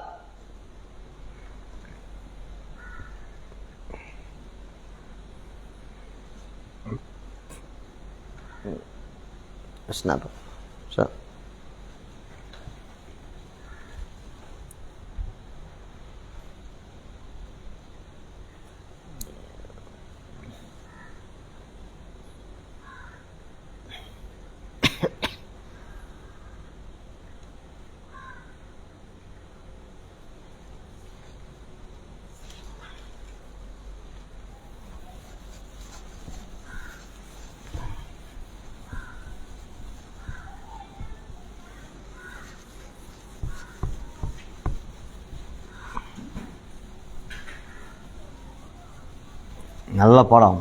நல்ல படம்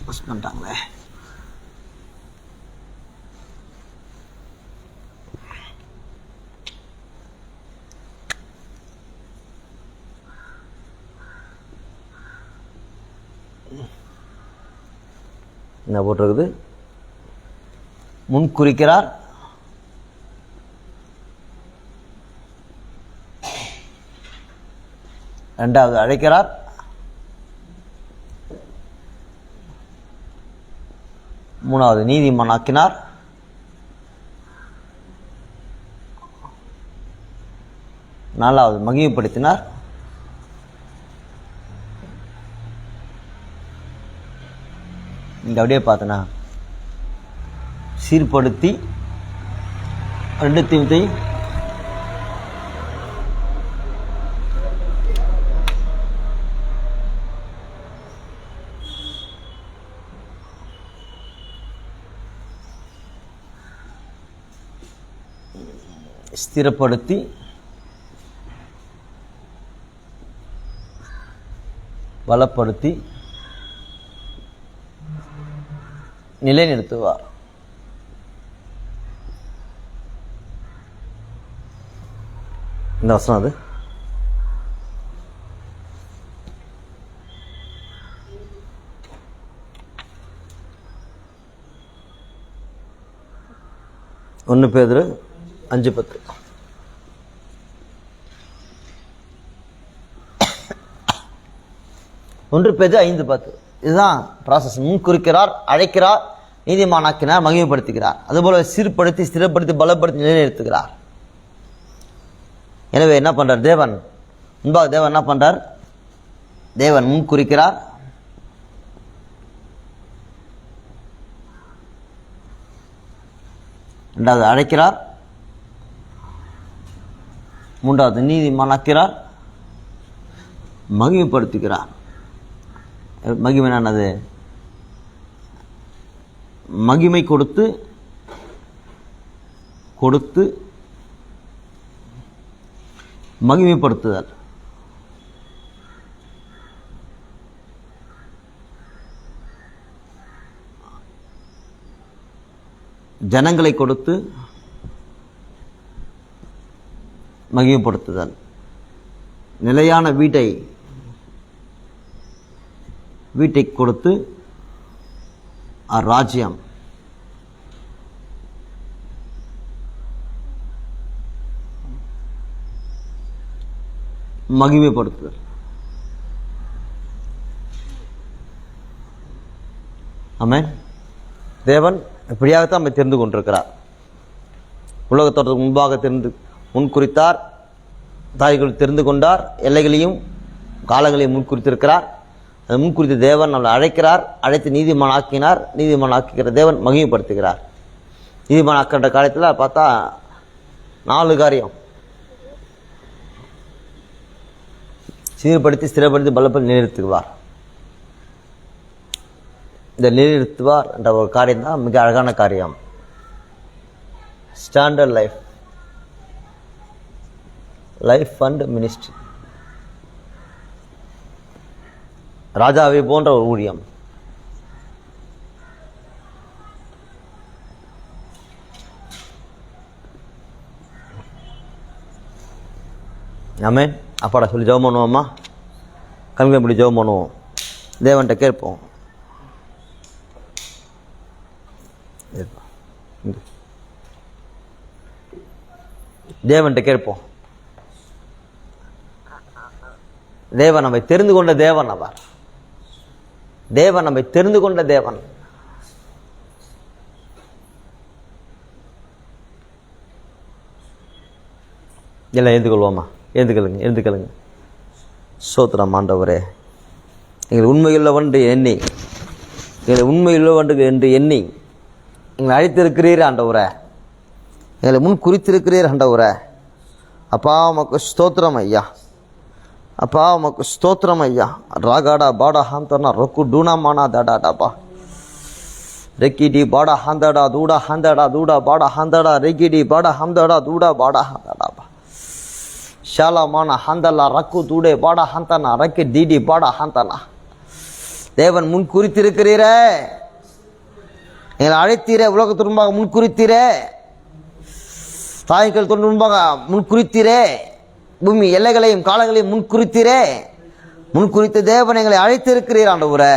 மிஸ் பண்ணிட்டாங்களே. என்ன போட்டிருக்குது, முன்குறிக்கிறார், இரண்டாவது அழைக்கிறார், மூணாவது நீதிமானாக்கினார், நாலாவது மகிமைப்படுத்தினார், இந்த அப்படியே பார்த்தனா சீர்படுத்தி 2 தீமோத்தேயு ஸ்திரப்படுத்தி பலப்படுத்தி நிலைநிறுத்துவார். இந்த வசனம் அது. ஒன்று பேதுரு 5:10. ஒன்று பேதுரு 5:10. இதுதான் ப்ராசஸ். முன்குறிக்கிறார், அழைக்கிறார், நீதிமானாக்கினார், மகிமைப்படுத்துகிறார். அதுபோல சீர்படுத்தி ஸ்திரப்படுத்தி பலப்படுத்தி நிலைநிறுத்துகிறார். எனவே என்ன பண்றார் தேவன், முன்பாக தேவன் என்ன பண்றார், தேவன் முன்குறிக்கிறார், இரண்டாவது அழைக்கிறார், மூன்றாவது நீதிமானாக்கிறார், மகிமைப்படுத்துகிறார். மகிமை என்னது, மகிமை கொடுத்து கொடுத்து மகிமைப்படுத்துதல். ஜனங்களை கொடுத்து மகிமைப்படுத்துதல். நிலையான வீட்டை கொடுத்து ராஜ்யம். மகிமைப்படுத்துதல். ஆமென். தேவன் இப்படியாகத்தான் நம்மை தெரிந்து கொண்டிருக்கிறார். உலகத்தோட்டத்துக்கு முன்பாக முன்குறித்தார். தாய்கள் தெரிந்து கொண்டார். எல்லைகளையும் காலங்களையும் முன்குறித்திருக்கிறார். அது முன்குறித்த தேவன் நம்மளை அழைக்கிறார். அழைத்து நீதிமான் ஆக்கினார். நீதிமான் ஆக்கிக்கிற தேவன் மகிமைப்படுத்துகிறார். நீதிமான் ஆக்கின்ற காலத்தில் பார்த்தா 4 காரியம்: சீர்படுத்தி, ஸ்திரப்படுத்தி, பலப்படுத்தி நிலைநிறுத்துவார். இந்த நிலைநிறுத்துவார் என்ற ஒரு காரியம் தான் மிக அழகான காரியம். Standard life and ministry. ராஜாவை போன்ற ஒரு ஊழியம். ஆமென். அப்பாடா சொல்லி ஜெபம் பண்ணுவோம்மா. கண்களை இப்படி ஜெபம் பண்ணுவோம். தேவன்கிட்ட கேட்போம். தேவன்கிட்ட கேட்போம். தேவன் நம்மை தெரிந்து கொண்ட தேவன். அவர் தேவன் நம்மை தெரிந்து கொண்ட தேவன். எல்லாம் எழுந்துக்கொள்வோமா? எழுந்துக்கலுங்க. சோத்திரம் ஆண்டவரே, எங்கள் உண்மையுள்ளவன்று எண்ணி, எங்களை உண்மையுள்ளவன்று என்று எண்ணி எங்களை அழைத்திருக்கிறீர் ஆண்டவரே. எங்களை முன் குறித்திருக்கிறீர் ஆண்டவரே. அப்பா உமக்கு ஸ்தோத்திரம் ஐயா. அப்பா உமக்கு ஸ்தோத்திரம் ஐயா. ராகாடா பாடா ஹாந்தனா ரொக்கு டூனா மானா தாடா டாபா ரெக்கிடி பாடா ஹாந்தடா தூடா ஹாந்தடா தூடா பாடா ஹாந்தடா ரெக்கிடி பாடா ஹாந்தடா தூடா பாடா ஹாந்தடாபா ஷாலா மானா ஹாந்தலா ரக்கு தூடே பாடா ஹாந்தனா ரக்கி டிடி பாடா ஹாந்தனா. தேவன் முன் குறித்திருக்கிறீரே. எங்களை அழைத்தீரே. உலகத்திற்கு முன்பாக முன்குறித்தீரே. தாய்கள் தொண்டு முன்பாக முன்குறித்தீரே. பூமி எல்லைகளையும் காலங்களையும் முன்குறித்தீரே. முன்குறித்த தேவன் எங்களை அழைத்திருக்கிறீர் ஆண்டவரே.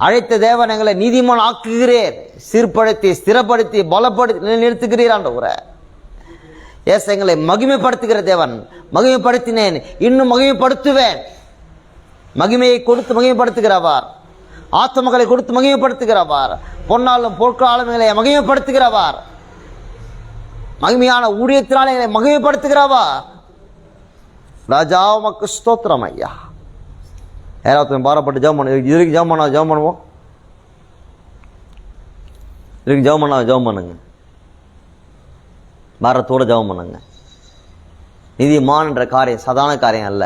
அழைத்த தேவன் எங்களை நீதிமான் ஆக்குகிறீர். சீர்படுத்தி, ஸ்திரப்படுத்தி, பலப்படுத்தி நிறுத்துகிறீர் ஆண்டவரே. ஏச எங்களை மகிமைப்படுத்துகிற தேவன். மகிமைப்படுத்தினேன், இன்னும் மகிமைப்படுத்துவேன். மகிமையை கொடுத்து மகிமைப்படுத்துகிறவர். ஆத்மகளை கொடுத்து மகிமைப்படுத்துகிறவர். பொன்னாலும் பொற்காலம் எங்களை மகிமைப்படுத்துகிறவர். மகிமையான ஊழியத்தினால எங்களை மகிமைப்படுத்துகிறவா. ராஜா உமக்கு ஸ்தோத்திரம் ஐயா. யாராவது பாரப்பட்டு ஜெபம் பண்ணு. இதுக்கு ஜெபம் பண்ணுவோம். இதுக்கு ஜெபம் பண்ணுங்க. பாரத்தோடு ஜெபம் பண்ணுங்க. நீதிமான் என்ற காரியம் சாதாரண காரியம் அல்ல.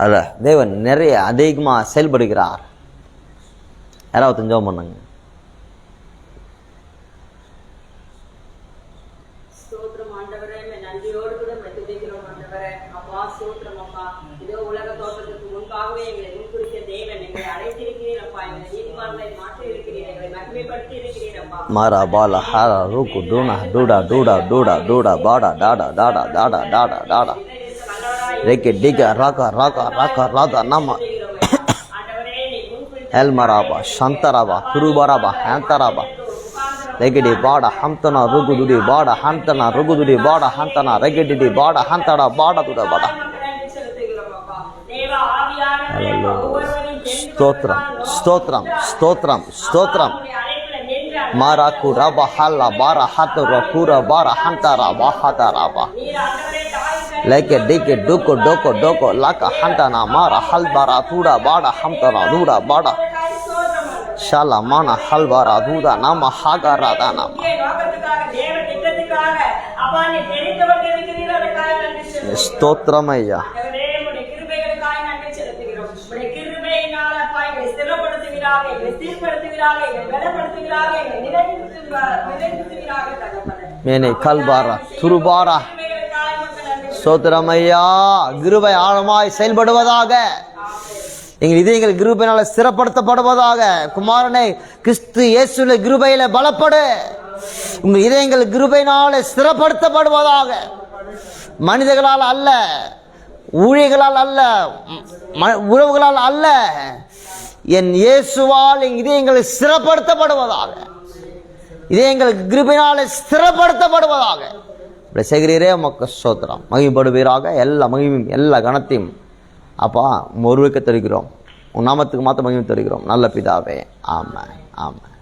அல்ல, தேவன் நிறைய அதிகமாக செயல்படுகிறார். யாராவது ஜெபம் பண்ணுங்க. मारा बाला हारा रुको डूना डूडा डूडा डूडा डूडा बाड़ा डाडा डाडा डाडा डाडा डाडा रेके डिगा राका राका राका राधा नामा एल मराबा शांतराबा कुरुबाराबा हैंतराबा रेगेडी बाड़ा हमतना रुगुदुडी बाड़ा हंतना रुगुदुडी बाड़ा हंतना रेगेडी बाड़ा हंतड़ा बाड़ा दुडा बाड़ा स्तोत्रम स्तोत्रम स्तोत्रम स्तोत्रम मारा कुराबा हल्ला बारा हाथ रकुरा बारा हंतारा बाहातारा बा लेके डिके डुको डोको डोको लाका हंताना मारा हल बारा तूड़ा बाड़ा हमतना दूड़ा बाड़ा शाला माना हल बारा दूधा नामा हागा राधा नामा स्तोत्रमయ్యా மேனே கல்பாரா துருபாரா சோத்திரமையா. கிருபை ஆழமாய் செயல்படுவதாக. எங்கள் இதயங்கள் கிருபையினால ஸ்திரப்படுத்தப்படுவதாக. குமாரனை கிறிஸ்து இயேசுவின் கிருபையில பலப்படு. உங்கள் இதயங்கள் கிருபையினால ஸ்திரப்படுத்தப்படுவதாக. மனிதர்களால் அல்ல, ஊழியர்களால் அல்ல, உறவுகளால் அல்ல, என் இயேசுவால் என் இதயங்கள் ஸ்திரப்படுத்தப்படுவதாக. இதயங்கள் கிருபையினால ஸ்திரப்படுத்தப்படுவதாக. இப்படி செய்கிறீரே உமக்கு ஸ்தோத்திரம். மகிமைப்படுவீராக. எல்லா மகிமையும் எல்லா கணத்தையும் அப்பா ஒருவருக்கு தருகிறோம். உன் நாமத்துக்கு மாத்த மகிமை தருகிறோம் நல்ல பிதாவே. ஆமென் ஆமென்.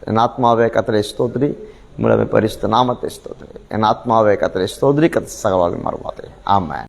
என் ஆத்மாவே கர்த்தரை ஸ்தோத்திரி, உம்முடைய பரிசுத்த நாமத்தை ஸ்தோத்திரி. என் ஆத்மாவே கர்த்தரை ஸ்தோத்திரி, கர்த்தர் சகலவாழ்வு மறவாதே. ஆமென்.